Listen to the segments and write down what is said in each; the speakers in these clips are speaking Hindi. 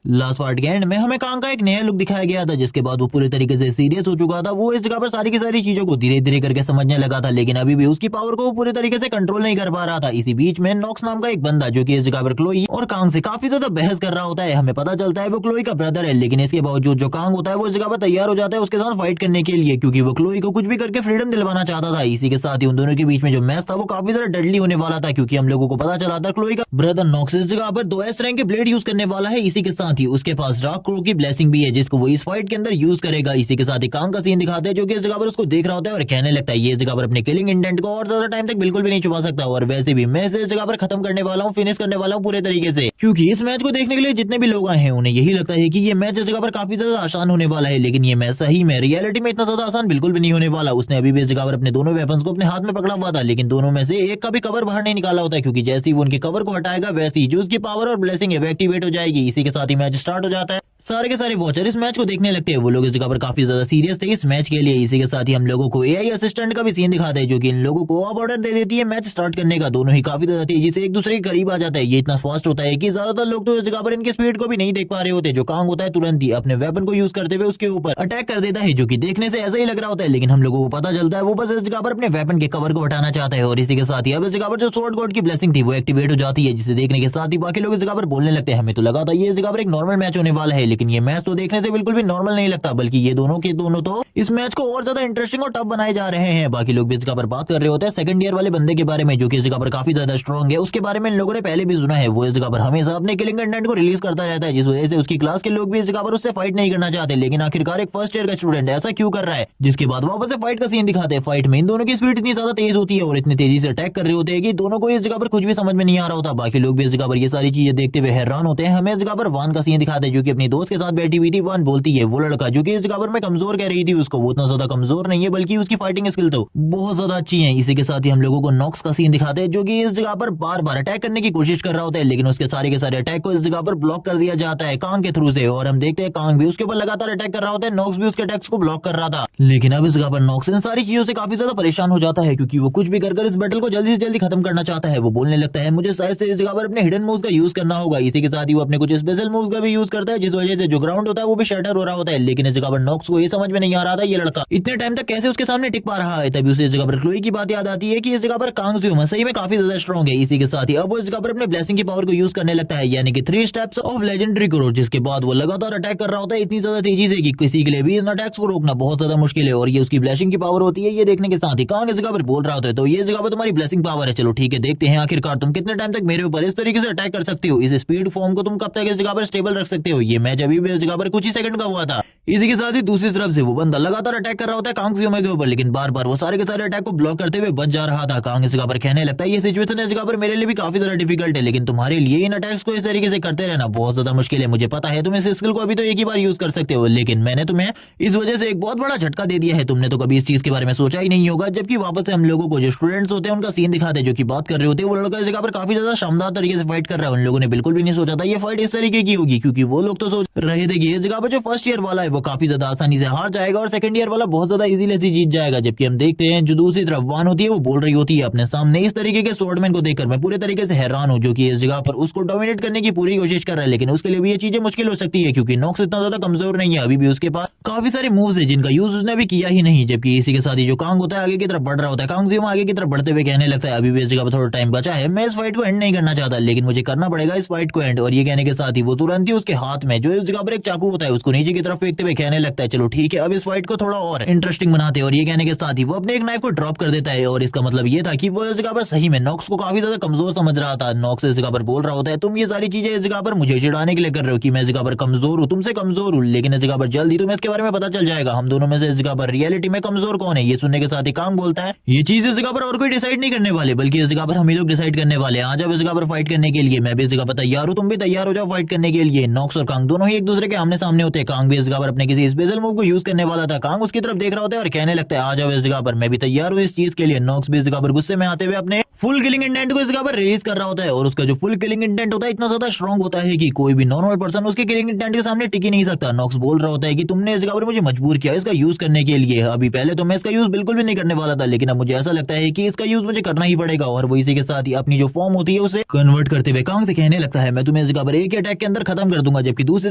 लास्ट पार्ट के एंड में हमें कांग का एक नया लुक दिखाया गया था, जिसके बाद वो पूरे तरीके से सीरियस हो चुका था। वो इस जगह पर सारी की सारी चीजों को धीरे धीरे करके समझने लगा था, लेकिन अभी भी उसकी पावर को वो पूरे तरीके से कंट्रोल नहीं कर पा रहा था। इसी बीच में नॉक्स नाम का एक बंदा जो कि इस जगह पर क्लोई और कांग से काफी ज्यादा बहस कर रहा होता है। हमें पता चलता है वो क्लोई का ब्रदर है, लेकिन इसके बावजूद जो कांग होता है वो इस जगह पर तैयार हो जाता है उसके साथ फाइट करने के लिए, क्योंकि वो क्लोई को कुछ भी करके फ्रीडम दिलवाना चाहता था। इसी के साथ ही उन दोनों के बीच में जो मैच था वो काफी ज्यादा डेडली होने वाला था, क्योंकि हम लोगों को पता चला था क्लोई का ब्रदर नॉक्स इस जगह पर 2S रैंक के ब्लेड यूज करने वाला है। इसी के साथ ही उसके पास डार्क क्रो की ब्लेसिंग भी है, जिसको वो इस फाइट के अंदर यूज करेगा। इसी के साथ ही कांग का सीन दिखाते हैं जो कि इस जगह पर उसको देख रहा होता है और कहने लगता है ये इस जगह पर अपने किलिंग इंटेंट को और ज्यादा टाइम तक बिल्कुल भी नहीं छुपा सकता, और वैसे भी मैं इसे इस जगह पर खत्म करने वाला हूँ, फिनिश करने वाला हूँ पूरे तरीके से। क्योंकि इस मैच को देखने के लिए जितने भी लोग आए हैं उन्हें यही लगता है कि ये मैच इस जगह पर काफी ज्यादा आसान होने वाला है, लेकिन ये मैच सही में रियलिटी में इतना ज्यादा आसान बिल्कुल भी नहीं होने वाला। उसने अभी भी इस जगह पर अपने दोनों वेपन्स को अपने हाथ में पकड़ा हुआ था, लेकिन दोनों में से एक का भी कवर बाहर नहीं निकाला होता है, क्योंकि जैसे ही वो उनके कवर को हटाएगा वैसे ही जो उसकी पावर और ब्लेसिंग एक्टिवेट हो जाएगी। इसी के साथ ही मैच स्टार्ट हो जाता है। सारे के सारे वॉचर इस मैच को देखने लगते हैं। वो लोग इस जगह पर काफी ज्यादा सीरियस थे इस मैच के लिए। इसी के साथ ही हम लोगों को एआई असिस्टेंट का भी सीन दिखाते हैं, जो कि इन लोगों को अब ऑर्डर दे देती है मैच स्टार्ट करने का। दोनों ही काफी ज्यादा तेजी से एक दूसरे के करीब आ जाता है। ये इतना फास्ट होता है कि ज्यादातर लोग तो इस जगह पर इनकी स्पीड को भी नहीं देख पा रहे होते। जो कांग होता है तुरंत ही अपने वेपन को यूज करते हुए उसके ऊपर अटैक कर देता है, जो कि देखने से ऐसा ही लग रहा होता है, लेकिन हम लोगों को पता चलता है वो बस इस जगह पर अपने वेपन के कवर को हटाना चाहता है। और इसी के साथ ही अब इस जगह पर जो स्वॉर्ड गॉड की ब्लेसिंग थी वो एक्टिवेट हो जाती है, जिसे देखने के साथ ही बाकी लोग इस जगह पर बोलने लगते हैं हमें तो लगा था ये इस जगह पर एक नॉर्मल मैच होने वाला है, लेकिन ये मैच तो देखने से बिल्कुल भी नॉर्मल नहीं लगता, बल्कि ये दोनों के दोनों तो इस मैच को और ज्यादा इंटरेस्टिंग और टफ बनाए जा रहे हैं। बाकी लोग भी इस जगह पर बात कर रहे होते हैं सेकंड ईयर वाले बंदे के बारे में, जो कि इस जगह पर काफी ज्यादा स्ट्रॉन्ग है। उसके बारे में इन लोगों ने पहले भी सुना है। वो इस जगह पर हमेशा अपने किलिंग कंटेंट को रिलीज करता रहता है, जिस वजह से उसकी क्लास के लोग भी इस जगह पर उससे फाइट नहीं करना चाहते। लेकिन आखिरकार एक फर्स्ट ईयर का स्टूडेंट ऐसा क्यों कर रहा है, जिसके बाद वापस से फाइट का सीन दिखाते हैं। फाइट में इन दोनों की स्पीड इतनी ज्यादा तेज होती है और इतनी तेजी से अटैक कर रहे होते हैं कि दोनों को इस जगह पर कुछ भी समझ में नहीं आ रहा होता। बाकी लोग भी इस जगह पर ये सारी चीजें देखते हुए हैरान होते हैं। हमें इस जगह पर वान का सीन दिखाते हैं, जो कि अपनी दोस्त के साथ बैठी हुई थी। वान बोलती है वो लड़का जो कि इस जगह पर मैं कमजोर कह रही थी उसको, वो उतना ज्यादा कमजोर नहीं है, बल्कि उसकी फाइटिंग स्किल तो बहुत ज्यादा अच्छी है। इसी के साथ ही हम लोगों को नॉक्स का सीन दिखाते हैं, जो कि इस जगह पर बार बार अटैक करने की कोशिश कर रहा होता है, लेकिन उसके सारे अटैक को इस जगह पर ब्लॉक कर दिया जाता है कांग के थ्रू से। और हम देखते हैं कांग भी उसके ऊपर लगातार अटैक कर रहा होता है, नॉक्स भी उसके अटैक्स को ब्लॉक कर रहा था। लेकिन अब इस जगह पर नॉक्स इन सारी चीजों से काफी ज्यादा परेशान हो जाता है, क्योंकि वो कुछ भी कर इस बैटल को जल्दी से जल्दी खत्म करना चाहता है। वो बोलने लगता है मुझे शायद से इस जगह पर अपने हिडन मूव्स का यूज करना होगा। इसी के साथ ही वो अपने कुछ स्पेशल मूव्स का भी यूज करता है, जिस वजह से जो ग्राउंड होता है वो भी शटर हो रहा होता है। लेकिन इस जगह पर नॉक्स को ये समझ में नहीं आ रहा था ये लड़का इतने टाइम तक कैसे उसके सामने टिक पा रहा है। तभी उसे इस जगह पर क्लोई की बात याद आती है कि इस जगह पर कांग सही में काफी ज्यादा स्ट्रॉन्ग है। इसी के साथ ही अब वो इस जगह पर अपने ब्लेसिंग की पावर को यूज करने लगता है, यानी कि 3 स्टेप्स ऑफ लेजेंडरी क्रो, जिसके बाद वो लगातार अटैक कर रहा होता है इतनी ज्यादा तेजी से कि किसी के लिए भी इन अटैक्स को रोकना बहुत ज्यादा मुश्किल है। और ये उसकी ब्लेसिंग की पावर होती है। ये देखने के साथ ही कांग इस जगह पर बोल रहा होता है तो ये जगह पर तुम्हारी ब्लेसिंग पावर है, चलो ठीक है देखते हैं आखिरकार तुम कितने टाइम तक मेरे ऊपर इस तरीके से अटैक कर सकते हो। इस स्पीड फॉर्म को तुम कब तक इस जगह पर स्टेबल रख सकते हो। ये मैच अभी भी इस जगह पर कुछ ही सेकंड का हुआ था। इसी के साथ ही दूसरी तरफ से वो बंदा लगातार अटैक कर रहा होता है कांग जियोमा के ऊपर, लेकिन बार बार वो सारे के सारे अटैक को ब्लॉक करते हुए बच जा रहा था। कांग इस जगह पर कहने लगता है ये सिचुएशन इस जगह पर मेरे लिए भी काफी ज्यादा डिफिकल्ट है, लेकिन तुम्हारे लिए इन अटैक्स को इस तरीके से करते रहना बहुत ज्यादा मुश्किल है। मुझे पता है तुम इस स्किल को अभी तो एक ही बार यूज कर सकते हो, लेकिन मैंने तुम्हें इस वजह से एक बहुत बड़ा झटका दे दिया है। तुमने तो कभी इस चीज के बारे में सोचा ही नहीं होगा। जबकि वापस से हम लोगों को जो स्टूडेंट्स होते हैं उनका सीन दिखाते हैं, जो की बात कर रहे होते हैं। वो लड़का इस जगह पर काफी ज्यादा शानदार तरीके से फाइट कर रहा है। उन लोगों ने बिल्कुल भी नहीं सोचा था ये फाइट इस तरीके की होगी, क्योंकि वो लोग तो सोच रहे थे कि इस जगह पर जो फर्स्ट ईयर वाला है वो काफी ज्यादा आसानी से हार जाएगा और सेकंड ईयर वाला बहुत ज्यादा इजीली से जीत जाएगा। जबकि हम देखते हैं जो दूसरी तरफ वान होती है वो बोल रही होती है अपने सामने इस तरीके के स्वॉर्डमैन को देखकर मैं पूरे तरीके से हैरान हूं, जो कि इस जगह पर उसको डोमिनेट करने की पूरी कोशिश कर रहा है। लेकिन उसके लिए भी ये चीजें मुश्किल हो सकती है, क्योंकि नॉक्स इतना ज्यादा कमजोर नहीं है। अभी भी उसके पास काफी सारे मूव्स है जिनका यूज उसने अभी किया ही नहीं। जबकि इसी के साथ ही जो कांग होता है आगे की तरफ बढ़ रहा होता है। कांग जियोमा आगे की तरफ बढ़ते हुए कहने लगता है अभी भी इस जगह पर थोड़ा टाइम बचा है, मैं इस फाइट को एंड नहीं करना चाहता, लेकिन मुझे करना पड़ेगा इस फाइट को एंड। और ये कहने के साथ ही वो तुरंत ही उसके हाथ में जो इस जगह पर एक चाकू होता है उसको नीचे की तरफ फेंकते हुए कहने लगता है चलो ठीक है अब इस फाइट को थोड़ा और इंटरेस्टिंग बनाते हैं। और ये कहने के साथ ही वो अपने एक नाइफ को ड्रॉप कर देता है। और इसका मतलब ये था कि वो इस जगह पर सही में नॉक्स को काफी ज्यादा कमजोर समझ रहा था। नॉक्स इस जगह पर बोल रहा होता है तुम ये सारी चीजें इस जगह पर मुझे चिढ़ाने के लिए कर रहे हो कि मैं इस जगह पर कमजोर हूँ, तुमसे कमजोर हूँ, लेकिन इस जगह पर जल्दी तुम्हें इसके बारे में पता चल जाएगा हम दोनों में से इस जगह पर रियलिटी में कमजोर कौन है। ये सुनने के साथ ही कांग बोलता है ये चीज इस जगह पर और कोई डिसाइड नहीं करने वाले, बल्कि इस जगह पर हम ही लोग डिसाइड करने वाले हैं। आज अब इस जगह पर फाइट करने के लिए मैं भी इस जगह पर तैयार हूँ, तुम भी तैयार हो जाओ फाइट करने के लिए। नॉक्स और कांग दोनों ही एक दूसरे के आमने सामने होते हैं। कांग भी इस जगह पर अपने किसी स्पेशल मूव को यूज करने वाला था। कांग उसकी तरफ देख रहा होता है और कहने लगता है आ जाओ इस जगह पर, मैं भी तैयार हूँ इस चीज के लिए। नॉक्स भी इस जगह पर गुस्से में आते हुए अपने फुल किलिंग इंटेंट को इस जगह पर रिलीज कर रहा होता है और उसका जो फुल किलिंग इंटेंट होता है इतना ज्यादा स्ट्रॉन्ग होता है कि कोई भी नॉर्मल पर्सन उसके किलिंग इंटेंट के सामने टिक ही नहीं सकता। नॉक्स बोल रहा होता है कि तुमने इस जगह पर मुझे मजबूर किया इसका यूज करने के लिए। अभी पहले तो मैं इसका यूज बिल्कुल भी नहीं करने वाला था, लेकिन अब मुझे ऐसा लगता है कि इसका यूज मुझे करना ही पड़ेगा। और वो इसी के साथ ही अपनी जो फॉर्म होती है उसे कन्वर्ट करते हुए कांग से कहने लगता है मैं तुम्हें इस जगह पर एक अटैक के अंदर खत्म कर दूंगा। जबकि दूसरी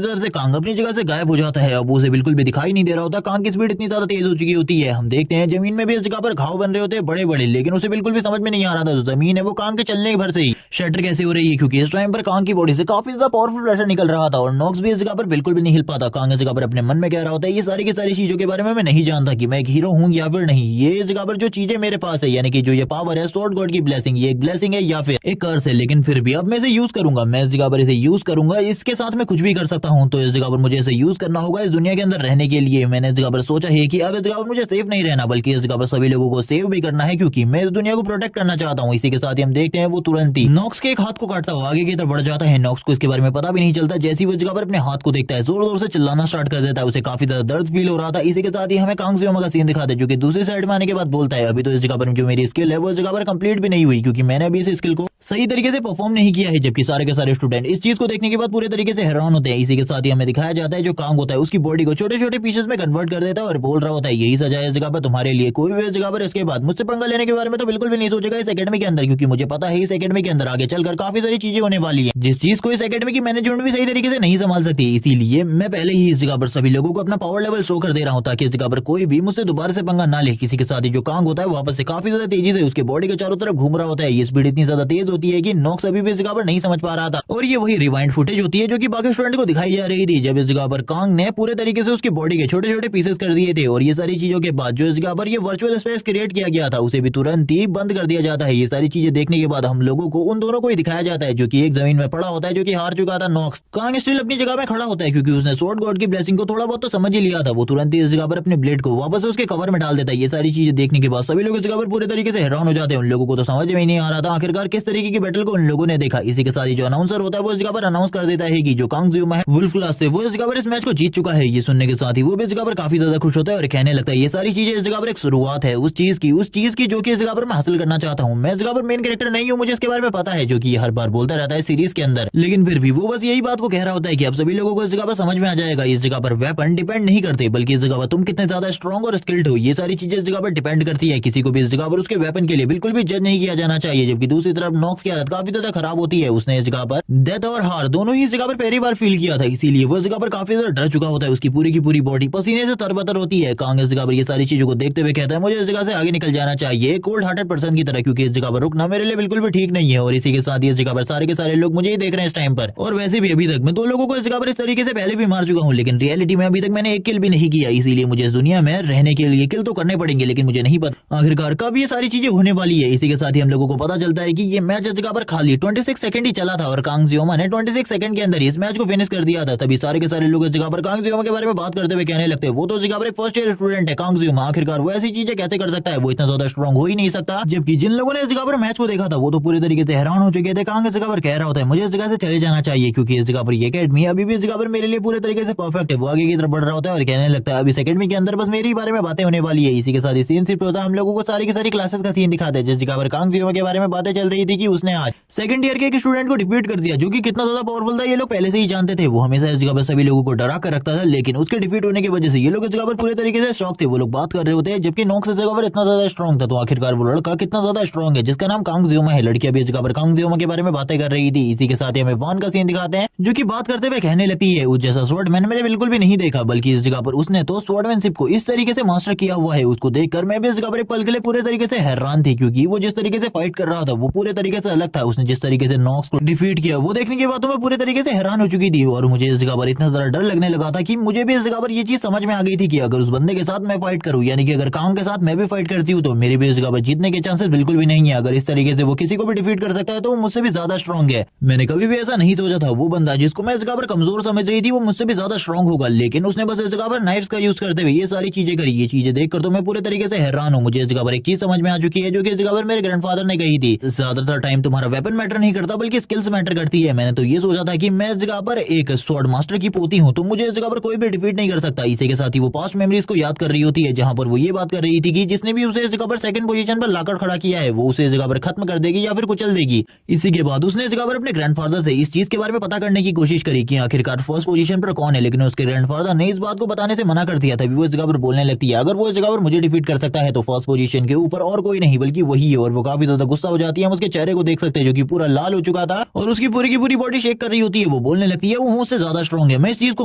तरफ से कांग अपनी जगह से गायब हो जाता है। अब उसे बिल्कुल भी दिखाई नहीं दे रहा होता। कांग की स्पीड इतनी ज्यादा तेज हो चुकी होती है। हम देखते हैं जमीन में भी इस जगह पर घाव बन रहे होते हैं बड़े बड़े, लेकिन उसे बिल्कुल भी समझ में नहीं आ रहा था जो जमीन है वो कांग के चलने के भर से ही शटर कैसे हो रही है, क्योंकि इस टाइम पर कांग की बॉडी से काफी ज्यादा पावरफुल प्रेशर निकल रहा था। और नॉक्स भी इस जगह पर बिल्कुल भी नहीं हिल पाता। कांग इस जगह पर अपने मन में कह रहा होता है ये सारी की सारी चीजों के बारे में मैं नहीं जानता कि मैं एक हीरो हूँ या फिर नहीं। ये इस जगह पर जो चीजें मेरे पास है, यानी कि जो ये पावर है स्वॉर्ड गॉड की ब्लेसिंग, ये एक ब्लेसिंग है या फिर एक कर्स है, लेकिन फिर भी अब मैं इसे यूज करूंगा। मैं इस जगह पर इसे यूज करूंगा, इसके साथ मैं कुछ भी कर सकता हूँ। तो इस जगह पर मुझे इसे यूज करना होगा इस दुनिया के अंदर रहने के लिए। मैंने इस जगह पर सोचा है कि अब इस जगह पर मुझे सेफ नहीं रहना, बल्कि इस जगह पर सभी लोगों को सेव भी करना है, क्योंकि मैं इस दुनिया को प्रोटेक्ट करना चाहता हूँ। इसी के साथ ही हम देखते हैं वो तुरंत ही नॉक्स के एक हाथ को काटता हुआ आगे की तरफ बढ़ जाता है। नॉक्स को इसके बारे में पता भी नहीं चलता। जैसे ही वो इस जगह पर अपने हाथ को देखता है जोर जोर से चिल्लाना स्टार्ट कर देता है। उसे काफी ज्यादा दर्द फील हो रहा था। इसी के साथ ही हमें कांग जियोमा का सीन दिखाते हैं जो कि दूसरी साइड में आने के बाद बोलता है अभी तो इस जगह पर जो मेरी स्किल है वो इस जगह पर कंप्लीट भी नहीं हुई, क्योंकि मैंने अभी इस स्किल को सही तरीके से परफॉर्म नहीं किया है। जबकि सारे के सारे स्टूडेंट इस चीज को देखने के बाद पूरे तरीके से हैरान होते हैं। इसी के साथ ही हमें दिखाया जाता है जो कांग होता है उसकी बॉडी को छोटे छोटे पीसेस में कन्वर्ट कर देता है और बोल रहा होता है यही सजा है इस जगह पर तुम्हारे लिए। कोई भी इस जगह पर इसके बाद मुझसे पंगा लेने के बारे में तो बिल्कुल भी नहीं सोचेगा इस एकेडमी के अंदर, क्योंकि मुझे पता है इस एकेडमी के अंदर आगे चलकर काफी सारी चीजें होने वाली है जिस चीज को इस एकेडमी की मैनेजमेंट भी सही तरीके से नहीं संभाल सकती। इसीलिए मैं पहले ही इस जगह पर सभी लोगों को अपना पावर लेवल शो कर दे रहा हूँ ताकि इस जगह पर कोई भी मुझसे दोबारा से पंगा ना ले। किसी के साथ ही जो कांग होता है वापस से काफी ज्यादा तेजी से उसके बॉडी के चारों तरफ घूम रहा होता है। ये स्पीड इतनी ज्यादा तेज होती है कि नॉक्स अभी भी इस जगह पर नहीं समझ पा रहा था। और ये वही रिवाइंड फुटेज होती है जो कि बाकी स्टूडेंट को दिखाई जा रही थी जब इस जगह पर कांग ने पूरे तरीके से उसकी बॉडी के छोटे छोटे पीसेस कर दिए थे। और ये सारी चीजों के बाद जो इस जगह पर ये वर्चुअल स्पेस क्रिएट किया गया था उसे भी तुरंत ही बंद कर दिया जाता है। ये सारी चीजें देखने के बाद हम लोगों को उन दोनों को ही दिखाया जाता है जो कि एक जमीन में पड़ा होता है जो कि हार चुका था नॉक्स। कांग स्टिल अपनी जगह में खड़ा होता है क्योंकि उसने स्वॉर्ड गॉड की ब्लेसिंग को थोड़ा बहुत तो समझ ही लिया था। वो तुरंत ही इस जगह पर अपने ब्लेड को वापस से उसके कवर में डाल देता है। ये सारी चीजें देखने के बाद सभी लोग इस जगह पर पूरे तरीके से हैरान हो जाते हैं। उन लोगों को तो समझ में ही नहीं आ रहा था आखिरकार किस तरीके की बैटल को उन लोगों ने देखा। इसी के साथ ही जो अनाउंसर होता है वो इस जगह पर अनाउंस कर देता है कि जो कांग जियोमा है वुल्फ क्लास से वो इस जगह पर इस मैच को जीत चुका है। ये सुनने के साथ ही वो भी इस जगह पर काफी ज्यादा खुश होता है और कहने लगता है ये सारी चीजें इस जगह पर एक शुरुआत है उस चीज की जो कि इस जगह पर मैं हासिल करना चाहता हूँ। मैं इस जगह पर मेन कैरेक्टर नहीं हूँ, मुझे इसके बारे में पता है, जो कि हर बार बोलता रहता है सीरीज के अंदर, लेकिन फिर भी वो बस यही बात को कह रहा होता है कि अब सभी लोगों को इस जगह पर समझ में आ जाएगा इस जगह पर वेपन डिपेंड नहीं करते, बल्कि इस जगह पर तुम कितने ज्यादा स्ट्रॉन्ग और स्किल्ड हो ये सारी चीजें इस जगह पर डिपेंड करती है। किसी को भी इस जगह पर उसके वेपन के लिए बिल्कुल भी जज नहीं किया जाना चाहिए। जबकि दूसरी तरफ नॉक्स की हालत काफी ज्यादा खराब होती है। उसने इस जगह पर डेथ और हार दोनों ही इस जगह पर पहली बार फील किया था, इसीलिए वो इस जगह पर काफी ज्यादा डर चुका होता है। उसकी पूरी की पूरी बॉडी पसीने से तरबतर होती है। कांग इस जगह पर ये सारी चीजों को देखते हुए कहता है मुझे इस जगह से आगे निकल जाना चाहिए कोल्ड हार्टेड पर्सन की तरह, क्योंकि इस जगह पर रुकना मेरे लिए बिल्कुल भी ठीक नहीं है। और इसी के साथ ही इस जगह पर सारे के सारे लोग मुझे ही देख रहे हैं इस टाइम पर। और वैसे भी अभी तक मैं 2 लोगों को इस जगह पर इस तरीके से पहले भी मार चुका हूँ, लेकिन रियलिटी में अभी तक मैंने एक किल भी नहीं किया। इसीलिए मुझे इस दुनिया में रहने के लिए किल तो करने पड़ेंगे, लेकिन मुझे नहीं पता आखिरकार कब ये सारी चीजें होने वाली है। इसी के साथ ही हम लोगों को पता चलता है कि ये मैच इस जगह पर खाली 26 सेकंड ही चला था और कांग जियोमा ने 26 सेकंड के अंदर इस मैच को फिनिश कर दिया था। तभी सारे के सारे लोग इस जगह पर कांग जियोमा के बारे में बात करते हुए कहने लगते हैं वो तो इस जगह पर एक फर्स्ट ईयर स्टूडेंट है कांग जियोमा, आखिरकार वो ऐसी चीजें कैसे कर सकता है, वो इतना ज्यादा स्ट्रॉन्ग हो ही नहीं सकता। जबकि जिन लोगों ने इस जगह पर मैच को देखा था वो तो पूरी तरीके से हैरान हो चुके थे। कांग इस जगह पर कह रहा होता है मुझे इस जगह से चले जाना चाहिए क्योंकि इस जगह पर ये एकेडमी अभी भी इस जगह पर मेरे लिए पूरे तरीके से परफेक्ट है। वो आगे की तरफ बढ़ रहा होता है और कहने लगता है अभी इस एकेडमी के अंदर बस मेरे ही बारे में बातें होने वाली है। इसी के साथ सीन शिफ्ट होता है, हम लोगों को सारी की सारी क्लासेस का सीन दिखाते हैं जिस जगह पर कांग जियोमा के बारे में बातें चल रही थी कि उसने आज सेकंड ईयर के एक स्टूडेंट को डिफीट कर दिया जो कि कितना ज्यादा पावरफुल था ये लोग पहले से ही जानते थे। वो हमेशा इस जगह पर सभी लोगों को डरा कर रखता था, लेकिन उसके डिफीट होने की वजह से ये लोग इस जगह पर पूरे तरीके से शॉक थे। वो लोग बात कर रहे होते हैं जबकि नॉक्स इस जगह पर इतना ज्यादा स्ट्रॉन्ग था, तो आखिरकार वो लड़का कितना ज्यादा स्ट्रॉन्ग है जिसका नाम कांग जियोमा है। लड़कियां भी इस जगह पर कांग जियोमा के बारे में बातें कर रही थी। इसी के साथ ही हमें वान का सीन दिखाते हैं जो कि बात करते हुए कहने लगती है उस जैसा स्वॉर्ड मैंने मेरे बिल्कुल भी नहीं देखा, बल्कि इस जगह पर उसने तो स्वॉर्डमैनशिप को इस तरीके से मास्टर किया हुआ है। उसको देखकर मैं भी इस जगह पर एक पल के लिए पूरे तरीके से हैरान थी क्योंकि वो जिस तरीके से फाइट कर रहा था वो पूरे तरीके से अलग था। उसने जिस तरीके से नॉक्स को डिफीट किया वो देखने के बाद तो मैं पूरे तरीके से हैरान हो चुकी थी और मुझे इस जगह पर इतना ज्यादा डर लगने लगा था कि मुझे भी इस जगह पर ये चीज समझ में आ गई थी कि अगर उस बंदे के साथ मैं फाइट करूं, यानी कि अगर कांग के साथ मैं भी फाइट करती हूँ तो मेरे भी इस जगह पर जीतने के चांसेस बिल्कुल भी नहीं है। अगर इस तरीके से वो किसी को भी डिफीट कर सकता है तो वो मुझसे भी ज्यादा स्ट्रॉन्ग है। मैंने कभी भी ऐसा नहीं सोचा था वो बंदा जिसको मैं इस जगह पर कमजोर समझ रही थी वो मुझसे भी ज्यादा स्ट्रॉन्ग होगा, लेकिन उसने बस इस जगह पर नाइफ्स का यूज करते हुए ये सारी चीजें करी। ये चीजें देखकर तो मैं पूरे तरीके से हैरान हूँ। मुझे इस जगह पर एक चीज समझ में आ चुकी है जो कि इस जगह पर मेरे ग्रैंडफादर ने कही थी, ज्यादातर टाइम तुम्हारा वेपन मैटर नहीं करता बल्कि स्किल्स मैटर करती है। मैंने तो ये सोचा था कि मैं इस जगह पर एक स्वॉर्ड मास्टर की पोती हूँ तो मुझे इस जगह पर कोई भी डिफीट नहीं कर सकता। इसी के साथ ही वो पास्ट मेमोरीज को याद कर रही होती है, जहां पर वो ये बात कर रही थी कि जिसने भी उसे इस जगह पर सेकंड पोजीशन पर लाकर खड़ा किया है वो उसे इस जगह पर खत्म कर देगी या फिर कुचल देगी। इसी के बाद उसने इस जगह पर अपने ग्रैंडफादर से इस चीज के बारे में पता करने की कोशिश करी कि आखिरकार फर्स्ट पोजीशन पर कौन है, लेकिन उसके ग्रैंडफादर ने इस बात को बताने से मना कर दिया। तभी वो इस जगह पर बोलने लगती है, अगर वो इस जगह पर मुझे डिफीट कर सकता है तो फर्स्ट पोजीशन के ऊपर और कोई नहीं बल्कि वही है। और वो काफी ज्यादा गुस्सा हो जाती है। हम उसके चेहरे को देख सकते हैं जो कि पूरा लाल हो चुका था और उसकी पूरी की पूरी बॉडी शेक कर रही होती है। वो बोलने लगती है वो मुझसे ज्यादा स्ट्रॉन्ग है, मैं इस चीज को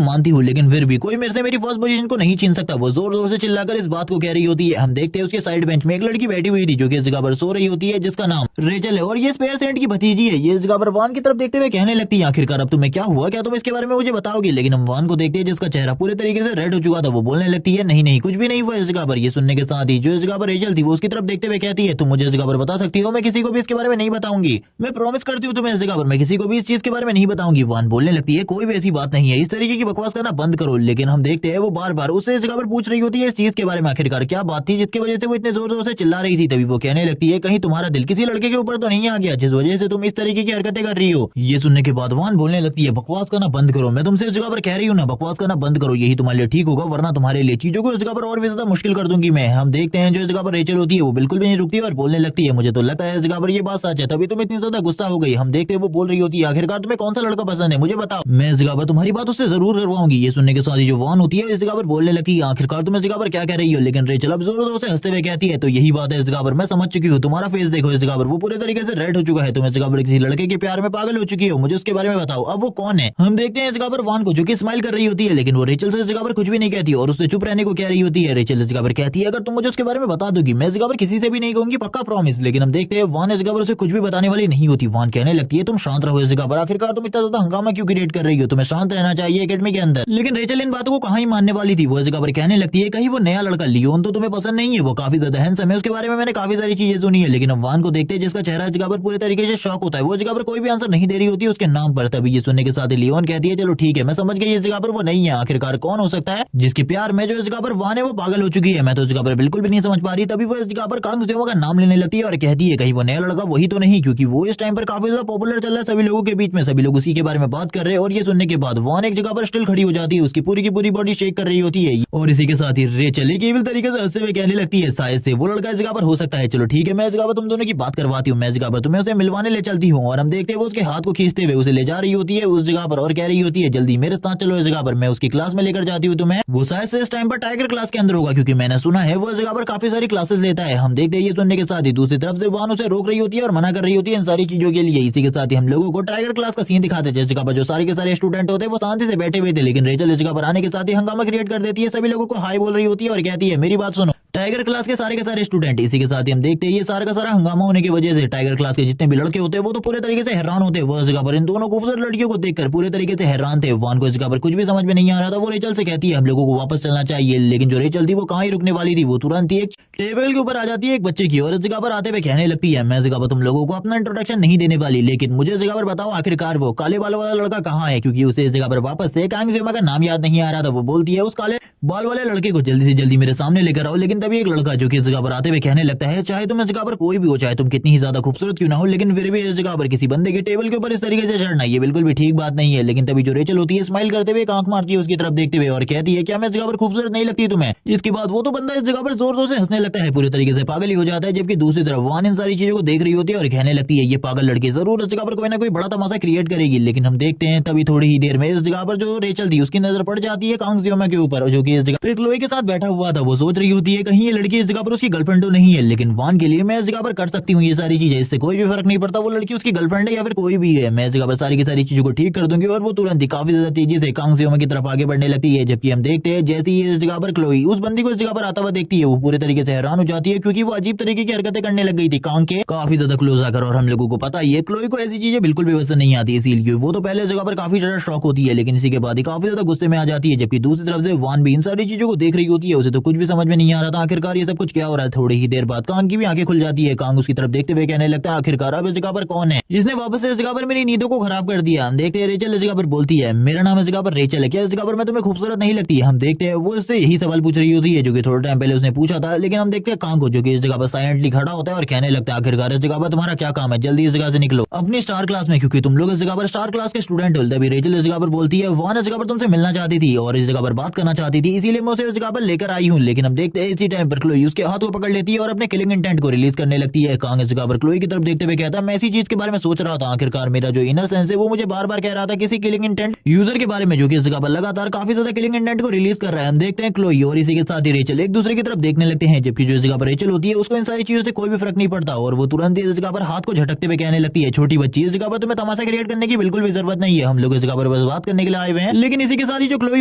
मानती हूँ, लेकिन फिर भी कोई मेरे से मेरी फर्स्ट पोजीशन को नहीं छीन सकता। वो जोर जोर से चिल्लाकर इस बात को कह रही होती है। हम देखते हैं उसके साइड बेंच में एक लड़की बैठी हुई थी जो कि इस जगह पर सो रही होती है, जिसका नाम रेचल है और ये स्पेयर सेंट की भतीजी है। ये इस जगह पर वान की तरफ देखते हुए कहने लगती है, आखिरकार अब तुम्हें क्या हुआ, क्या तुम इसके बारे में मुझे बताओगी। लेकिन हम वान को देखते हैं जिसका चेहरा पूरे तरीके से रेड हो चुका था। वो बोलने लगती है नहीं नहीं कुछ भी नहीं हुआ इस जगह पर। ये सुनने के साथ ही जो इस जगह पर रेचल थी वो उसकी तरफ देखते हुए कहती है, तुम मुझे इस जगह पर बता सकती हो, मैं किसी को भी इसके बारे में नहीं बताऊंगी, मैं प्रॉमिस करती हूँ तुम्हें इस जगह पर मैं किसी को भी इस चीज के बारे में नहीं बताऊंगी। वान बोलने लगती है कोई भी ऐसी बात नहीं है, इस तरीके की बकवास करना बंद करो। लेकिन हम देखते हैं वो बार बार उससे इस जगह पर पूछ रही होती है इस चीज के बारे में, आखिरकार क्या बात थी जिसकी वजह से वो इतने जोर जोर से चिल्ला रही थी। तभी वो कहने लगती है कहीं तुम्हारा दिल किसी लड़के के ऊपर तो नहीं आ गया जिस वजह से तुम इस तरीके की हरकतें कर रही हो। ये सुनने के बाद वान बोलने लगती है बकवास करना बंद करो, मैं तुमसे इस जगह पर कह रही हूँ ना, बकवास करना बंद करो, यही तुम्हारे लिए ठीक होगा, वरना तुम्हारे लिए चीजों को इस जगह पर और भी ज्यादा मुश्किल कर दूंगी मैं। हम देखते हैं जो इस जगह पर रेचल होती है वो बिल्कुल भी नहीं रुकती और बोलने लगती है मुझे तो लगता है इस जगह पर ये बात सच है, तभी तुम इतनी ज्यादा गुस्सा हो गई। हम देखते हैं वो बोल रही होती है आखिरकार तुम्हें कौन सा लड़का पसंद है मुझे बताओ, मैं इस जगह पर तुम्हारी बात उससे जरूर करवाऊंगी। ये सुनने के साथ ही जो वान होती है इस जगह पर बोलने लगती है आखिरकार तुम इस जगह पर क्या कह रही हो। लेकिन रेचल अब जोर जोर से हंसते हुए कहती है तो यही बात है इस जगह पर, मैं समझ चुकी हूँ, तुम्हारा फेस देखो इस जगह पर वो पूरे तरीके से रेड हो चुका है, तुम इस जगह पर किसी लड़के के प्यार में पागल हो चुकी हो, मुझे उसके बारे में बताओ अब वो कौन है। हम देखते हैं इस जगह पर वान को जो कि स्माइल कर रही होती है, लेकिन वो रेचल से इस जगह पर कुछ भी नहीं कहती और उससे चुप रहने को कह रही होती है। रेचल इस जगह पर कहती है अगर तुम मुझे उसके बारे में बता दोगी मैं इस जगह पर किसी से भी नहीं कहूंगी, पक्का प्रॉमिस। लेकिन हम देखते हैं वान इस जगह पर उसे कुछ भी बताने वाली नहीं होती। वान कहने लगती है तुम शांत रहो इस जगह पर, आखिरकार तुम इतना ज्यादा हंगामा क्यों क्रिएट कर रही हो, तुम्हें शांत रहना चाहिए एकेडमी के अंदर। लेकिन रेचल इन बातों को कहाँ ही मानने वाली थी। वो इस जगह पर कहने लगती है कहीं वो नया लड़का लियोन तो तुम्हें पसंद नहीं है, वो काफी ज्यादा हैंडसम है, उसके बारे में मैंने काफी सारी चीजें सुनी है। लेकिन हम वान को देखते हैं जिसका चेहरा इस जगह पर पूरे तरीके से शॉक होता है, वो इस जगह पर कोई भी आंसर नहीं दे रही होती है उसके नाम पर। तभी ये सुनने के साथ लियोन कहती है चलो ठीक है मैं समझ गई इस जगह पर वो नहीं है, आखिरकार कौन हो सकता है जिसके प्यार में जो इस जगह पर वान है वो पागल हो चुकी है, मैं तो इस जगह पर बिल्कुल भी नहीं समझ पा रही। तभी वो इस जगह पर कांग जियोमा का नाम लेने लगती है और कहती है कहीं वो नया लड़का वही तो नहीं, क्योंकि वो इस टाइम पर काफी ज्यादा पॉपुलर चल रहा है सभी लोगों के बीच में, सभी लोग उसी के बारे में बात कर रहे हैं। और ये सुनने के बाद वान एक जगह पर स्टिल खड़ी हो जाती है, उसकी पूरी की पूरी बॉडी शेक कर रही होती है और इसी के साथ ही रेचल एक इविल तरीके से हंसते हुए कहने लगती है शायद से वो लड़का इस जगह पर हो सकता है, चलो ठीक है मैं इस जगह पर तुम दोनों की बात करवाती हूँ, मैं इस जगह पर तुम्हें उसे मिलवाने ले चलती हूँ। और हम देखते हैं वो उसके हाथ को खींचते हुए उसे ले जा रही होती है उस जगह पर और कह रही होती है जल्दी मेरे साथ चलो इस जगह पर, मैं उसकी क्लास में लेकर जाती हूँ तुम्हें। वो शायद से इस टाइम पर टाइगर क्लास के अंदर होगा क्योंकि मैंने सुना है वो इस जगह पर काफी सारी क्लासेस लेता है। हम देखते हैं ये सुनने के साथ ही दूसरी तरफ से वान उसे रोक रही होती है और मना कर रही होती है इन सारी चीजों के लिए। इसी के साथ ही हम लोगों को टाइगर क्लास का सीन दिखाते हैं जिस जगह पर जो सारे के सारे स्टूडेंट होते हैं वो शांति से बैठे हुए थे, लेकिन रेचल इस जगह पर आने के साथ ही हंगामा क्रिएट कर देती है, सभी लोगों को हाई बोल रही होती है और कहती है मेरी बात सुनो टाइगर क्लास के सारे स्टूडेंट। इसी के साथ ही हम देखते हैं ये सारा का सारा हंगामा होने की वजह से टाइगर क्लास के जितने भी लड़के होते हैं वो तो पूरे तरीके से हैरान होते हैं। वो इस जगह पर इन दोनों खूबसूरत लड़कियों को देखकर पूरे तरीके से हैरान थे। वान को इस जगह पर कुछ भी समझ में नहीं आ रहा था। वो रेचल से कहती है हम लोगों को वापस चलना चाहिए, लेकिन जो रेचल थी वो कहाँ ही रुकने वाली थी, वो तुरंत ही एक टेबल के ऊपर आ जाती है एक बच्चे की और इस जगह पर आते हुए कहने लगती है मैं इस जगह पर तुम लोगों को अपना इंट्रोडक्शन नहीं देने वाली, लेकिन मुझे इस जगह पर बताओ आखिरकार वो काले बाल वाला लड़का कहाँ है, क्योंकि उसे इस जगह पर वापस से कांग जियोमा का नाम याद नहीं आ रहा था। वो बोलती है उस काले बाल वाले लड़के को जल्दी से जल्दी मेरे सामने लेकर आओ। लेकिन तभी एक लड़का जो कि इस जगह पर आते हुए कहने लगता है चाहे तुम इस जगह पर कोई भी हो, चाहे तुम कितनी ही ज्यादा खूबसूरत क्यों ना हो, लेकिन फिर भी इस जगह पर किसी बंदे के टेबल के ऊपर इस तरीके से चढ़ना ये बिल्कुल भी ठीक बात नहीं है। लेकिन तभी जो रेचल होती है स्माइल करते हुए आंख मारती है उसकी तरफ देखते हुए और कहती है क्या मैं इस जगह पर खूबसूरत नहीं लगती तुम्हें। इसके बाद वो तो बंदा इस जगह पर जोर जोर से हंसने लगता है, पूरी तरीके से पागल ही हो जाता है। जबकि दूसरी तरफ वान इन सारी चीजों को देख रही होती है और कहने लगती है ये पागल लड़की जरूर इस जगह पर कोई ना कोई बड़ा तमाशा क्रिएट करेगी। लेकिन हम देखते हैं तभी थोड़ी ही देर में इस जगह पर जो रेचल थी उसकी नजर पड़ जाती है कांग जियोमा के ऊपर जो कि इस जगह पर क्लोई के साथ बैठा हुआ था। वो सोच रही होती है कहीं ये लड़की इस जगह पर उसकी गर्लफ्रेंड तो नहीं है, लेकिन वान के लिए मैं इस जगह पर कर सकती हूँ ये सारी चीजें, इससे कोई भी फर्क नहीं पड़ता वो लड़की उसकी गर्लफ्रेंड है या फिर कोई भी है, मैं इस जगह पर सारी की सारी चीजों को ठीक कर दूंगी। और वो तुरंत ही काफी ज्यादा तेजी से कांग जियोमा की तरफ आगे बढ़ने लगती है। जबकि हम देखते हैं जैसे ही इस जगह पर क्लोई उस बंदी को इस जगह पर आता हुआ देखती है वो पूरे तरीके से हैरान हो जाती है क्योंकि वो अजीब तरीके की हरकतें करने लग गई थी कांग के काफी ज्यादा क्लोज आकर। और हम लोगों को पता ही है क्लोई को ऐसी चीजें बिल्कुल भी पसंद नहीं आती, इसीलिए वो तो पहले इस जगह पर काफी ज्यादा शौक होती है, लेकिन इसी के बाद ही काफी ज्यादा गुस्से में आ जाती है। जबकि दूसरी तरफ से वान भी इन सारी चीजों को देख रही होती है। उसे तो कुछ भी समझ में नहीं आ रहा था आखिरकार ये सब कुछ क्या हो रहा है। थोड़ी ही देर बाद कांग की भी आंखें खुल जाती है। कांग उसकी तरफ देखते हुए कहने लगता है, आखिरकार अब इस जगह पर कौन है जिसने वापस से इस जगह पर मेरी नींदों को खराब कर दिया। हम देखते हैं रेचल इस जगह पर बोलती है, मेरा नाम इस जगह पर रेचल है, क्या इस जगह पर मैं तुम्हें खूबसूरत नहीं लगती। हम देखते हैं वो इससे यही सवाल पूछ रही होती है जो कि थोड़े टाइम पहले उसने पूछा था। लेकिन हम देखते हैं कांग को जो कि इस जगह पर साइलेंटली खड़ा होता है और कहने लगता है, आखिरकार इस जगह पर तुम्हारा क्या काम है, जल्दी इस जगह से निकलो अपनी स्टार क्लास में, क्योंकि तुम लोग इस जगह पर स्टार क्लास के स्टूडेंट हो। तभी रेचल इस जगह पर बोलती है, वान इस जगह पर तुमसे मिलना चाहती थी और इस जगह पर बात करना चाहती थी, इसीलिए मैं उसे इस जगह पर लेकर आई हूँ। लेकिन हम देखते हैं इसी टाइम पर क्लोई उसके हाथ को पकड़ लेती है और अपने किलिंग इंटेंट को रिलीज करने लगती है। कांग इस जगह पर क्लोई की तरफ देखते हुए कहता है, मैं इसी चीज के बारे में सोच रहा था, आखिरकार मेरा जो इनर सेंस है वो मुझे बार बार कह रहा था किसी किलिंग इंटेंट यूजर के बारे में जो कि इस जगह पर लगातार काफी ज्यादा किलिंग इंटेंट को रिलीज कर रहा है। हम देखते हैं क्लोई और इसी के साथ ही रेचल एक दूसरे की तरफ देखने लगते हैं, जबकि जो इस जगह पर रेचल होती है उसको इन सारी चीजों से कोई भी फर्क नहीं पड़ता और वो तुरंत ही इस जगह पर हाथ को झटकते हुए कहने लगती है, छोटी बच्ची इस जगह पर तुम्हें तमाशा क्रिएट करने की बिल्कुल भी जरूरत नहीं है, हम लोग इस जगह पर बस बात करने के लिए आए हुए हैं। लेकिन इसी के साथ ही जो क्लोई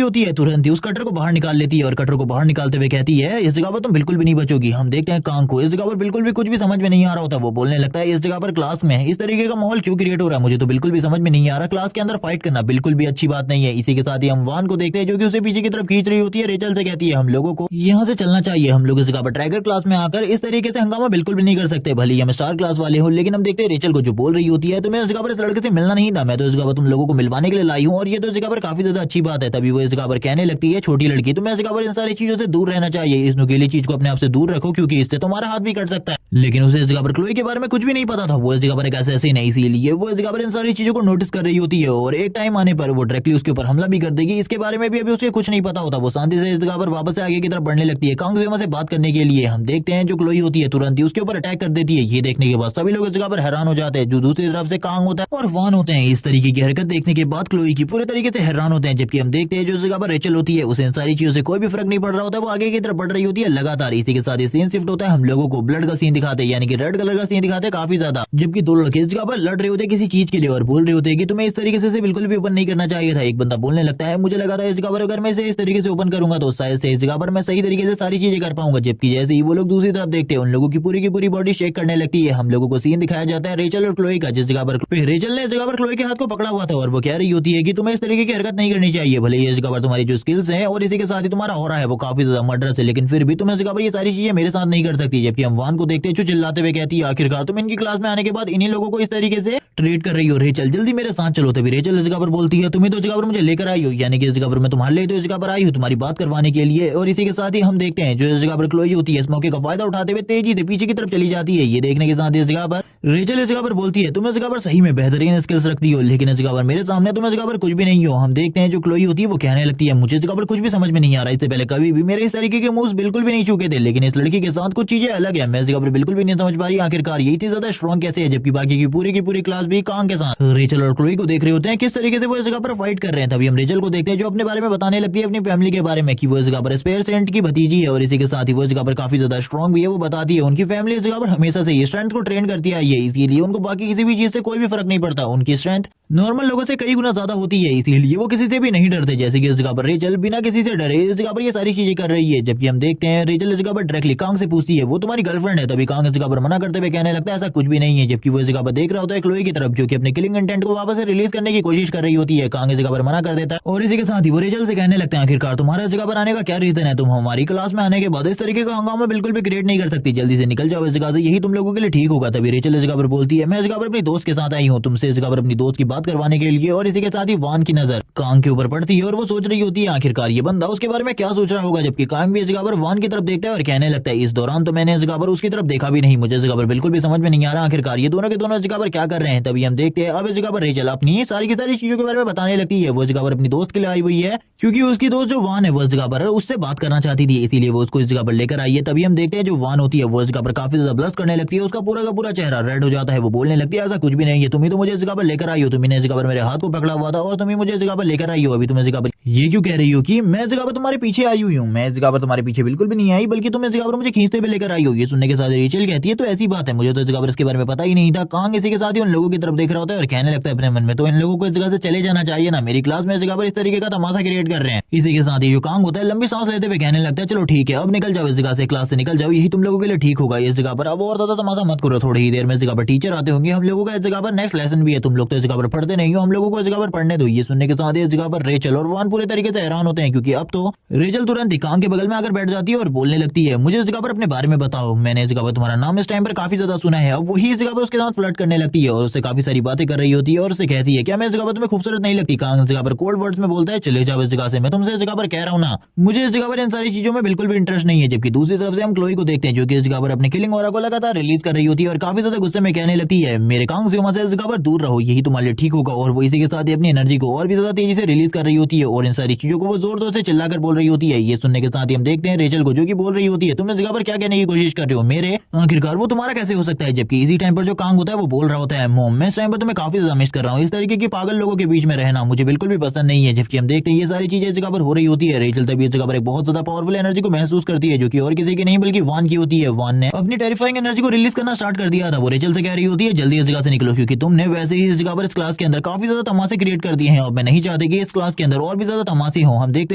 होती है तुरंत ही उस कटर को बाहर निकाल लेती है और कटर को बाहर निकालते हुए कहती है, इस जगह पर तुम बिल्कुल भी नहीं बचोगी। हम देखते हैं कांग को इस जगह पर बिल्कुल भी कुछ भी समझ में नहीं आ रहा होता। वो बोलने लगता है, इस जगह पर क्लास में इस तरीके का माहौल क्यों क्रिएट हो रहा है, मुझे तो बिल्कुल भी समझ में नहीं आ रहा, क्लास के अंदर फाइट करना बिल्कुल भी अच्छी बात नहीं है। इसी के साथ ही हम वान को देखते हैं जो कि उसे पीछे की तरफ खींच रही होती है। रेचल से कहती है, हम लोगों को यहाँ से चलना चाहिए, हम लोग इस जगह पर ट्राइगर क्लास में आकर इस तरीके से हंगामा बिल्कुल भी नहीं कर सकते, भले ही हम स्टार क्लास वाले हो। लेकिन हम देखते हैं रेचल को जो बोल रही होती है, तुम्हें इस जगह पर इस लड़के से मिलना नहीं था, मैं तो इस जगह पर तुम लोगों को मिलवाने के लिए लाई हूँ और ये तो इस जगह पर काफी ज्यादा अच्छी बात है। तभी वो इस जगह पर कहने लगती है, छोटी लड़की तुम्हें इस जगह पर इन सारी चीजों से दूर रहना चाहिए, इस नुकीली चीज को अपने आप से दूर रखो क्योंकि इससे तुम्हारा हाथ भी कट सकता है। लेकिन उसे इस जगह पर क्लोई के बारे में कुछ भी नहीं पता था, वो इस जगह पर एक ऐसे नहीं, इसीलिए वो इस जगह पर इन सारी चीजों को नोटिस कर रही होती है और एक टाइम आने पर वो डायरेक्टली उसके ऊपर हमला भी कर देगी। इसके बारे में भी अभी उसे कुछ नहीं पता होता। वो शांति से इस जगह पर वापस से आगे की तरफ बढ़ने लगती है कांग ज़ेमा से बात करने के लिए। हम देखते हैं जो क्लोई होती है तुरंत ही उसके ऊपर अटैक कर देती है। ये देखने के बाद सभी लोग इस जगह पर हैरान हो जाते हैं। जो दूसरी तरफ से कांग होता है और वान होते हैं, इस तरीके की हरकत देखने के बाद क्लोई की पूरे तरीके से हैरान होते हैं। जबकि हम देखते हैं जो जगह पर रेचल होती है उसे इन सारी चीजों से कोई भी फर्क नहीं पड़ रहा होता, वो आगे की तरफ बढ़ रही होती है लगातार। इसी के साथ ही सीन शिफ्ट होता है, हम लोगों को ब्लड का सीन दिखाते हैं, यानी कि रेड कलर का सीन दिखाते हैं काफी ज्यादा। जबकि दो लड़के इस जगह पर लड़ रहे होते हैं किसी चीज के लिए और बोल रहे होते हैं कि तुम्हें इस तरीके से बिल्कुल भी ओपन नहीं करना चाहिए था। एक बंदा बोलने लगता है, मुझे लगा था इस जगह पर अगर मैं इसे इस तरीके से ओपन करूंगा तो शायद से इस जगह पर मैं सही तरीके से सारी चीजें कर पाऊंगा। जबकि जैसे ही वो लोग दूसरी तरफ देखते हैं उन लोगों की पूरी बॉडी शेक करने लगती है। हम लोगों को सीन दिखाया जाता है रेचल और क्लोई का, जिस जगह पर रेचल ने इस जगह पर क्लोई के हाथ को पकड़ा हुआ था और वो कह रही होती है कि तुम्हें इस तरीके की हरकत नहीं करनी चाहिए, भले ही इस जगह पर तुम्हारी जो स्किल्स हैं और इसी के साथ ही तुम्हारा हो रहा है वो काफी ज्यादा मर्डरस है, लेकिन फिर भी तुम इस जगह पर ये सारी चीजें मेरे साथ नहीं कर सकती। जबकि हम वान को देखते हैं जो चिल्लाते हुए कहती है, आखिरकार तुम इनकी क्लास में आने के बाद इन्हीं लोगों को इस तरीके से ट्रीट कर रही हो, रेचल जल्दी मेरे साथ चलो। तभी रेचल इस जगह पर बोलती है, तुम्हें तो इस जगह पर मुझे लेकर आई हो, यानी कि इस जगह पर मैं तुम्हारे लिए तो इस जगह पर आई हूँ तुम्हारी बात करवाने के लिए। और इसी के साथ ही हम देखते हैं जो इस जगह पर क्लोई होती है इस मौके का फायदा उठाते हुए तेजी से पीछे की तरफ चली जाती है। ये देखने के साथ ही इस जगह पर रेचल इस जगह पर बोलती है, तुम इस जगह पर सही में बेहतरीन स्किल्स रखती हो, लेकिन इस जगह पर मेरे सामने तुम इस जगह पर कुछ भी नहीं हो। हम देखते हैं जो क्लोई होती है वो कहने लगती है, मुझे इस जगह पर कुछ भी समझ में नहीं आ रहा, इससे पहले कभी भी मेरे इस तरीके के मूव्स बिल्कुल भी नहीं चूके थे, लेकिन इस लड़की के साथ कुछ चीजें अलग है, मैं इस जगह पर बिल्कुल भी नहीं समझ पा रही आखिरकार ये इतनी ज्यादा स्ट्रॉन्ग कैसे है, जबकि बाकी की पूरी क्लास भी कांग के साथ रेचल और क्लोई को देख रहे होते हैं किस तरीके से वो इस जगह पर फाइट कर रहे हैं। तभी हम रेचल को देखते हैं जो अपने बारे में बताने लगती है अपनी फैमिली के बारे में कि वो इस जगह पर स्पेयर सेंट की भतीजी है और इसी के साथ ही वो इस जगह पर काफी ज्यादा स्ट्रॉन्ग भी है। वो बताती है उनकी फैमिली इस जगह पर हमेशा से स्ट्रेंथ को ट्रेन करती आई है, इसीलिए उनको बाकी किसी भी चीज से कोई भी फर्क नहीं पड़ता, उनकी स्ट्रेंथ नॉर्मल लोगों से कई गुना ज्यादा होती है, इसीलिए वो किसी से भी नहीं डरते। जैसे कि इस जगह पर रेचल बिना किसी से डरे इस जगह पर ये सारी चीजें कर रही है। जबकि हम देखते हैं रेचल इस जगह पर डायरेक्टली कांग से पूछती है, वो तुम्हारी गर्लफ्रेंड है? तभी कांग इस जगह पर मना करते हुए कहने लगता है, ऐसा कुछ भी नहीं है। जबकि वो इस जगह पर देख रहा होता है क्लोई की तरफ जो कि अपने किलिंग इंटेंट को वापस से रिलीज करने की कोशिश कर रही होती है। कांग इस जगह पर मना कर देता है और इसी के साथ ही वो रेचल से कहने लगते हैं, आखिरकार तुम्हारा इस जगह पर आने का क्या रीजन है? तुम हमारी क्लास में आने के बाद इस तरीके का हंगामा बिल्कुल भी क्रिएट नहीं कर सकती, जल्दी से निकल जाओ इस जगह से, यही तुम लोगों के लिए ठीक होगा। तभी रेचल इस जगह पर बोलती है, मैं इस जगह पर अपनी दोस्त के साथ आई हूँ, तुमसे इस जगह पर अपनी दोस्त की बात करवाने के लिए। और इसी के साथ ही वान की नजर कांग के ऊपर पड़ती है और वो सोच रही होती है आखिरकार ये बंदा उसके बारे में क्या सोच रहा होगा। जबकि कांग भी इस जगह पर वान की तरफ देखता है और कहने लगता है, इस दौरान तो मैंने इस जगह पर उसकी तरफ देखा भी नहीं, मुझे इस जगह पर बिल्कुल भी समझ में नहीं आ रहा आखिरकार ये दोनों के दोनों इस जगह पर क्या कर रहे हैं। तभी हम देखते हैं अब इस जगह पर रेचल अपनी सारी की सारी चीजों के बारे में बताने लगती है। वो इस जगह पर अपनी दोस्त के लिए आई हुई है क्योंकि उसकी दोस्त जो वान है वो इस जगह पर उससे बात करना चाहती थी, इसीलिए वो उसको इस जगह पर लेकर आई है। तभी हम देखते हैं जो वान होती है वो इस जगह पर काफी ज्यादा ब्लश करने लगती है, उसका पूरा का पूरा चेहरा रेड हो जाता है। वो बोलने लगती है, ऐसा कुछ भी नहीं है, तुम ही तो मुझे इस जगह पर लेकर आई हो, तुमने इस जगह पर मेरे हाथ को पकड़ा हुआ था और तुम ही मुझे इस जगह पर लेकर आई हो। अभी तुम इस जगह पर ये क्यों कह रही हो कि मैं इस जगह पर तुम्हारे पीछे आई हुई हूँ? मैं इस जगह पर तुम्हारे पीछे बिल्कुल भी नहीं आई, बल्कि तुम इस जगह पर मुझे खींचते हुए लेकर आई हो। ये सुनने के साथ रेचल कहती है, तो ऐसी बात है, मुझे तो इस जगह पर इसके बारे में पता ही नहीं था। कांग इसी के साथ ही उन लोगों की तरफ देख रहा होता है और कहने लगता है अपने मन में, तो इन लोगों को इस जगह से चले जाना चाहिए ना, मेरी क्लास में इस जगह पर इस तरीके का तमाशा क्रिएट कर रहे हैं। इसी के साथ ही जो कांग होता है लंबी सांस लेते हुए कहने लगता है, चलो ठीक है अब निकल जाओ इस जगह से, क्लास से निकल जाओ, यही तुम लोगों के लिए ठीक होगा। इस जगह पर अब और ज्यादा तमाशा मत करो, थोड़ी ही देर में इस जगह पर टीचर आते होंगे, हम लोगों का इस जगह पर नेक्स्ट लेसन भी है, तुम लोग तो इस जगह पर पढ़ते नहीं हो, हम लोगों को इस जगह पर पढ़ने दो। ये सुनने के साथ ही इस जगह पर रेचल और वान पूरे तरीके से हैरान होते हैं क्योंकि अब तो रेचल तुरंत ही कांग के बगल में आकर बैठ जाती है और बोलने लगती है, मुझे इस जगह पर अपने बारे में बताओ, मैंने इस जगह पर तुम्हारा नाम इस टाइम पर काफी ज्यादा सुना है। अब वही इस जगह पर उसके साथ फ्लर्ट करने लगती है और उससे काफी सारी बातें कर रही होती है और उससे कहती है, क्या मैं इस जगह पर तुम्हें खूबसूरत नहीं लगती? कांग इस जगह पर कोल्ड वर्ड्स में बोलता है, चले जाओ इस जगह से, मैं तुमसे इस जगह पर कह रहा हूँ ना, मुझे इस जगह पर इन सारी चीजों में बिल्कुल भी इंटरेस्ट नहीं है। जबकि दूसरी तरफ से हम क्लोई को देखते हैं जो कि इस जगह पर अपने किलिंग ऑरा को लगातार रिलीज कर रही होती है और काफी ज्यादा गुस्से में कहने लगती है, मेरे कांग ज़्योमा से इस जगह पर दूर रहो, यही तुम्हारे लिए ठीक होगा। और वो इसी के साथ ही अपनी एनर्जी को और भी ज्यादा तेजी से रिलीज कर रही होती है और इन सारी चीजों को वो जोर जोर से चिल्लाकर बोल रही होती है। ये सुनने के साथ ही हम देखते हैं रेचल को जो कि बोल रही होती है, तुम इस जगह पर क्या कहने की कोशिश कर रहे हो मेरे? आखिरकार वो तुम्हारा कैसे हो सकता है? जबकि इसी टाइम पर जो कांग होता है वो बोल रहा होता है, मोम मैं इस टाइम पर तुम्हें काफी ज्यादा मिस कर रहा हूँ, इस तरीके के पागल लोगों के बीच में रहना मुझे बिल्कुल भी पसंद नहीं है। जबकि हम देखते हैं ये सारी चीजें इस जगह पर हो रही होती है। रेचल तभी इस जगह पर एक बहुत ज्यादा पावरफुल एनर्जी को महसूस करती है जो कि और किसी की नहीं बल्कि वान की होती है। वान ने अपनी टेरिफाइंग एनर्जी को रिलीज करना स्टार्ट कर दिया था। वो रेचल से कह रही होती है, जल्दी इस जगह से निकलो क्योंकि तुमने वैसे ही इस जगह पर इस क्लास के अंदर काफी ज्यादा तमाशे क्रिएट कर दिए हैं और मैं नहीं चाहती कि इस क्लास के अंदर और भी ज्यादा तमाशे हो। हम देखते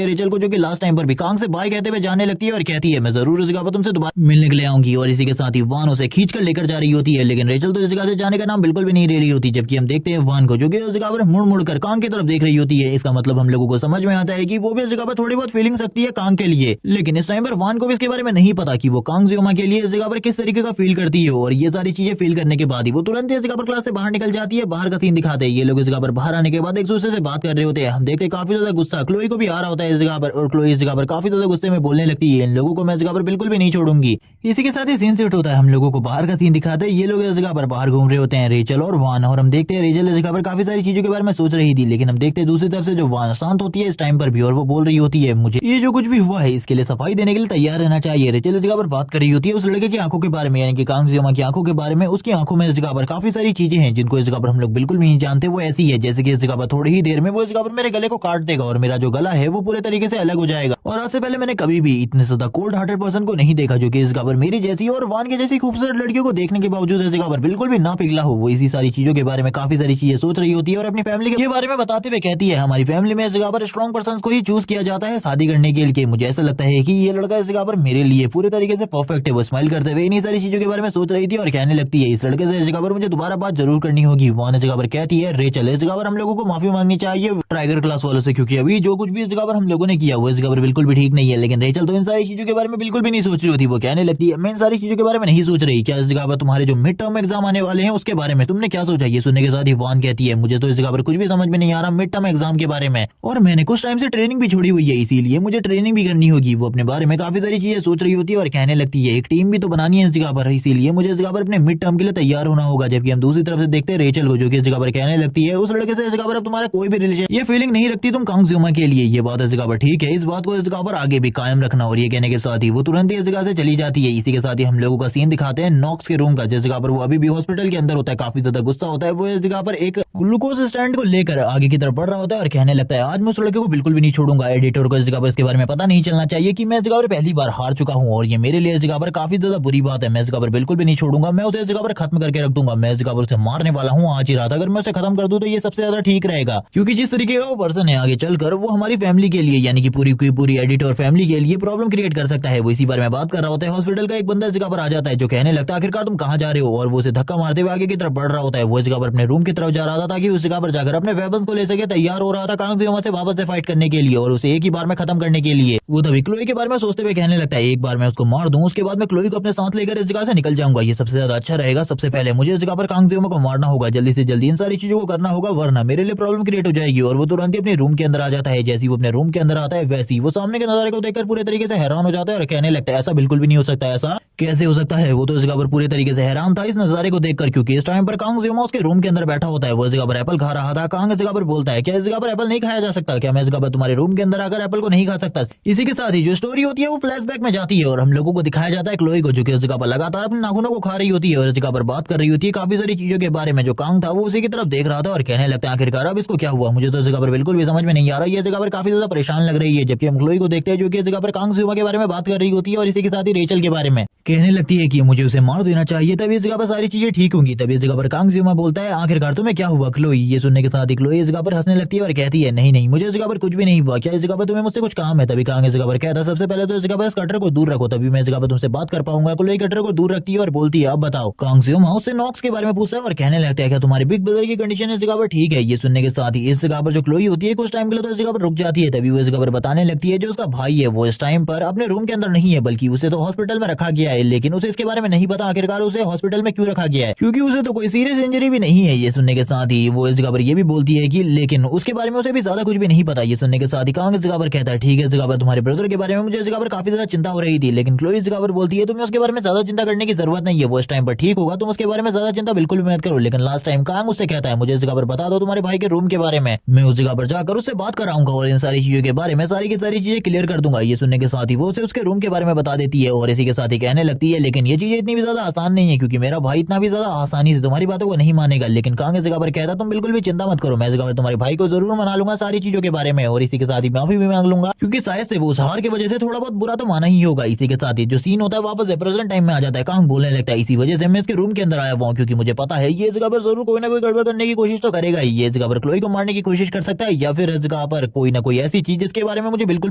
हैं रेचल को जो कि लास्ट टाइम पर भी कांग से बाय कहते हुए जाने लगती है और कहती है, मैं जरूर इस जगह पर तुमसे दोबारा मिलने के लिए आऊंगी। और इसी के साथ ही वान उसे खींच कर लेकर जा रही होती है, लेकिन रेचल तो इस जगह से जाने का नाम बिल्कुल भी नहीं ले रही होती। जबकि हम देखते हैं वान को जो कि उस जगह पर मुड़ मुड़ कर कांग की तरफ देख रही होती है। इसका मतलब हम लोगों को समझ में आता है कि वो भी इस जगह पर थोड़ी बहुत फीलिंग सकती है कांग के लिए, लेकिन इस टाइम पर वान को भी इसके बारे में नहीं पता कि वो कांग ज़्योमा के लिए इस जगह पर किस तरीके का फील करती है। और ये सारी चीजें फील करने के बाद ही वो तुरंत इस जगह पर क्लास से बाहर निकल जाती है। बाहर का सीन दिखाते हैं, ये लोग इस जगह पर बाहर आने के बाद एक दूसरे से बात कर रहे होते हैं। हम देखते हैं काफी ज्यादा गुस्सा क्लोई को भी आ रहा होता है इस जगह पर और क्लोई इस जगह पर काफी ज्यादा गुस्से में बोलने लगती है, इन लोगों को मैं इस जगह पर बिल्कुल भी नहीं छोड़ूंगी। इसी के साथ ही सीन शिफ्ट होता है, हम लोगों को बाहर का सीन दिखाते हैं। ये लोग इस जगह पर बाहर घूम रहे होते हैं रेचल और वान, और हम देखते हैं रेचल इस जगह पर काफी सारी चीजों के बारे में सोच रही थी। लेकिन हम देखते हैं दूसरी तरफ से जो वान शांत होती है इस टाइम पर भी और वो बोल रही होती है, मुझे ये जो कुछ भी हुआ है इसके लिए सफाई देने के लिए तैयार रहना चाहिए। रेचल इस जगह पर बात कर रही होती है उस लड़के की आंखों के बारे में, यानी कि कांग ज़्योमा की आंखों के बारे में। उसकी आंखों में इस जगह पर काफी सारी चीजें हैं जिनको इस जगह पर हम लोग बिल्कुल भी नहीं जानते। वो ऐसी है जैसे कि इस जगह पर थोड़ी ही देर में वो इस जगह पर मेरे गले को काट देगा और मेरा जो गला है वो पूरे तरीके से अलग हो जाएगा। और आज से पहले मैंने कभी भी इतने ज्यादा कोल्ड हार्टेड पर्सन को नहीं देखा जो कि इस जगह पर मेरी जैसी और वान के जैसी खूबसूरत लड़कियों को देखने के बावजूद इस जगह पर बिल्कुल भी ना पिघला हो। वो इसी सारी चीजों के बारे में काफी सारी चीजें सोच रही होती है और अपनी फैमिली के बारे में बताते हुए कहती है, हमारी फैमिली में इस जगह पर स्ट्रॉन्ग पर्सन को ही चूज किया जाता है शादी करने के लिए। मुझे ऐसा लगता है कि ये लड़का इस जगह पर मेरे लिए पूरे तरीके से परफेक्ट है। वो स्माइल करते हुए इन्हीं सारी चीजों के बारे में सोच रही थी और कहने लगती है, इस लड़के से इस जगह पर मुझे दोबारा बात जरूर करनी होगी। वान इस जगह पर कहती है, रेचल इस जगह पर हम लोगों को माफी मांगनी चाहिए टाइगर क्लास वालों से, क्योंकि अभी जो कुछ भी इस जगह पर हम लोगों ने किया वो इस जगह पर बिल्कुल भी ठीक नहीं है। लेकिन रेचल तो इन सारी चीजों के बारे में बिल्कुल भी नहीं सोच रही होती। वो कहने लगती है, मैं इन सारी चीजों के बारे में नहीं सोच रही। क्या इस जगह पर तुम्हारे जो मिड टर्म एग्जाम आने वाले हैं उसके बारे में तुमने क्या सोचा? ये सुनने के साथ ही वान कहती है, मुझे तो इस जगह पर कुछ भी समझ में नहीं आ रहा मिड टर्म एग्जाम के बारे में, और मैंने कुछ टाइम से ट्रेनिंग भी छोड़ी हुई है इसीलिए मुझे ट्रेनिंग भी करनी होगी। वो अपने बारे में काफी सारी चीजें सोच रही होती है और कहने लगती है, एक टीम भी तो बनानी है इस जगह पर, इसीलिए मुझे इस जगह पर अपने मिड टर्म के लिए तैयार होना होगा। जबकि हम दूसरी तरफ से देखते हैं रेचल को जो कि इस जगह पर कहने लगती है, उस लड़के से इस जगह पर अब तुम्हारा कोई भी रिलेशन ये फीलिंग नहीं रखती तुम कांग ज़्योमा के लिए। ये बात इस जगह पर ठीक है, इस बात को इस जगह पर आगे भी कायम रखना। और ये कहने के साथ ही वो तुरंत ही इस जगह से चली जाती है। इसी के साथ ही हम लोगों का सीन दिखाते हैं नॉक्स के रूम का, जिस जगह पर वो अभी भी हॉस्पिटल के अंदर होता है, काफी ज्यादा गुस्सा होता है। वो इस जगह पर एक ग्लूकोज स्टैंड को लेकर आगे की तरफ बढ़ रहा होता है और कहने लगता है, आज मैं उस लड़के को बिल्कुल भी नहीं छोड़ूंगा। एडिटर को इस जगह पर इसके बारे में पता नहीं चलना चाहिए कि मैं इस जगह पर पहली बार हार चुका हूँ और ये मेरे लिए इस जगह पर काफी ज्यादा बुरी बात है। मैं इस जगह पर बिल्कुल भी नहीं छोड़ूंगा, मैं उसे इस जगह पर खत्म करके रख दूंगा। मैं इस जगह पर उसे मारने वाला हूँ आज ही रात। अगर मैं उसे खत्म कर दूं तो ये सबसे ज्यादा ठीक रहेगा, क्योंकि जिस तरीके का वो पर्सन है आगे चलकर वो हमारी फैमिली के लिए यानी कि पूरी की पूरी एडिटर फैमिली के लिए प्रॉब्लम क्रिएट कर सकता है। वो इसी बारे में बात कर रहा होता है। हॉस्पिटल का एक बंदा इस जगह पर आ जाता है जो कहने लगता है, आखिरकार तुम कहाँ जा रहे हो? और वो उसे धक्का मारते हुए आगे की तरफ बढ़ रहा होता है। वो इस जगह पर अपने रूम की तरफ जा रहा था ताकि उस जगह पर जाकर अपने वेपन्स को ले सके। तैयार हो रहा था कांग ज़्योमा से वापस से फाइट करने के लिए और उसे एक ही बार में खत्म करने के लिए। वो तभी क्लोई के बारे में सोचते हुए कहने लगता है, एक बार मैं उसको मार दूं उसके बाद मैं क्लोई को अपने साथ लेकर इस जगह से निकल जाऊंगा, ये सबसे ज्यादा अच्छा रहेगा। सबसे पहले मुझे इस जगह पर कांग ज़्योमा को मारना होगा, जल्दी से जल्दी इन सारी चीजों को करना होगा वरना मेरे लिए प्रॉब्लम क्रिएट हो जाएगी। और वो तुरंत ही अपने रूम के अंदर आ जाता है। जैसे ही वो अपने रूम के अंदर आता है वैसे ही वो सामने के नजारे को देखकर पूरे तरीके से हैरान हो जाता है और कहने लगता है, ऐसा बिल्कुल भी नहीं हो सकता, ऐसा कैसे हो सकता है? वो तो इस जगह पर पूरे तरीके से हैरान था इस नजारे को देखकर, क्योंकि इस टाइम पर कांग ज़्योमा उसके रूम के अंदर बैठा होता है। वो इस जगह पर एप्पल खा रहा था। कांग इस जगह पर बोलता है, क्या इस जगह पर एप्पल नहीं खाया जा सकता? क्या मैं इस जगह पर तुम्हारे रूम के अंदर आकर एप्पल को नहीं खा सकता? इसी के साथ ही जो स्टोरी होती है वो फ्लैशबैक में जाती है और हम लोगों को दिखाया जाता है क्लोई को जो कि इस जगह पर लगातार अपने नाखूनों को खा रही होती है और इस जगह पर बात कर रही होती है काफी सारी चीजों के बारे में। जो कांग था वो उसी की तरफ देख रहा था और कहने लगता है, आखिरकार अब इसको क्या हुआ? मुझे तो इस जगह पर बिल्कुल भी समझ में नहीं आ रहा। ये जगह पर काफी ज्यादा परेशान लग रही है। जबकि हम क्लोई को देखते हैं जो कि इस जगह पर कांग ज़्योमा के बारे में बात कर रही होती है और इसी के साथ ही रेचल के बारे में। कहने लगती है कि मुझे उसे मार देना चाहिए, तभी इस जगह पर सारी चीजें ठीक होंगी। तभी इस जगह पर कांग जियोमा बोलता है आखिरकार तुम्हें क्या हुआ क्लोई। ये सुनने के साथ ही क्लोई इस जगह पर हंसने लगती है और कहती है नहीं नहीं मुझे इस जगह पर कुछ भी नहीं हुआ, क्या इस जगह पर तुम्हें मुझसे कुछ काम है। तभी कांग इस जगह पर कहता है सबसे पहले तो इस जगह पर इस कटर को दूर रखो, तभी मैं इस जगह पर तुमसे बात कर पाऊंगा। क्लोई कटर को दूर रखती है और बोलती है अब बताओ। कांग जियोमा उससे नॉक्स के बारे में पूछता है और कहने लगता है क्या तुम्हारे बिग ब्रदर की कंडीशन इस जगह पर ठीक है। ये सुनने के साथ ही इस जगह पर जो क्लोई होती है कुछ टाइम के लिए तो इस जगह पर रुक जाती है। तभी वो इस जगह पर बताने लगती है जो उसका भाई है वो इस टाइम पर अपने रूम के अंदर नहीं है, बल्कि उसे तो हॉस्पिटल में रखा गया है, लेकिन उसे इसके बारे में नहीं पता आखिरकार उसे हॉस्पिटल में क्यों रखा गया है, क्योंकि उसे तो कोई सीरियस इंजरी भी नहीं है। ये सुनने के साथ ही वो इस जगह पर ये भी बोलती है कि लेकिन उसके बारे में उसे भी ज्यादा कुछ भी नहीं पता। ये सुनने के साथ ही कांग इस जगह पर कहता है ठीक है इस जगह पर तुम्हारे ब्रदर के बारे में मुझे इस जगह पर काफी ज्यादा चिंता हो रही थी, लेकिन क्लोई इस जगह पर बोलती है तुम्हें उसके बारे में ज्यादा चिंता करने की जरूरत नहीं है, वो इस टाइम पर ठीक होगा, तुम उसके बारे में ज्यादा चिंता बिल्कुल भी मत करो। लेकिन लास्ट टाइम कांग उससे कहता है मुझे इस जगह पर बता दो तुम्हारे भाई के रूम के बारे में, मैं उस जगह पर जाकर उससे बात कराऊंगा और इन सारी चीजों के बारे में सारी की सारी चीजें क्लियर कर दूंगा। ये सुनने के साथ ही वो उसे उसके रूम के बारे में बता देती है और इसी के साथ ही कहने लगती है लेकिन ये चीजें इतनी भी ज्यादा आसान नहीं है, क्योंकि मेरा भाई इतना भी ज्यादा आसानी से तुम्हारी बातों को नहीं मानेगा। लेकिन कांग इस जगह पर कहता तुम बिल्कुल भी चिंता मत करो, मैं इस जगह पर तुम्हारे भाई को जरूर मना लूंगा सारी चीजों के बारे में, और इसी के साथ ही माफी भी मांग लूंगा, क्योंकि शायद से वो उस हार की वजह से थोड़ा बहुत बुरा तो माना ही होगा। इसी के साथ ही जो सीन होता है वापस प्रेजेंट टाइम में आ जाता है। कांग बोलने लगता है इसी वजह से मैं इसके रूम के अंदर आया हुआ हूँ, क्योंकि मुझे पता है ये इस जगह पर जरूर कोई ना कोई गड़बड़ करने की कोशिश तो करेगा ही। ये इस जगह पर क्लोई को मारने की कोशिश कर सकता है या फिर इस जगह पर कोई ना कोई ऐसी चीज जिसके बारे में मुझे बिल्कुल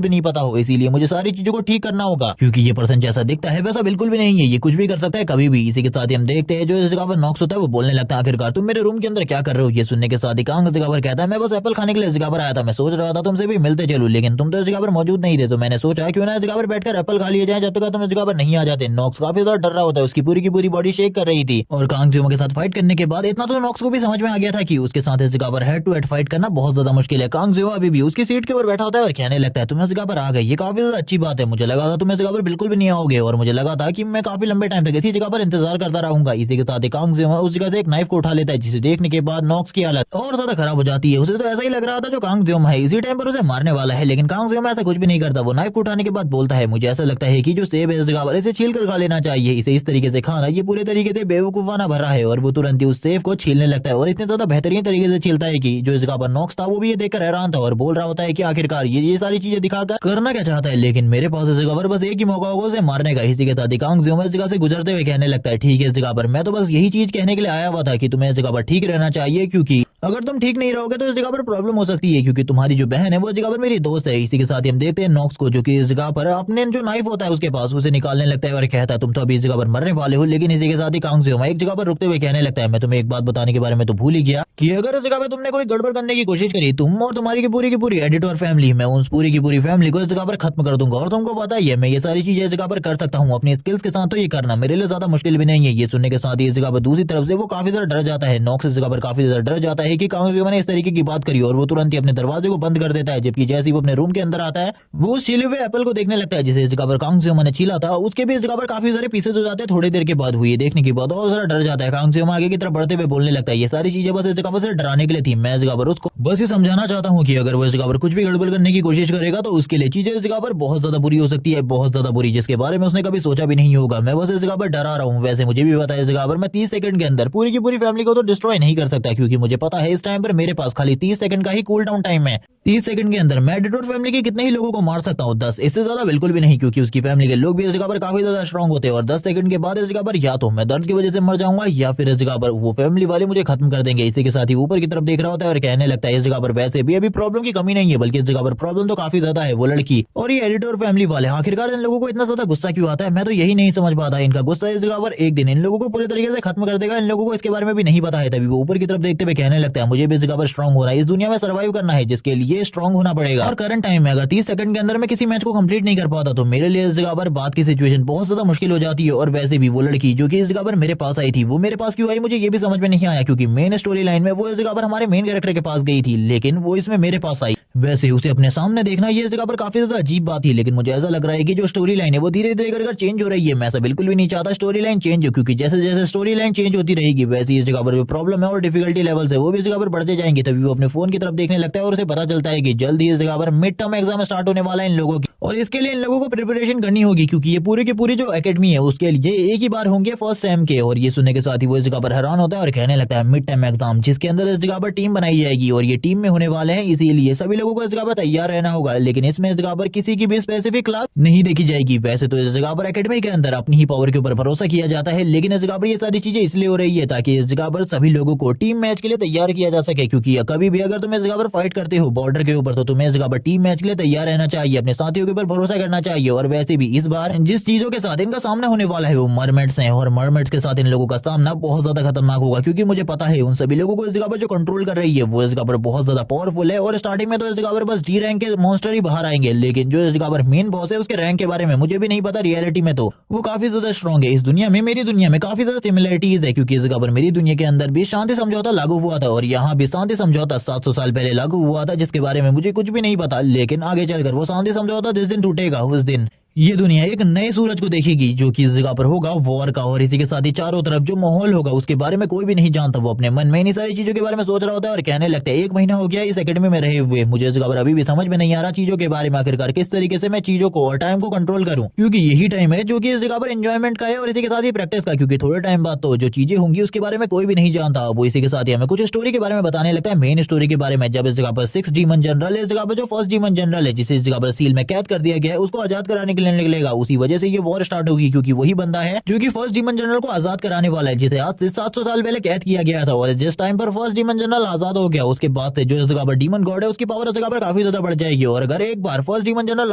भी नहीं पता हो, इसीलिए मुझे सारी चीजों को ठीक करना होगा, क्योंकि ये पर्सन जैसा दिखता है वैसा बिल्कुल भी नहीं है, ये कुछ भी कर सकता है कभी भी। इसी के साथ ही हम देखते हैं जो इस जगह पर नॉक्स होता है वो बोलने लगता है आखिरकार तुम मेरे रूम के अंदर क्या कर रहे हो। ये सुनने के साथ ही कांग इस जगह पर कहता है मैं बस एप्पल खाने के लिए इस जगह पर आया था, मैं सोच रहा था तुमसे भी मिलते चलूं, लेकिन तुम तो इस जगह पर मौजूद नहीं थे, तो मैंने सोचा क्यों ना इस जगह पर बैठकर एप्पल खा लिए जाए जब तक तुम इस जगह पर नहीं आ जाते। नॉक्स काफी ज्यादा डर रहा होता है, उसकी पूरी की पूरी बॉडी शेक कर रही थी, और कांग जियोमा के साथ फाइट करने के बाद इतना तो नॉक्स को भी समझ में आ गया था कि उसके साथ इस जगह पर हेड टू हेड फाइट करना बहुत ज्यादा मुश्किल है। कांग जियोमा अभी भी उसकी सीट के ऊपर बैठा होता है और कहने लगता है तुम इस जगह पर आ गए, ये काफी ज्यादा अच्छी बात है, मुझे लगा था तुम इस जगह पर बिल्कुल भी नहीं आओगे, और मुझे लगा था कि मैं काफी लंबे टाइम तक इसी जगह पर इंतजार करता रहूंगा। इसी के साथ ही कांग जियोमा उस जगह से एक नाइफ को उठा लेता है, जिसे देखने के बाद नॉक्स की हालत और ज्यादा खराब हो जाती है। उसे तो ऐसा ही लग रहा था जो कांग जियोमा है इसी टाइम पर उसे मारने वाला है, लेकिन कांग जियोमा ऐसा कुछ भी नहीं करता। वो नाइफ को उठाने के बाद बोलता है मुझे ऐसा लगता है कि जो सेब है इस जगह पर इसे छील कर खा लेना चाहिए, इसे इस तरीके से खाना ये पूरे तरीके से बेवकूफाना भरा है। और वो तुरंत ही उस सेब को छीलने लगता है और इतने ज्यादा बेहतरीन तरीके से छीलता है कि जो इस जगह पर नॉक्स था वो भी ये देखकर हैरान था और बोल रहा होता है कि आखिरकार ये सारी चीजें दिखाकर करना क्या चाहता है, लेकिन मेरे पास इस जगह पर बस एक ही मौका होगा उसे मारने का। इसी के साथ ही कांग जियोमा इस जगह से गुजरते हुए कहने लगता है ठीक है इस जगह पर मैं तो बस यही चीज कहने के लिए आया हुआ था कि तुम्हें इस जगह पर ठीक रहना चाहिए, क्योंकि अगर तुम ठीक नहीं रहोगे तो इस जगह पर प्रॉब्लम हो सकती है, क्योंकि तुम्हारी जो बहन है वो इस जगह पर मेरी दोस्त है। इसी के साथ ही हम देखते हैं नॉक्स को जो कि इस जगह पर अपने जो नाइफ होता है उसके पास उसे निकालने लगता है और कहता है तुम तो अभी इस जगह पर मरने वाले हो। लेकिन इसी के साथ ही कांग जियोमा एक जगह पर रुकते हुए कहने लगता है मैं तुम्हें एक बात बताने के बारे में तो भूल ही गया कि अगर इस जगह पे तुमने कोई गड़बड़ करने की कोशिश करी, तुम और तुम्हारी की पूरी एडिटर फैमिली, मैं उस पूरी की पूरी फैमिली को इस जगह पर खत्म कर दूंगा। और तुमको पता ही है मैं ये सारी चीजें इस जगह पर कर सकता हूँ अपनी स्किल्स के साथ, तो ये करना मेरे लिए ज्यादा मुश्किल भी नहीं है। ये सुनने के साथ ही इस जगह पर दूसरी तरफ से वो काफी ज्यादा डर जाता है। नॉक्स इस जगह पर काफी ज्यादा डर जाता है कि कांग जियोमा ने इस तरीके की बात करी, और वो तुरंत ही अपने दरवाजे को बंद कर देता है। जबकि जैसे ही वो अपने रूम के अंदर आता है वो उस छीले हुए एप्पल को देखने लगता है जिसे इस जगह पर कांग जियोमा ने छीला था, उसके भी इस जगह पर काफी सारे पीसेस हो जाते हैं थोड़ी देर के बाद। हुई देखने के बाद और ज्यादा डर जाता है। कांग जियोमा आगे की तरफ बढ़ते हुए बोलने लगता है ये सारी चीजें बस इस जगह पर से डराने के लिए थी, मैं इस जगह पर उसको बस ये समझाना चाहता हूँ कि अगर वो इस जगह पर कुछ भी गड़बड़ करने की कोशिश करेगा तो उसके लिए चीजें इस जगह पर बहुत ज्यादा बुरी हो सकती है, बहुत ज्यादा बुरी, जिसके बारे में उसने कभी सोचा भी नहीं होगा। मैं बस इस जगह पर डरा रहा हूँ। वैसे मुझे भी पता है इस जगह पर मैं 30 सेकंड के अंदर पूरी की पूरी फैमिली को तो डिस्ट्रॉय नहीं कर सकता, क्योंकि मुझे पता है इस टाइम पर मेरे पास खाली 30 सेकंड का ही कूल डाउन टाइम है। 30 सेकंड के अंदर मैं एडिटर फैमिली के कितने ही लोगों को मार सकता हूँ, 10, इससे ज्यादा बिल्कुल भी नहीं, क्योंकि उसकी फैमिली के लोग भी इस जगह पर काफी ज्यादा स्ट्रॉन्ग होते हैं। और 10 सेकंड के बाद इस जगह पर या तो मैं दर्द की वजह से मर जाऊंगा या फिर इस जगह पर वो फैमिली वाले मुझे खत्म कर देंगे। इसी के साथ ही ऊपर की तरफ देख रहा होता है और कहने लगता है इस जगह पर वैसे भी अभी प्रॉब्लम की कमी नहीं है, बल्कि इस जगह पर प्रॉब्लम तो काफी ज्यादा है। वो लड़की और ये एडिटर फैमिली वाले, आखिरकार इन लोगों को इतना ज्यादा गुस्सा क्यों आता है, मैं तो यही नहीं समझ पाता। इनका गुस्सा इस जगह पर एक दिन इन लोगों को पूरे तरीके से खत्म कर देगा, इन लोगों को इसके बारे में भी नहीं पता है। तभी वो ऊपर की तरफ देखते हुए कहने लगता है मुझे भी इस जगह पर स्ट्रॉन्ग होना है, इस दुनिया में सर्वाइव करना है, जिसके लिए स्ट्रॉन्ग होना पड़ेगा। और करंट टाइम में अगर 30 सेकंड के अंदर मैं किसी मैच को कंप्लीट नहीं कर पाता तो मेरे लिए इस जगह पर बात की सिचुएशन बहुत ज्यादा मुश्किल हो जाती है। और वैसे भी वो लड़की जो कि इस जगह पर मेरे पास आई थी, वो मेरे पास क्यों आई मुझे ये भी समझ में नहीं आया, क्योंकि मेन स्टोरी लाइन में वो इस जगह पर हमारे मेन कैरेक्टर के पास गई थी, लेकिन वो इसमें मेरे पास आई। वैसे उसे अपने सामने देखना ये इस जगह पर काफी ज्यादा अजीब बात थी, लेकिन मुझे ऐसा लग रहा है कि जो स्टोरी लाइन है वो धीरे धीरे कर चेंज हो रही है। मैं ऐसा बिल्कुल भी नहीं चाहता स्टोरी लाइन चेंज हो, क्योंकि जैसे जैसे स्टोरी लाइन चेंज होती रहेगी वैसे इस जगह पर जो प्रॉब्लम है और डिफिकल्टी लेवल्स है वो भी इस जगह पर बढ़ते जाएंगे। तभी वो अपने फोन की तरफ देखने लगता है और उसे पता चलता है चलता है कि जल्द ही इस जगह पर मिड टर्म एग्जाम स्टार्ट होने वाला है इन लोगों की, और इसके लिए इन लोगों को प्रिपरेशन करनी होगी क्योंकि ये पूरे की पूरी जो एकेडमी है उसके लिए एक ही बार होंगे फर्स्ट सेम के। और ये सुनने के साथ ही वो इस जगह पर हैरान होता है और कहने लगता है मिड टर्म एग्जाम, जिसके अंदर इस जगह पर टीम बनाई जाएगी और ये टीम में होने वाले हैं, इसीलिए सभी लोगों को इस जगह पर तैयार रहना होगा। लेकिन इसमें इस जगह पर किसी की भी स्पेसिफिक क्लास नहीं देखी जाएगी। वैसे तो इस जगह पर एकेडमी के अंदर अपनी ही पावर के ऊपर भरोसा किया जाता है, लेकिन इस जगह पर ये सारी चीजें इसलिए हो रही है ताकि इस जगह पर सभी लोगों को टीम मैच के लिए तैयार किया जा सके। क्योंकि कभी भी अगर तुम इस जगह पर फाइट करते हो बॉर्डर के ऊपर, तो तुम्हें इस जगह पर टीम मैच के लिए तैयार रहना चाहिए, अपने साथियों के ऊपर भरोसा करना चाहिए। और वैसे भी इस बार जिस चीजों के साथ इनका सामना होने वाला है वो मरमेड्स हैं, और मरमेड्स के साथ इन लोगों का सामना बहुत ज्यादा खतरनाक होगा। क्योंकि मुझे पता है उन सभी लोगों को इस जगह पर जो कंट्रोल कर रही है वो इस जगह पर बहुत ज्यादा पावरफुल है। और स्टार्टिंग में तो इस जगह पर बस डी रैंक के मॉन्स्टर ही बाहर आएंगे, लेकिन जो इस जगह पर मेन बॉस है उसके रैंक के बारे में मुझे भी नहीं पता। रियलिटी में तो वो काफी ज्यादा स्ट्रॉन्ग है। इस दुनिया में मेरी दुनिया में काफी ज्यादा सिमिलरिटीज है, क्योंकि इस जगह पर मेरी दुनिया के अंदर भी शांति समझौता लागू हुआ था और यहाँ भी शांति समझौता 700 साल पहले लागू हुआ था, जिसके बारे में मुझे कुछ भी नहीं पता। लेकिन आगे चलकर वो शांति समझौता जिस दिन टूटेगा उस दिन ये दुनिया एक नए सूरज को देखेगी जो कि इस जगह पर होगा वॉर का। और इसी के साथ ही चारों तरफ जो माहौल होगा उसके बारे में कोई भी नहीं जानता। वो अपने मन में इन्हीं सारी चीजों के बारे में सोच रहा होता है और कहने लगता है 1 महीना हो गया इस एकेडमी में रहे हुए, मुझे इस जगह पर अभी भी समझ में नहीं आ रहा चीजों के बारे में, आखिरकार किस तरीके से मैं चीजों को और टाइम को कंट्रोल करूं। क्योंकि यही टाइम है जो कि इस जगह पर एंजॉयमेंट का है और इसी के साथ ही प्रैक्टिस का, क्योंकि थोड़े टाइम बाद तो जो चीजें होंगी उसके बारे में कोई भी नहीं जानता। वो इसी के साथ ही हमें कुछ स्टोरी के बारे में बताने लगता है, मेन स्टोरी के बारे में। जब इस जगह पर 6 डीमन जनरल है, इस जगह पर जो फर्स्ट डीमन जनरल है जिसे इस जगह पर सील में कैद कर दिया गया है उसको आजाद कराने के लिए निकलेगा, उसी वजह से ये वॉर स्टार्ट होगी। क्योंकि वही बंदा है जो कि फर्स्ट डीमन जनरल को आजाद कराने वाला है, जिसे आज से 700 साल पहले कैद किया गया था। और जिस टाइम पर फर्स्ट डीमन जनरल आजाद हो गया उसके बाद से जो इस जगह पर डीमन गॉड है उसकी पावर इस जगह पर काफी ज्यादा बढ़ जाएगी। और अगर एक बार फर्स्ट डीमन जनरल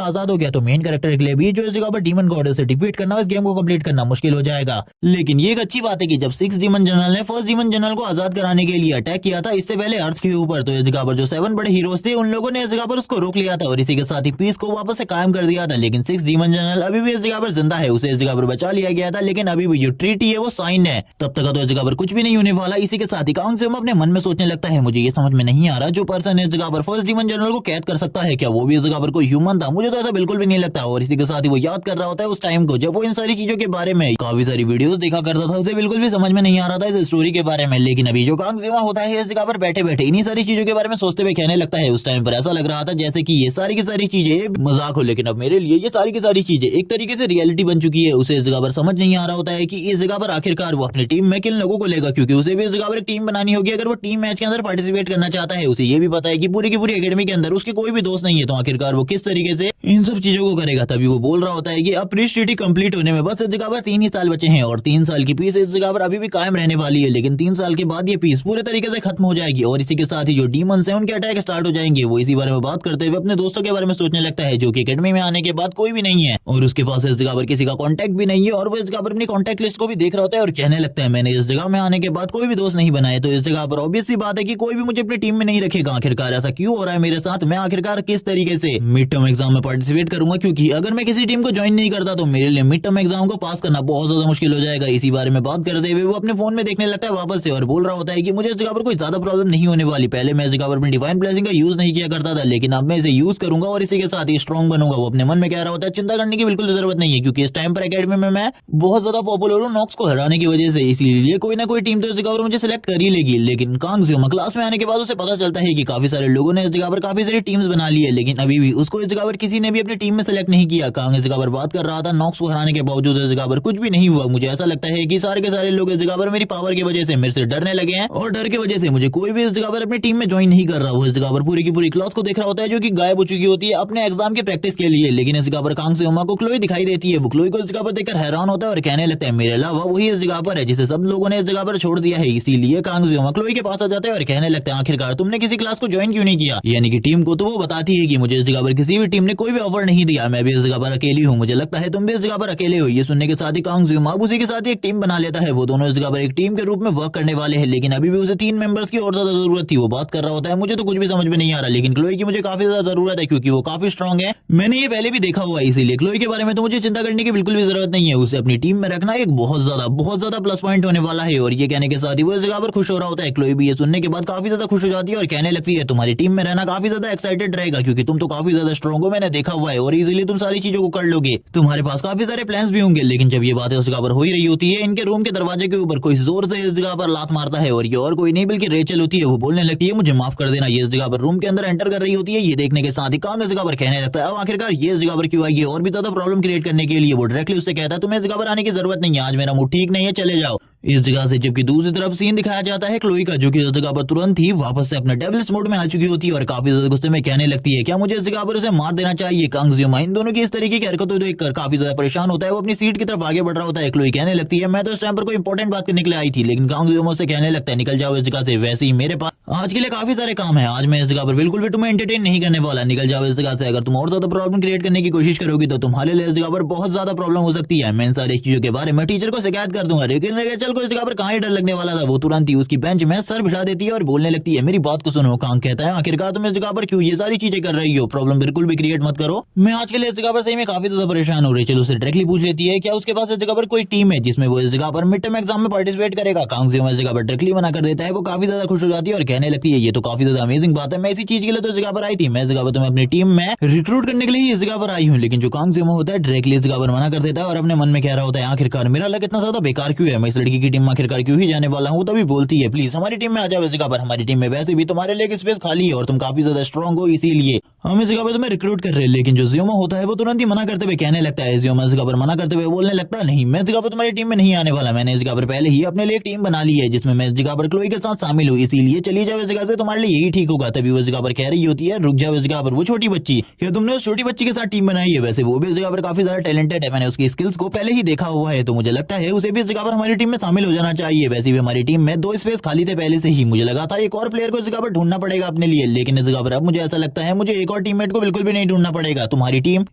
आजाद हो गया तो मेन कैरेक्टर के लिए भी जो इस जगह पर डीमन गॉड है उसे डिफीट करना, इस गेम को कंप्लीट करना मुश्किल हो जाएगा। लेकिन ये एक अच्छी बात है कि जब 6 डीमन जनरल ने फर्स्ट डीमन जनरल को आजाद कराने के लिए अटैक किया था इससे पहले अर्थ के ऊपर, तो इस जगह पर जो 7 बड़े हीरोज थे उन लोगों ने इस जगह पर उसको रोक लिया था और इसी के साथ ही पीस को वापस से कायम कर दिया था। लेकिन 6 डीमन जनरल अभी भी इस जगह पर जिंदा है, उसे इस जगह पर बचा लिया गया था। लेकिन अभी भी जो ट्रीटी है वो साइन है, तब तक तो इस जगह पर कुछ भी नहीं होने वाला। इसी के साथ ही कांग सेओमा अपने मन में सोचने लगता है, मुझे ये समझ में नहीं आ रहा जो पर्सन इस जगह पर फर्स्ट डीमन जनरल को कैद कर सकता है, क्या वो भी इस जगह पर कोई ह्यूमन था? मुझे तो ऐसा बिल्कुल भी नहीं लगता। और इसी के साथ ही वो याद कर रहा होता है उस टाइम को जब वो इन सारी चीजों के बारे में काफी सारी वीडियोस देखा करता था, उसे बिल्कुल भी समझ में नहीं आ रहा था इस स्टोरी के बारे में। लेकिन अभी जो कांग सेओमा होता है इस जगह पर बैठे बैठे इन्हीं सारी चीजों के बारे में सोचते हुए कहने लगता है, उस टाइम पर ऐसा लग रहा था जैसे कि ये सारी की सारी चीजें मजाक हो, लेकिन अब मेरे लिए ये सारी की सारी चीजें एक तरीके से रियलिटी बन चुकी है। उसे इस जगह पर समझ नहीं आ रहा होता है कि इस जगह पर आखिरकार वो अपनी टीम में किन लोगों को लेगा, क्योंकि उसे भी इस जगह पर एक टीम बनानी होगी अगर वो टीम मैच के अंदर पार्टिसिपेट करना चाहता है। उसे ये भी पता है कि पूरी की पूरी एकेडमी के अंदर उसके कोई भी दोस्त नहीं है, तो आखिरकार वो किस तरीके से इन सब चीजों को करेगा। तभी वो बोल रहा होता है कि अब प्रीस्ट ट्रीटी कंप्लीट होने में बस इस जगह पर 3 ही साल बचे हैं और 3 साल की पीस इस जगह पर अभी भी कायम रहने वाली है। लेकिन 3 साल के बाद ये पीस पूरे तरीके से खत्म हो जाएगी और इसी के साथ ही जो डीमंस हैं उनके अटैक स्टार्ट हो जाएंगे। वो इसी बारे में बात करते हुए अपने दोस्तों के बारे में सोचने लगता है जो कि एकेडमी में आने के बाद कोई भी नहीं है और उसके पास इस जगह पर किसी का कॉन्टैक्ट भी नहीं है। और वो इस जगह पर अपनी कॉन्टैक्ट लिस्ट को भी देख रहा होता है और कहने लगता है, मैंने इस जगह में आने के बाद कोई भी दोस्त नहीं बनाए, तो इस जगह पर ऑब्वियस सी बात है कि कोई भी मुझे अपनी टीम में नहीं रखेगा। आखिरकार ऐसा क्यों हो रहा है मेरे साथ? मैं आखिरकार किस तरीके से मिड टर्म एग्जाम में पार्टिसिपेट करूंगा? क्योंकि अगर मैं किसी टीम को ज्वाइन नहीं करता तो मेरे लिए मिड टर्म एग्जाम को पास करना बहुत ज्यादा मुश्किल हो जाएगा। इसी बारे में बात करते हुए वो अपने फोन में देखने लगता है वापस से और बोल रहा होता है कि मुझे इस जगह पर कोई ज्यादा प्रॉब्लम नहीं होने वाली। पहले मैं इस जगह पर अपनी डिवाइन ब्लेसिंग का यूज नहीं किया करता था, लेकिन अब मैं इसे यूज करूंगा और इसी के साथ ही स्ट्रॉन्ग बनूंगा। वो अपने मन में कह रहा होता है, चिंता करने की बिल्कुल जरूरत नहीं है क्योंकि इस टाइम पर एकेडमी में मैं बहुत ज्यादा पॉपुलर हूँ नॉक्स को हराने की वजह से, इसीलिए कोई ना कोई टीम तो इस जगह पर मुझे सिलेक्ट कर ही लेगी। लेकिन कांग सेओमा क्लास में आने के बाद उसे पता चलता है कि काफी सारे लोगों ने इस जगह पर काफी सारी टीम्स बना ली है, लेकिन अभी भी उसको इस जगह पर किसी ने भी अपनी टीम में सिलेक्ट नहीं किया। कांग इस जगह पर बात कर रहा था, नॉक्स को हराने के बावजूद इस जगह पर कुछ भी नहीं हुआ। मुझे ऐसा लगता है कि सारे के सारे लोग इस जगह पर मेरी पावर की वजह से मेरे से डरने लगे हैं और डर की वजह से मुझे कोई भी इस जगह पर अपनी टीम में ज्वाइन नहीं कर रहा। वो इस जगह पर पूरी की पूरी क्लास को देख रहा होता है जो कि गायब हो चुकी होती है अपने एग्जाम की प्रैक्टिस के लिए। लेकिन इस जगह पर कांग सेओमा को क्लोई दिखाई देती है। वो क्लोई को इस जगह पर देखकर हैरान होता है और कहने लगता है, मेरे अलावा वही इस जगह पर है जिसे सब लोगों ने इस जगह पर छोड़ दिया है। इसीलिए कांग सेओमा क्लोई के पास आ जाता है और कहने लगता है, आखिरकार तुमने किसी क्लास को ज्वाइन क्यों नहीं किया? यानी कि टीम को। तो वो बताती है कि मुझे इस जगह पर किसी भी टीम ने कोई भी ऑफर नहीं दिया, मैं भी इस जगह पर अकेली हूँ। मुझे लगता है तुम भी इस जगह पर अकेले हो। ये सुनने के साथ ही कांग सेओमा उसी के साथ ही एक टीम बना लेता है। वो दोनों इस जगह पर एक टीम के रूप में वर्क करने वाले हैं, लेकिन अभी भी उसे 3 मेंबर्स की और ज्यादा जरूरत थी। वो बात कर रहा होता है, मुझे तो कुछ भी समझ में नहीं आ रहा, लेकिन क्लोई की मुझे काफी ज्यादा जरूरत है क्योंकि वो काफी स्ट्रांग है। मैंने ये पहले भी देखा हुआ है, इसीलिए क्लोई के बारे में तो मुझे चिंता करने की बिल्कुल भी जरूरत नहीं है। उसे अपनी टीम में रखना एक बहुत ज्यादा प्लस पॉइंट होने वाला है। और ये कहने के साथ ही वो इस जगह पर खुश हो रहा होता है। क्लोई भी ये सुनने के बाद काफी ज्यादा खुश हो जाती है और कहने लगती है तुम्हारी टीम में रहना काफी ज्यादा एक्साइटेड रहेगा, क्योंकि तुम तो काफी ज्यादा स्ट्रॉन्ग हो, मैंने देखा हुआ है, और इजीली तुम सारी चीजों को कर लोगे। तुम्हारे पास काफी सारे प्लान्स भी होंगे। लेकिन जब ये बातें उस जगह पर हो ही रही होती है, इनके रूम के दरवाजे के ऊपर कोई जोर से इस जगह पर लात मारता है, और ये और कोई नहीं बल्कि रेचल होती है। वो बोलने लगती है मुझे माफ कर देना। ये इस जगह पर रूम के अंदर एंटर कर रही होती है। ये देखने के साथ ही कांग इस जगह पर कहने लगता है अब आखिरकार ये इस जगह पर क्यों आई है, और भी ज्यादा प्रॉब्लम क्रिएट करने के लिए। वो डायरेक्टली उससे कहता है तुम्हें इस जगह पर आने की जरूरत नहीं है, आज मेरा मूड ठीक नहीं है, चले जाओ इस जगह से। जबकि दूसरी तरफ सीन दिखाया जाता है क्लोई का, जो कि इस जगह पर तुरंत ही वापस से अपने डेविल्स मोड में आ चुकी होती है और काफी ज्यादा गुस्से में कहने लगती है क्या मुझे इस जगह पर उसे मार देना चाहिए। कांग जियोमा इन दोनों की इस तरीके की हरकतों देखकर काफी ज्यादा परेशान होता है। वो अपनी सीट की तरफ आगे बढ़ रहा होता है। क्लोई कहने लगती है मैं तो इस टाइम पर कोई इंपॉर्टेंट बात करने के लिए आई थी, लेकिन कांग जियोमा से कहने लगता है निकल जाओ इस जगह से, वैसे ही मेरे पास आज के लिए काफी सारे काम है, आज मैं इस जगह पर बिल्कुल भी तुम्हें एंटरटेन नहीं करने वाला, निकल जाओ इस जगह से। अगर तुम और ज्यादा प्रॉब्लम क्रिएट करने की कोशिश करोगी तो तुम्हारे लिए इस जगह पर बहुत ज्यादा प्रॉब्लम हो सकती है। मैं इन सारी चीजों के बारे में टीचर को शिकायत कर दूंगा। लेकिन रेचल को इस जगह पर कहाँ ही डर लगने वाला था। वो तुरंत ही उसकी बेंच में सर बिठा देती है और बोलने लगती है मेरी बात को सुनो। कांग कहता है आखिरकार तुम इस जगह पर क्यों ये सारी चीजें कर रही हो, प्रॉब्लम बिल्कुल भी क्रिएट मत करो, मैं आज के लिए इस जगह पर सही में काफी ज्यादा परेशान हूँ। रेचल उससे डायरेक्टली पूछ लेती है क्या उसके पास इस जगह पर कोई टीम है जिसमें वो इस जगह पर मिड टर्म एग्जाम में पार्टिसिपेट करेगा। कांग जियोमा इस जगह पर डायरेक्टली मना कर देता है। वो काफी ज्यादा खुश हो जाती है और कहने लगती है ये तो काफी ज्यादा अमेजिंग बात है, मैं इसी चीज के लिए तो इस जगह पर आई थी, मैं इस जगह पर तुम्हें अपनी टीम में रिक्रूट करने के लिए इस जगह पर आई हूँ। लेकिन जो कांग जियोमा होता है डायरेक्टली इस जगह पर मना कर देता है और अपने मन में कह रहा होता है आखिरकार मेरा लक इतना ज्यादा बेकार क्यों है, मैं इस लड़की की टीम में आखिरकार क्यों ही जाने वाला हूँ। तभी बोलती है प्लीज हमारी टीम में आ जाओ इस जगह पर, हमारी टीम में वैसे भी तुम्हारे लिए एक स्पेस खाली है और तुम काफी ज्यादा स्ट्रॉन्ग हो, इसीलिए हम इस जगह पर तुम्हें रिक्रूट कर रहे हैं। लेकिन जो जियोमा होता है वो तुरंत ही मना करते हुए कहने लगता है, जियोमा इस जगह पर मना करते हुए बोलने लगता है नहीं मैं इस जगह पर तुम्हारी टीम में नहीं आने वाला, मैंने इस जगह पर पहले ही अपने लिए एक टीम बना ली है जिसमें मैं इस जगह पर क्लोई के साथ शामिल हूँ, इसीलिए चली जाओ इस जगह से, तुम्हारे लिए यही ठीक होगा। तभी वो इस जगह पर कह रही होती है रुक जाओ इस जगह पर वो छोटी बच्ची, क्या तुमने उस छोटी बच्ची के साथ टीम बनाई है, वैसे वो भी इस जगह पर काफी ज्यादा टैलेंटेड है, मैंने उसकी स्किल्स को पहले ही देखा हुआ है, तो मुझे लगता है उसे भी इस जगह पर हमारी टीम में शामिल हो जाना चाहिए। वैसे भी हमारी टीम में 2 स्पेस खाली थे पहले से ही, मुझे लगा था एक और प्लेयर को इस जगह पर ढूंढना पड़ेगा अपने लिए, लेकिन इस जगह पर अब मुझे ऐसा लगता है मुझे एक और टीममेट को बिल्कुल भी नहीं ढूंढना पड़ेगा। तुम्हारी टीम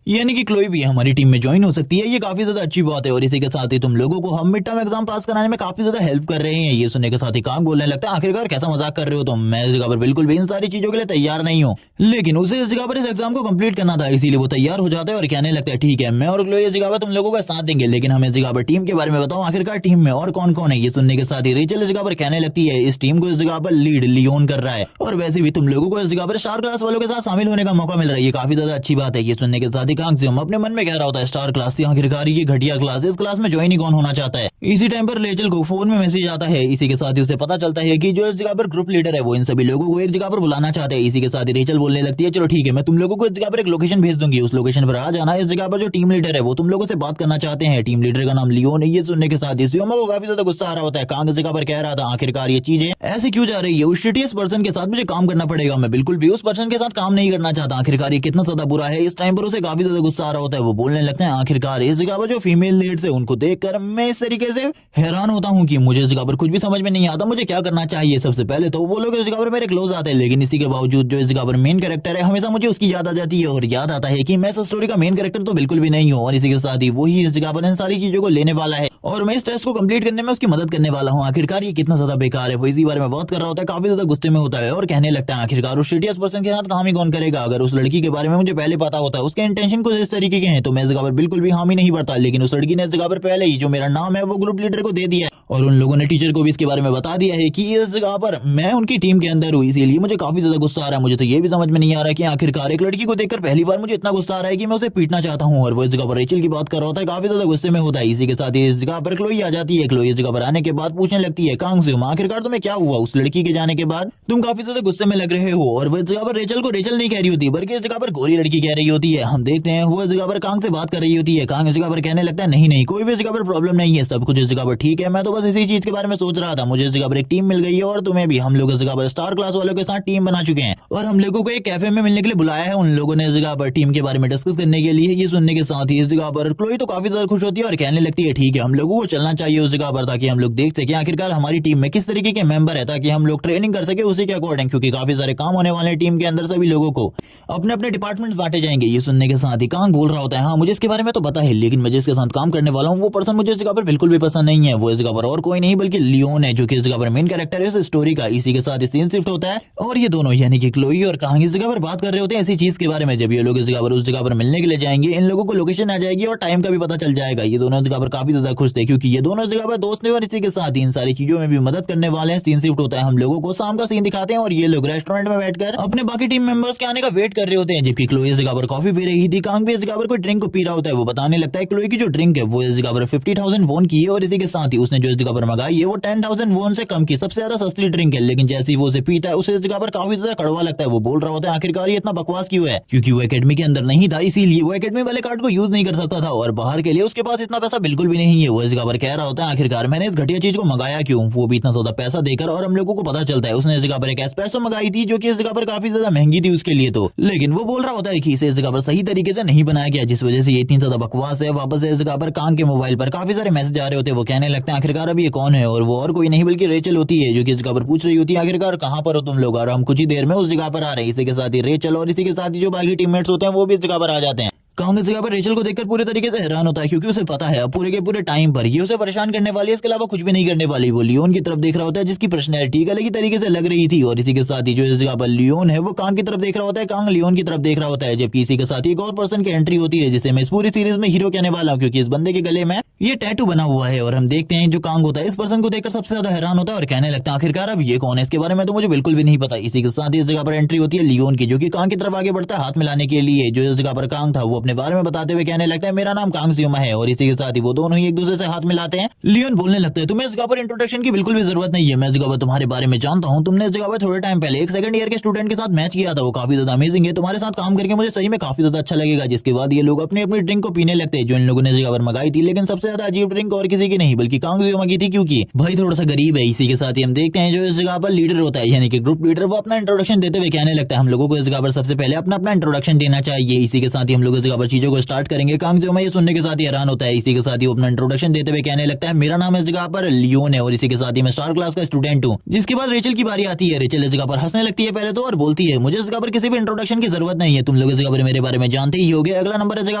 यानी कि क्लोई भी हमारी टीम में ज्वाइन हो सकती है, ये काफी ज्यादा अच्छी बात है और इसी के साथ ही तुम लोगों को हम मिड टर्म एग्जाम पास कराने में काफी ज्यादा हेल्प कर रहे हैं। ये सुनने के साथ ही कांग बोलने लगता है आखिरकार कैसा मजाक कर रहे हो तुम, मैं इस जगह पर बिल्कुल भी इन सारी चीजों के लिए तैयार नहीं हूँ। लेकिन उसे इस जगह पर इस एग्जाम को कंप्लीट करना था, इसीलिए वो तैयार हो जाता है और कहने लगता है ठीक है मैं और क्लोई इस जगह पर तुम लोगों का साथ देंगे, लेकिन हमें इस जगह पर टीम के बारे में बताओ, आखिरकार टीम में और कौन कौन है। ये सुनने के साथ ही रेचल इस जगह पर कहने लगती है इस टीम को इस जगह पर लीड लियोन कर रहा है और वैसे भी तुम लोगों को इस जगह पर स्टार क्लास वालों के साथ शामिल होने का मौका मिल रहा है, ये काफी ज्यादा अच्छी बात है। ये सुनने के साथ ही कांग जियोमा अपने मन में कह रहा होता है स्टार क्लास थी आखिरकार ये घटिया क्लास, इस क्लास में ज्वाइन ही कौन होना चाहता है। इसी टाइम पर रेचल को फोन में मैसेज आता है, इसी के साथ ही उसे पता चलता है कि जो इस जगह पर ग्रुप लीडर है वो इन सभी लोगों को एक जगह पर बुलाना चाहते हैं। इसी के साथ ही रेचल बोलने लगती है चलो ठीक है मैं तुम लोगों को इस जगह पर एक लोकेशन भेज दूंगी, उस लोकेशन पर आ जाना, इस जगह पर जो टीम लीडर है वो तुम लोगों से बात करना चाहते हैं, टीम लीडर का नाम लियोन है। ये सुनने के साथ ही जियोमा को काफी ज्यादा गुस्सा आ रहा होता है, कांग इस जगह पर कह रहा था आखिरकार ये चीजें ऐसे क्यों जा रही है, उस शिटियस पर्सन के साथ मुझे काम करना पड़ेगा, मैं बिल्कुल भी उस पर्सन के साथ काम नहीं करना चाहता, आखिरकार ये कितना ज्यादा बुरा है। इस टाइम पर उसे काफी ज्यादा गुस्सा आ रहा होता है, वो बोलने लगते हैं आखिरकार इस जगह पर जो फीमेल लीड्स है उनको देखकर मैं इस तरीके से हैरान होता हूँ कि मुझे इस जगह पर कुछ भी समझ में नहीं आता मुझे क्या करना चाहिए। सबसे पहले तो वो लोग इस जगह पर मेरे क्लोज आते हैं, लेकिन इसी के बावजूद जो इस जगह पर मेन कैरेक्टर है हमेशा मुझे उसकी याद आ जाती है और याद आता है कि मैं इस स्टोरी का मेन कैरेक्टर तो बिल्कुल भी नहीं हूँ और इसी के साथ ही वही इस जगह पर इन सारी चीजों को लेने वाला है और मैं इस टेस्ट को कंप्लीट करने में उसकी मदद करने वाला हूँ। आखिरकार ये कितना ज्यादा बेकार है, वो इसी बारे में बात कर रहा होता है, काफी ज्यादा गुस्से में होता है और कहने लगता है आखिरकार उस शिटियस पर्सन के साथ काम ही कौन करेगा, अगर उस लड़की के बारे में मुझे पहले पता होता है उसके इंटेंशन कुछ इस तरीके के हैं तो मैं इस जगह पर बिल्कुल भी हामी नहीं भरता, लेकिन उस लड़की ने इस जगह पर पहले ही जो मेरा नाम है वो ग्रुप लीडर को दे दिया है और उन लोगों ने टीचर को भी इसके बारे में बता दिया है कि इस जगह पर मैं उनकी टीम के अंदर हूँ, इसीलिए मुझे काफी ज्यादा गुस्सा आ रहा है। मुझे तो ये भी समझ में नहीं आ रहा कि आखिरकार एक लड़की को देखकर पहली बार मुझे इतना गुस्सा आ रहा है कि मैं उसे पीटना चाहता हूँ और वो इस जगह पर रेचल की बात कर रहा होता है, काफी ज्यादा गुस्से में होता है। इसी के साथ ही इस जगह पर क्लोई आ जाती है, क्लोई इस जगह पर आने के बाद पूछने लगती है कांग जियोमा आखिरकार तुम्हें क्या हुआ, उस लड़की के जाने के बाद तुम काफी ज्यादा गुस्से में लग रहे हो और वो इस जगह पर रेचल को रेचल नहीं कह रही होती बल्कि इस जगह पर गोरी लड़की कह रही होती है। हम देखते हैं वो इस जगह पर कांग से बात कर रही होती है, कांग इस जगह पर कहने लगता है नहीं नहीं कोई भी इस जगह पर प्रॉब्लम नहीं है, सब कुछ इस जगह पर ठीक है, मैं तो बस इसी चीज के बारे में सोच रहा था, मुझे इस जगह पर एक टीम मिल गई है और तुम्हें भी, हम लोग इस जगह पर स्टार क्लास वालों के साथ टीम बना चुके हैं और हम लोगों को एक कैफे में मिलने के लिए बुलाया है, उन लोगों ने इस जगह पर टीम के बारे में डिस्कस करने के लिए। ये सुनने के साथ ही इस जगह पर क्लोई तो काफी ज्यादा खुश होती है और कहने लगती है ठीक है हम लोगों को चलना चाहिए उस जगह पर ताकि हम लोग देख सके आखिरकार हमारी टीम में किस तरीके के मेंबर है, ताकि हम लोग ट्रेनिंग कर सके उसी के अकॉर्डिंग, क्योंकि काफी सारे काम होने वाले टीम के अंदर सभी लोगों को अपने अपने डिपार्टमेंट्स बांटे जाएंगे। ये सुनने के साथ ही कांग बोल रहा होता है हाँ मुझे इसके बारे में तो पता है, लेकिन मैं जिसके साथ काम करने वाला हूँ वो पर्सन मुझे इस जगह पर बिल्कुल भी पसंद नहीं है, वो इस जगह पर और कोई नहीं बल्कि लियोन है, जो कि इस जगह पर मेन कैरेक्टर है इस स्टोरी का। इसी के साथ सीन शिफ्ट होता है और ये दोनों यानी कि क्लोई और कांग इस जगह पर बात कर रहे होते हैं ऐसी चीज के बारे में। जब ये लोग इस जगह पर उस जगह पर मिलने के लिए जाएंगे, इन लोगों को लोकेशन आ जाएगी और टाइम का भी पता चल जाएगा। ये दोनों जगह पर काफी ज्यादा खुश थे क्योंकि ये दोनों जगह पर दोस्त थे और इसी के साथ इन सारी चीजों में भी मदद करने वाले हैं। सीन शिफ्ट होता है, हम लोगों को शाम का सीन दिखाते हैं और ये लोग रेस्टोरेंट में बैठकर अपने बाकी टीम मेंबर्स के आने का वेट कर रहे होते हैं। जबकि क्लोई इस जगह पर कॉफी पी रही थी, कांग भी इस जगह पर कोई ड्रिंक को पी रहा होता है। वो बताने लगता है क्लोई की जो ड्रिंक है वो इस जगह पर 50,000 वोन की है और इसी के साथ ही उसने जो इस जगह पर मंगाई है वो 10,000 वोन से कम की सबसे ज्यादा सस्ती ड्रिंक है। लेकिन जैसे ही वो उसे पीता है उसे इस जगह पर काफी ज्यादा कड़वा लगता है। वो बोल रहा होता है आखिरकार ये इतना बकवास क्यों है, क्योंकि वो एकेडमी के अंदर नहीं था, इसीलिए वो एकेडमी वाले कार्ड को यूज नहीं कर सकता था और बाहर के लिए उसके पास इतना पैसा बिल्कुल भी नहीं है। वो इस जगह पर कह रहा होता है आखिरकार मैंने इस घटिया चीज को मंगाया क्यों, वो भी इतना ज्यादा पैसा देकर। और हम लोगों को पता चलता है उसने इस जगह पर एक एस्प्रेसो मंगाई थी जो कि इस जगह पर काफी ज्यादा महंगी थी उसके लिए तो। लेकिन वो बोल रहा होता है कि इसे इस जगह पर सही तरीके से नहीं बनाया गया, जिस वजह से ये इतनी ज्यादा बकवास है। वापस से इस जगह पर कांग के मोबाइल पर काफी सारे मैसेज आ रहे होते हैं। वो कहने लगते हैं आखिरकार अब ये कौन है, और वो और कोई नहीं बल्कि रेचल होती है, जो कि इस जगह पर पूछ रही होती है आखिरकार कहां पर हो तुम लोग, और हम कुछ ही देर में उस जगह पर आ रहे हैं। इसी के साथ ही रेचल और इसी के साथ ही जो बाकी टीममेट्स होते हैं वो भी इस जगह पर आ जाते हैं। कांग इस जगह पर रेचल को देखकर पूरे तरीके से हैरान होता है क्योंकि उसे पता है अब पूरे के पूरे टाइम पर ये उसे परेशान करने वाली है, इसके अलावा कुछ भी नहीं करने वाली। वो लियोन की तरफ देख रहा होता है जिसकी पर्सनैलिटी एक अलग ही तरीके से लग रही थी और इसी के साथ ही जो इस जगह पर लियोन है वो कांग की तरफ देख रहा होता है, कांग लियोन की तरफ देख रहा होता है। जबकि इसी के साथ ही एक और पर्सन की एंट्री होती है जिसे मैं इस पूरी सीरीज में हीरो कहने वाला हूँ क्योंकि इस बंदे के गले में ये टैटू बना हुआ है। और हम देखते हैं जो कांग होता है इस पर्सन को देखकर सबसे ज्यादा हैरान होता है और कहने लगता है आखिरकार अब ये कौन है, इसके बारे में तो मुझे बिल्कुल भी नहीं पता। इसी के साथ ही इस जगह पर एंट्री होती है लियोन की, जो कि कांग की तरफ आगे बढ़ता है हाथ मिलाने के लिए। जो इस जगह पर कांग था वो अपने बारे में बताते हुए कहने लगता है मेरा नाम कांग जियोमा है और इसी के साथ ही वो दोनों ही एक दूसरे से हाथ मिलाते हैं। लियोन बोलने लगता है तुम्हें इस जगह पर इंट्रोडक्शन की बिल्कुल भी जरूरत नहीं है, मैं इस जगह पर तुम्हारे बारे में जानता हूं। तुमने इस जगह पर थोड़े टाइम पहले एक सेकंड ईयर के स्टूडेंट के साथ मैच किया था, वो काफी ज्यादा अमेजिंग है, तुम्हारे साथ काम करके मुझे सही में काफी ज्यादा अच्छा लगेगा। जिसके बाद ये लोग अपनी अपनी ड्रिंक को पीने लगते हैं जो इन लोगों ने इस जगह पर मंगाई थी। लेकिन सबसे ज्यादा अजीब ड्रिंक और किसी की नहीं बल्कि कांग जियोमा की थी क्योंकि भाई थोड़ा सा गरीब है। इसी के साथ ही हम देखते हैं जो इस जगह पर लीडर होता है यानी कि ग्रुप लीडर, वो अपना इंट्रोडक्शन देते हुए कहने लगता है हम लोगों को इस जगह पर सबसे पहले अपना अपना इंट्रोडक्शन देना चाहिए। इसी के साथ ही हम लोग इस जगह पर चीजों को स्टार्ट करेंगे। कांग जियोमा ये सुनने के साथ ही हैरान होता है। इसी के साथ ही वो अपना इंट्रोडक्शन देते हुए कहने लगता है मेरा नाम इस जगह पर लियोन है और इसी के साथ ही मैं स्टार क्लास का स्टूडेंट हूँ। जिसके बाद रेचल की बारी आती है। रेचल इस जगह पर हंसने लगती है पहले तो और बोलती है मुझे इस जगह पर किसी भी इंट्रोडक्शन की जरूरत नहीं है, तुम लोग इस जगह पर मेरे बारे में जानते ही होगे। अगला नंबर इस जगह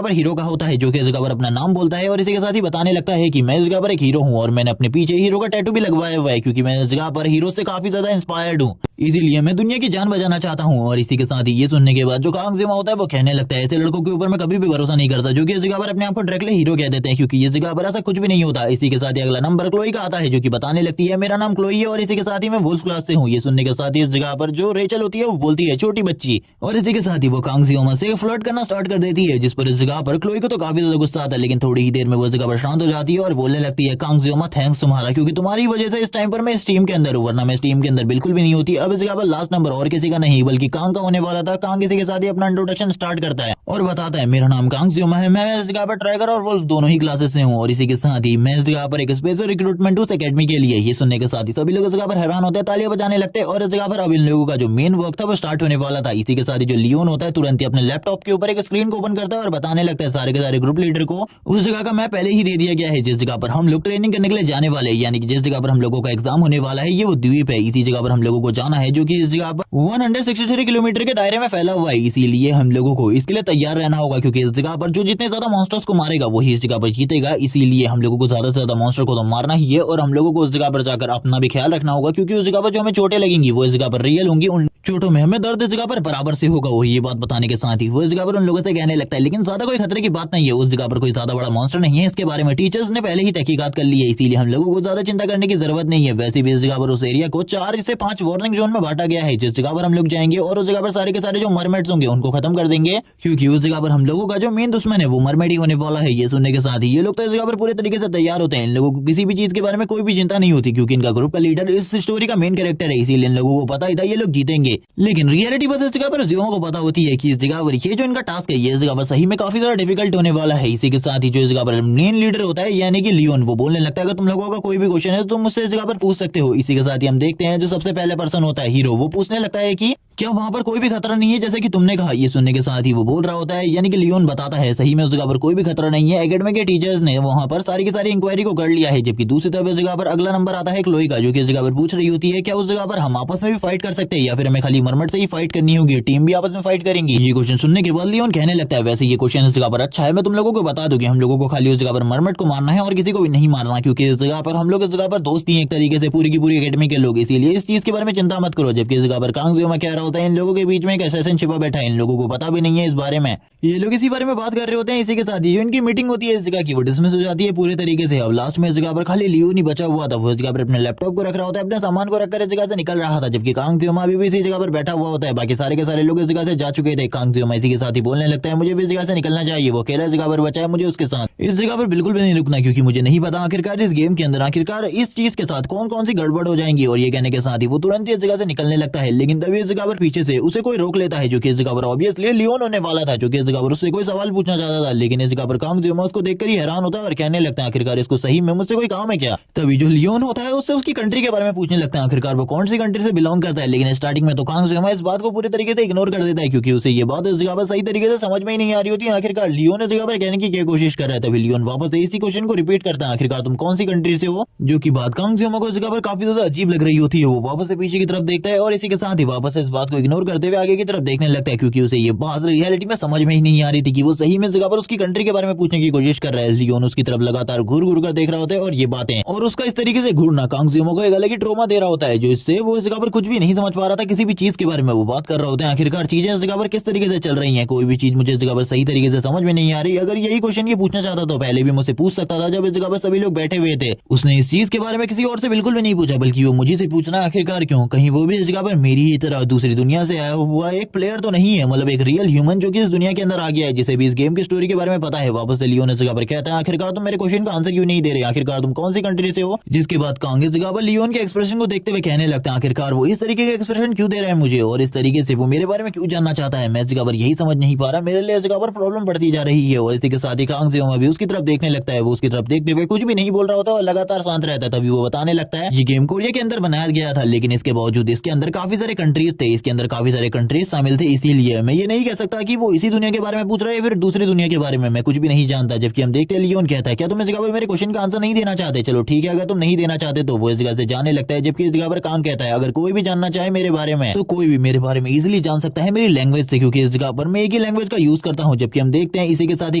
पर हीरो का होता है जो कि इस जगह पर अपना नाम बोलता है और इसी के साथ ही बताने लगता है कि मैं इस जगह पर एक हीरो हूँ और मैंने अपने पीछे हीरो का टैटू भी लगवाया हुआ है क्योंकि मैं इस जगह पर हीरो से काफी ज्यादा इंस्पायर्ड हूँ, इसीलिए मैं दुनिया की जान बचाना चाहता हूँ। और इसी के साथ ही ये सुनने के बाद जो कांग जियोमा होता है वो कहने लगता है ऐसे लड़कों के ऊपर मैं कभी भी भरोसा नहीं करता जो कि इस जगह पर अपने आप को डायरेक्टली हीरो कह देते हैं क्योंकि इस जगह पर ऐसा कुछ भी नहीं होता। इसी के साथ ही अगला नंबर क्लोई का आता है जो कि बताने लगती है मेरा नाम क्लोई है और इसी के साथ ही मैं वुल्फ क्लास से हूँ। ये सुनने के साथ ही इस जगह पर जो रेचल होती है वो बोलती है छोटी बच्ची, और इसी के साथ ही वो कांग जियोमा से फ्लर्ट करना स्टार्ट कर देती है जिस पर इस जगह पर क्लोई को तो काफी ज्यादा गुस्सा आता है। लेकिन थोड़ी ही देर में वो इस जगह पर शांत हो जाती है और बोलने लगती है कांग जियोमा थैंक्स तुम्हारा, क्योंकि तुम्हारी वजह से इस टाइम पर मैं इस टीम के अंदर हूँ, वरना मैं इस टीम के अंदर बिल्कुल भी नहीं होती। अब इस जगह पर लास्ट नंबर और किसी का नहीं बल्कि कांग का होने वाला था। कांग इसी के साथ ही अपना इंट्रोडक्शन स्टार्ट करता है और बताता है मेरा नाम कांग जियोमा है, मैं इस जगह पर ट्राइगर और वुल्फ दोनों ही क्लासेस से हूँ और इसी के साथ ही मैं इस जगह पर एक स्पेशल रिक्रूटमेंट उस एकेडमी के लिए। ये सुनने के साथ ही सभी लोग इस जगह पर हैरान होते हैं, तालियां बजाने लगते हैं और इस जगह पर अब इन लोगों का जो मेन वर्क था वो स्टार्ट होने वाला था। इसी के साथ ही जो लियोन होता है तुरंत ही अपने लैपटॉप के ऊपर एक स्क्रीन को ओपन करता है और बताने लगता है सारे के सारे ग्रुप लीडर को उस जगह का मैप पहले ही दे दिया गया है जिस जगह पर हम लोग ट्रेनिंग करने के लिए जाने वाले हैं, यानी कि जिस जगह पर हम लोगों का एग्जाम होने वाला है ये वो द्वीप है। इसी जगह पर हम लोगों को जाना है जो कि इस जगह पर 163 किलोमीटर के दायरे में फैला हुआ है, इसीलिए हम लोगों को इसके लिए तैयार रहना होगा क्योंकि इस जगह पर जो जितने ज्यादा मॉन्स्टर्स को मारेगा वही इस जगह पर जीतेगा। इसीलिए हम लोगों को ज्यादा से ज्यादा मॉन्स्टर को तो मारना ही है और हम लोगों को उस जगह पर जाकर अपना भी ख्याल रखना होगा क्योंकि उस जगह पर जो हमें चोटें लगेंगी वो इस जगह पर रियल होंगी, उन चोटों में हमें दर्द इस जगह पर बराबर से होगा। और ये बात बताने के साथ ही वो इस जगह पर उन लोगों से कहने लगता है लेकिन ज्यादा कोई खतरे की बात नहीं है, उस जगह पर कोई ज्यादा बड़ा मॉन्स्टर नहीं है, इसके बारे में टीचर्स ने पहले ही तहकीकात कर ली है, इसीलिए हम लोगों को ज्यादा चिंता करने की जरूरत नहीं है। वैसे भी इस जगह पर उस एरिया को 4 से 5 वार्निंग जोन में बांटा गया है जिस जगह पर हम लोग जाएंगे और उस जगह पर सारे के सारे जो मरमेड्स होंगे उनको खत्म कर देंगे क्योंकि उस जगह पर हम लोगों का जो मेन दुश्मन है वो मरमेड ही होने वाला है। ये सुनने के साथ ही ये लोग तो इस जगह पर पूरे तरीके से तैयार होते हैं, इन लोगों को किसी भी चीज के बारे में कोई भी चिंता नहीं होती क्योंकि इनका ग्रुप का लीडर इस स्टोरी का मेन कैरेक्टर है, इसीलिए इन लोगों को पता ही था ये लोग जीतेंगे। लेकिन रियलिटी बस इस जगह पर जियोमा को पता होती है कि इस जगह पर ये जो इनका टास्क है ये इस जगह पर सही में काफी ज्यादा डिफिकल्ट होने वाला है। इसी के साथ ही जो इस जगह पर मेन लीडर होता है यानी कि लियोन वो बोलने लगता है अगर तुम लोगों का कोई भी क्वेश्चन है तो तुम मुझसे इस जगह पर पूछ सकते हो। इसी के साथ ही हम देखते हैं जो सबसे पहले पर्सन होता है हीरो, वो पूछने लगता है कि क्या वहाँ पर कोई भी खतरा नहीं है जैसे कि तुमने कहा? ये सुनने के साथ ही वो बोल रहा होता है, यानी कि लियोन बताता है सही में उस जगह पर कोई भी खतरा नहीं है। एकेडमी के टीचर्स ने वहाँ पर सारी की सारी इंक्वायरी को कर लिया है। जबकि दूसरी तरफ इस जगह पर अगला नंबर आता है क्लोई का, जो कि इस जगह पर पूछ रही होती है क्या उस जगह पर हम आपस में भी फाइट कर सकते हैं या फिर हमें खाली मरमट से ही फाइट करनी होगी, टीम भी आपस में फाइट करेंगी। ये क्वेश्चन सुनने के बाद लियोन कहने लगता है वैसे ये क्वेश्चन इस जगह पर अच्छा है, मैं तुम लोगों को बता दूं कि हम लोगों को खाली उस जगह पर मरमट को मारना है और किसी को भी नहीं मारना, क्योंकि इस जगह पर हम लोग इस जगह पर दोस्त ही हैं एक तरीके से पूरी की पूरी एकेडमी के लोग, इसीलिए इस चीज के बारे में चिंता मत करो। जबकि इस जगह पर कांगजियोमा कह रहा होता है इन लोगों के बीच में एक असैसिन छिपा बैठा है, इन लोगों को पता भी नहीं है इस बारे में। ये लोग इसी बारे में बात कर रहे होते हैं, इसी के साथ ही जो इनकी मीटिंग होती है इस जगह की वो डिसमिस हो जाती है पूरे तरीके से। अब लास्ट में इस जगह पर खाली लियोन ही बचा हुआ था, वो इस जगह पर अपने लैपटॉप को रख रहा होता है, अपने सामान को रखकर इस जगह से निकल रहा था। जबकि कांगजियोमा अभी भी इसी जगह पर बैठा हुआ होता है, बाकी सारे के सारे लोग इस जगह से जा चुके थे। कांगजियोमा इसी के साथ ही बोलने लगता है मुझे भी इस जगह से निकलना चाहिए, वो अकेला इस जगह पर बचा है, मुझे उसके साथ इस जगह पर बिल्कुल भी नहीं रुकना, क्योंकि मुझे नहीं पता आखिरकार इस गेम के अंदर आखिरकार इस चीज के साथ कौन कौन सी गड़बड़ हो जाएंगी। और ये कहने के साथ ही वो तुरंत ही इस जगह से निकलने लगता है, लेकिन तभी इस जगह पर पीछे से उसे कोई रोक लेता है, जो कि इस जगह पर ऑब्वियसली लियोन होने वाला था, जो कि इस जगह पर उससे कोई सवाल पूछना चाहता था। लेकिन इस जगह पर कांगजियोमा उसको देखकर ही हैरान होता है और कहने लगता है आखिरकार इसको सही में मुझसे कोई काम है क्या। तभी जो लियोन होता है उससे उसकी कंट्री के बारे में पूछने लगता है, आखिरकार वो कौन सी कंट्री से बिलोंग करता है। लेकिन स्टार्टिंग में तो कांगजियोमा इस बात को पूरी तरीके से इग्नोर कर देता है, क्योंकि उसे ये बात इस जगह पर सही तरीके से समझ में ही नहीं आ रही होती है आखिरकार लियोन इस जगह पर कहने की क्या कोशिश कर रहा है। तभी लियोन वापस से इसी क्वेश्चन को रिपीट करता है, आखिरकार तुम कौन सी कंट्री से हो, जो की बात कांगजियोमा को इस जगह पर काफी ज्यादा अजीब लग रही होती है। वो वापस से पीछे की तरफ देखता है और इसी के साथ ही वापस से इस बात को इग्नोर करते हुए आगे की तरफ देखने लगता है, क्योंकि उसे ये बात रियलिटी में समझ में ही नहीं आ रही थी कि वो सही में इस जगह पर उसकी कंट्री के बारे में पूछने की कोशिश कर रहा है। लियोन उसकी तरफ लगातार घूर घूर कर देख रहा होता है और ये बातें और उसका इस तरीके से घूरना कांगजियोमा को एक अलग ही ट्रोमा दे रहा होता है, जो इससे वो इस जगह पर कुछ भी नहीं समझ पा रहा था किसी भी चीज के बारे में। वो बात कर रहा होता है आखिरकार चीजें इस जगह पर किस तरीके से चल रही हैं, कोई भी चीज मुझे इस जगह पर सही तरीके से समझ में नहीं आ रही। अगर यही क्वेश्चन ये पूछना चाहता तो पहले भी मुझसे पूछ सकता था जब इस जगह पर सभी लोग बैठे हुए थे। उसने इस चीज के बारे में किसी और से बिल्कुल भी नहीं पूछा, बल्कि वो मुझे से पूछना आखिरकार क्यों, कहीं वो भी इस जगह पर मेरी ही तरह दूसरी दुनिया से आया हुआ एक प्लेयर तो नहीं है, मतलब एक रियल ह्यूमन जो कि इस दुनिया के अंदर आ गया है, जिसे भी इस गेम की स्टोरी के बारे में पता है। वापस से लियोन इस जगह पर कहता है आखिरकार तुम मेरे क्वेश्चन का आंसर क्यों नहीं दे रहे, आखिरकार तुम कौन सी कंट्री से हो। जिसके बाद कांग इस जगह पर लियोन के एक्सप्रेशन को देखते हुए कहने लगता है आखिरकार वो इस तरीके के एक्सप्रेशन क्यों दे रहा है मुझे, और इस तरीके से वो मेरे बारे में क्यों जानना चाहता है, मैं इस जगह पर यही समझ नहीं पा रहा, मेरे लिए इस जगह पर प्रॉब्लम बढ़ती जा रही है। और इसी के साथ ही कांग भी उसकी तरफ देखने लगता है, वो उसकी तरफ देखते हुए कुछ भी नहीं बोल रहा होता और लगातार शांत रहता है। तभी वो बताने लगता है ये गेम कोरिया के अंदर बनाया गया था, लेकिन इसके बावजूद इसके अंदर काफी सारे कंट्रीज थे, इसके अंदर काफी सारे कंट्रीज शामिल थे, इसीलिए मैं ये नहीं कह सकता कि वो इसी दुनिया के बारे में पूछ रहा है फिर दूसरी दुनिया के बारे में, मैं कुछ भी नहीं जानता। जबकि हम देखते हैं लियोन कहता है क्या तुम इस जगह पर मेरे क्वेश्चन का आंसर नहीं देना चाहते, चलो ठीक है अगर तुम नहीं देना चाहते तो वो इस जगह से जाने लगता है। जबकि इस जगह पर कांग कहता है अगर कोई भी जानना चाहे मेरे बारे में तो कोई भी मेरे बारे में इजीली जान सकता है मेरी लैंग्वेज से, क्योंकि इस जगह पर मैं एक ही लैंग्वेज का यूज करता हूँ। जबकि हम देखते हैं इसी के साथ ही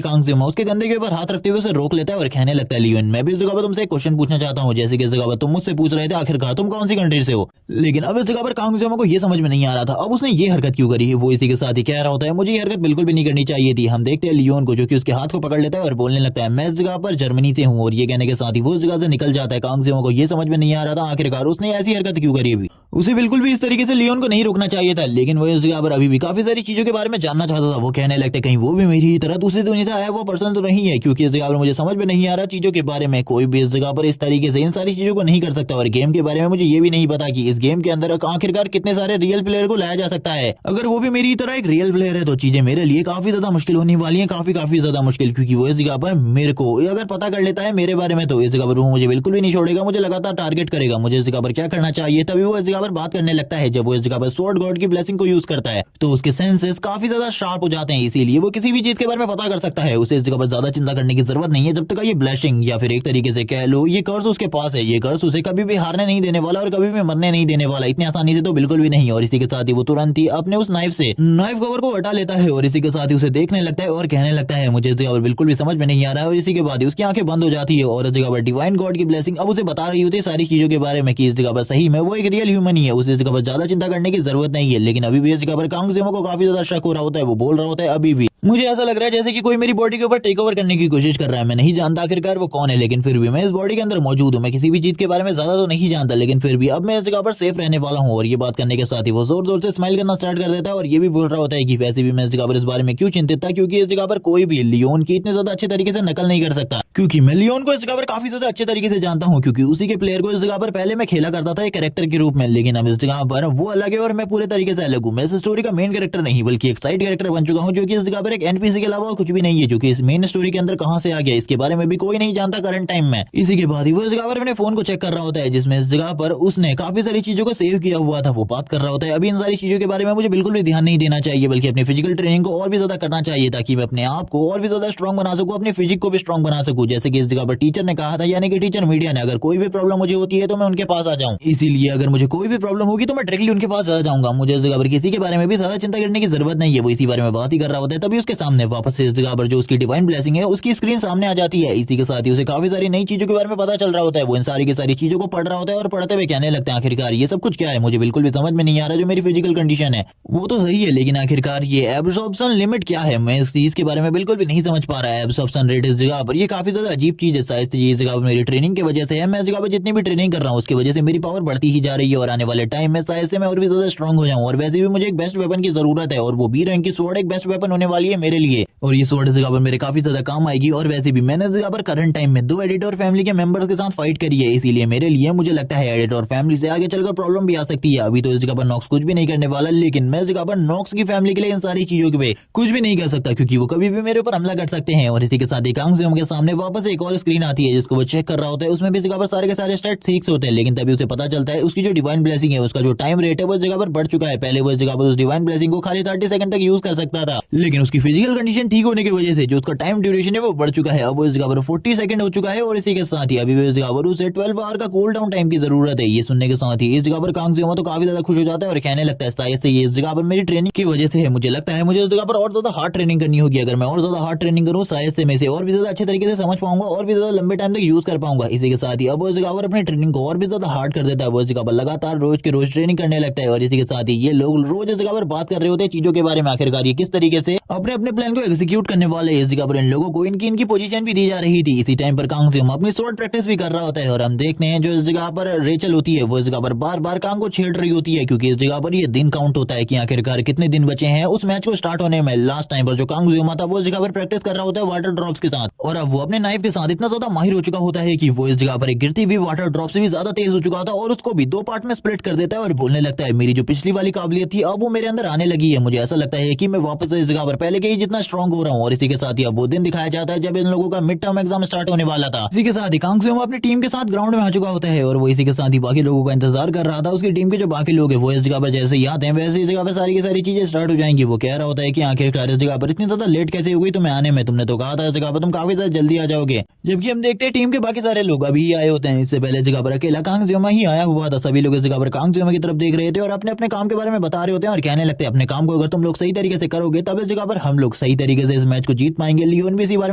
कांग उसके कंधे के ऊपर हाथ रखते हुए उसे रोक लेता है और कहने लगता है लियोन मैं भी इस जगह पर तुमसे एक क्वेश्चन पूछना चाहता हूँ, जैसे कि इस जगह पर तुम मुझसे पूछ रहे थे आखिरकार तुम कौन सी कंट्री से हो। लेकिन अब इस जगह पर कांग को ये समझ में नहीं आ रहा था अब उसने ये हरकत क्यों करी है। वो इसी के साथ ही कह रहा होता है मुझे ये हरकत बिल्कुल भी नहीं करनी चाहिए थी। हम देखते हैं लियोन को जो कि उसके हाथ को पकड़ लेता है और बोलने लगता है मैं इस जगह पर जर्मनी से हूँ, और ये कहने के साथ ही वो इस जगह से निकल जाता है। कांग को ये समझ में नहीं आ रहा था आखिरकार उसने ऐसी हरकत क्यों करी अभी, उसे बिल्कुल भी इस तरीके से लियोन को नहीं रोकना चाहिए था, लेकिन वो इस जगह पर अभी भी काफी सारी चीजों के बारे में जानना चाहता था। वो कहने लगते कहीं वो भी मेरी ही तरह दूसरी दुनिया से आया वो पर्सन तो नहीं है, क्योंकि इस जगह पर मुझे समझ में नहीं आ रहा चीजों के बारे में, कोई भी इस जगह पर इस तरीके से इन सारी चीजों को नहीं कर सकता। और गेम के बारे में मुझे ये भी नहीं पता कि इस गेम के अंदर आखिरकार कितने सारे रियल प्लेयर को लाया जा सकता है। अगर वो भी मेरी तरह एक रियल प्लेयर है तो चीजें मेरे लिए काफी ज्यादा मुश्किल होने वाली है, काफी ज्यादा मुश्किल, क्योंकि वो इस जगह पर मेरे को अगर पता कर लेता है मेरे बारे में तो इस जगह पर वो मुझे बिल्कुल भी नहीं छोड़ेगा, मुझे लगातार टारगेट करेगा, मुझे इस जगह पर क्या करना चाहिए। तभी वो इस जगह पर बात करने लगता है। जब वो इस जगह पर स्वॉर्ड गॉड की ब्लेसिंग को यूज करता है तो उसके सेंसेस काफी ज्यादा शार्प हो जाते हैं, इसीलिए वो किसी भी चीज के बारे में पता कर सकता है। उसे इस जगह पर ज्यादा चिंता करने की जरूरत नहीं है जब तक ये ब्लेसिंग या फिर एक तरीके से कह लो ये कर्स उसके पास है। ये कर्स उसे कभी भी हारने नहीं देने वाला और कभी भी मरने नहीं देने वाला, इतनी आसानी से तो बिल्कुल भी नहीं। और इसी के साथ ही वो तुरंत ही अपने उस नाइफ कवर को हटा लेता है और इसी के साथ ही उसे देखने लगता है और कहने लगता है मुझे इस जगह पर बिल्कुल भी समझ में नहीं आ रहा है। और इसी के बाद ही उसकी आंखें बंद हो जाती है और इस जगह पर डिवाइन गॉड की ब्लेसिंग अब उसे बता रही होती है सारी चीजों के बारे में कि इस जगह पर सही में वो एक रियल ह्यूमन ही है, उसे इस जगह पर ज्यादा चिंता करने की जरूरत नहीं है। लेकिन अभी भी इस जगह पर कांग को काफी ज्यादा शक हो रहा होता है। वो बोल रहा होता है अभी भी मुझे ऐसा लग रहा है जैसे कि कोई मेरी बॉडी के ऊपर टेक ओवर करने की कोशिश कर रहा है। मैं नहीं जानता आखिरकार वो कौन है, लेकिन फिर भी मैं इस बॉडी के अंदर मौजूद हूँ। मैं किसी भी चीज के बारे में ज्यादा तो नहीं जानता, लेकिन फिर भी अब मैं इस जगह पर सेफ रहने वाला हूँ। और ये बात करने के साथ ही वो जोर जोर से स्माइल करना स्टार्ट कर देता है और ये भी बोल रहा होता है कि वैसे भी मैं इस जगह पर इस बारे में क्यों चिंतित था, क्योंकि इस जगह पर कोई भी लियोन की इतने ज्यादा अच्छे तरीके से नकल नहीं कर सकता, क्योंकि मैं लियोन को इस जगह पर काफी ज्यादा अच्छे तरीके से जानता हूँ, क्योंकि उसी के प्लेयर को इस जगह पर पहले मैं खेला करता था एक कैरेक्टर के रूप में। लेकिन अब इस जगह पर वो अलग है और मैं पूरे तरीके से अलग हूँ। मैं इस स्टोरी का मेन कैरेक्टर नहीं बल्कि एक साइड कैरेक्टर बन चुका हूँ, जो कि इस जगह पर एक एनपीसी के अलावा कुछ भी नहीं है, जो कि इस मेन स्टोरी के अंदर कहां से आ गया इसके बारे में भी कोई नहीं जानता करंट टाइम में। इसी के बाद ही वो इस जगह पर अपने फोन को चेक कर रहा होता है, जिसमें इस जगह पर उसने काफी सारी चीजों को सेव किया हुआ था। वो बात कर रहा होता है अभी इन सारी चीजों के बारे में मुझे बिल्कुल भी ध्यान नहीं देना चाहिए, बल्कि अपनी फिजिकल ट्रेनिंग को और भी ज्यादा करना चाहिए, ताकि मैं अपने आप को और भी ज्यादा स्ट्रॉन्ग बना सकूं, अपनी फिजिक को भी स्ट्रॉन्ग बना सकूं। जैसे कि इस जगह पर टीचर ने कहा था, यानी कि टीचर मीडिया ने, अगर कोई भी प्रॉब्लम मुझे होती है तो मैं उनके पास आ जाऊं। इसीलिए अगर मुझे कोई भी प्रॉब्लम होगी तो मैं डायरेक्टली उनके पास आ जाऊंगा। मुझे इस जगह पर किसी के बारे में भी ज्यादा चिंता करने की जरूरत नहीं है। वो इसी बारे में बात ही कर रहा होता है, तभी उसके सामने वापस से इस जगह पर जो उसकी डिवाइन ब्लेसिंग है उसकी स्क्रीन सामने आ जाती है। इसी के साथ ही उसे काफी सारी नई चीजों के बारे में पता चल रहा होता है। वो इन सारी की सारी चीजों को पढ़ रहा होता है और पढ़ते हुए कहने लगता है, आखिरकार ये सब कुछ क्या है, मुझे बिल्कुल भी समझ में नहीं आ रहा। जो मेरी फिजिकल कंडीशन है वो तो सही है, लेकिन आखिरकार ये एब्सॉर्प्शन लिमिट क्या है, मैं इस चीज के बारे में बिल्कुल भी नहीं समझ पा रहा है। एब्सॉर्प्शन रेट इस जगह पर ये काफी ज्यादा अजीब चीज है। शायद ये जगह पर मेरी ट्रेनिंग की वजह से है। मैं इस जगह पर जितनी भी ट्रेनिंग कर रहा हूँ उसकी वजह से मेरी पावर बढ़ती ही जा रही है, और आने वाले टाइम में शायद से मैं और भी ज्यादा स्ट्रॉन्ग हो जाऊं। और वैसे भी मुझे एक बेस्ट वेपन की जरूरत है, और वो बी रैंक की स्वॉर्ड एक बेस्ट वेपन होने वाली है मेरे लिए, और ये स्वॉर्ड इस जगह पर मेरे काफी ज्यादा काम आएगी। और वैसे भी मैंने इस जगह पर करंट टाइम में 2 एडिटर फैमिली के मेंबर्स के साथ फाइट करी है, इसीलिए मेरे लिए मुझे लगता है एडिटर फैमिली से आगे चलकर प्रॉब्लम भी आ सकती है। अभी तो इस जगह पर नॉक्स कुछ भी नहीं करने वाला, लेकिन मैं इस जगह पर नॉक्स की फैमिली के लिए इन सारी चीजों के कुछ भी नहीं कर सकता, क्योंकि वो कभी भी मेरे ऊपर हमला कर सकते हैं। और इसी के साथ एकांग के सामने वापस एक और स्क्रीन आती है जिसको वो चेक कर रहा होता है। उसमें भी इस जगह पर सारे के सारे स्टैट्स 6 होते हैं, लेकिन तभी उसे पता चलता है उसकी जो डिवाइन ब्लेसिंग है उसका जो टाइम रेट है वो इस जगह पर बढ़ चुका है। पहले वो इस जगह पर उस डिवाइन ब्लेसिंग को खाली 30 सेकंड तक यूज कर सकता था, लेकिन उसकी फिजिकल कंडीशन ठीक होने की वजह से जो उसका टाइम ड्यूरेशन है वो बढ़ चुका है। अब वो इस जगह पर 40 सेकंड हो चुका है, और इसी के साथ ही अभी भी इस जगह पर उसे 12 आवर का कूल डाउन टाइम की जरूरत है। ये सुनने के साथ ही इस जगह पर कांग जियोमा तो काफी ज्यादा खुश हो जाता है और कहने लगता है शायद से ये इस जगह पर मेरी ट्रेनिंग की वजह से है। मुझे लगता है मुझे इस जगह पर और ज्यादा हार्ड ट्रेनिंग करनी होगी। अगर मैं और ज्यादा हार्ड ट्रेनिंग करूँ शायद से मैं इसे और भी ज्यादा अच्छे तरीके से समझ पाऊंगा और भी ज्यादा लंबे टाइम तक यूज कर पाऊंगा। इसी के साथ ही अब वो इस जगह पर अपनी ट्रेनिंग को और भी ज्यादा हार्ड कर देता है। वो इस जगह पर लगातार रोज के रोज ट्रेनिंग करने लगता है, और इसी के साथ ही ये लोग रोज इस जगह पर बात कर रहे होते हैं चीजों के बारे में, आखिरकार ये किस तरीके से अपने अपने प्लान को एग्जीक्यूट करने वाले। इस जगह पर इन लोगों को इनकी पोजीशन भी दी जा रही थी। इसी टाइम पर कांग जियोमा अपनी स्वॉर्ड प्रैक्टिस भी कर रहा होता है, और हम देखते हैं जो इस जगह पर रेचल होती है वो इस जगह पर बार बार कांग को छेड़ रही होती है, क्योंकि इस जगह पर ये दिन काउंट होता है कि आखिरकार कितने दिन बचे हैं उस मैच को स्टार्ट होने में। लास्ट टाइम पर जो कांग जियोमा था वो इस जगह पर प्रैक्टिस कर रहा होता है वाटर ड्रॉप्स के साथ, और अब वो अपने नाइफ के साथ इतना ज्यादा माहिर हो चुका होता है कि वो इस जगह पर एक गिरती हुई वाटर ड्रॉप से भी ज्यादा तेज हो चुका था, और उसको भी 2 पार्ट में स्प्लिट कर देता है और बोलने लगता है मेरी जो पिछली वाली काबिलियत थी अब वो मेरे अंदर आने लगी है। मुझे ऐसा लगता है कि मैं वापस इस जगह पर पहले के ही जितना स्ट्रॉन्ग हो रहा हूँ। और इसी के साथ ही अब वो दिन दिखाया जाता है जब इन लोगों का मिड टर्म एग्जाम स्टार्ट होने वाला था। इसी के साथ ही कांग जियोमा अपनी टीम के साथ ग्राउंड में आ चुका होता है, और वो इसी के साथ ही बाकी लोगों का इंतजार कर रहा था। उसकी टीम के जो बाकी लोग हैं वो इस जगह पर जैसे ही आते हैं वैसे इस जगह पर सारी की सारी चीजें स्टार्ट हो जाएंगी। वो कह रहा होता है कि आखिरकार इस जगह पर इतनी ज्यादा लेट कैसे हो गई तुम्हें आने में, तुमने तो कहा था इस जगह पर तुम काफी ज्यादा जल्दी आ जाओगे। जबकि हम देखते हैं टीम के बाकी सारे लोग अभी आए होते हैं। इससे पहले इस जगह पर अकेला कांग जियोमा ही आया हुआ था। सभी लोग इस जगह पर कांग जियोमा की तरफ देख रहे थे और अपने अपने काम के बारे में बता रहे होते हैं और कहने लगते हैं अपने काम को अगर तुम लोग सही तरीके से करोगे तब इस जगह पर हम लोग सही तरीके से इस मैच को जीत पाएंगे। लियोन भी इसी बारे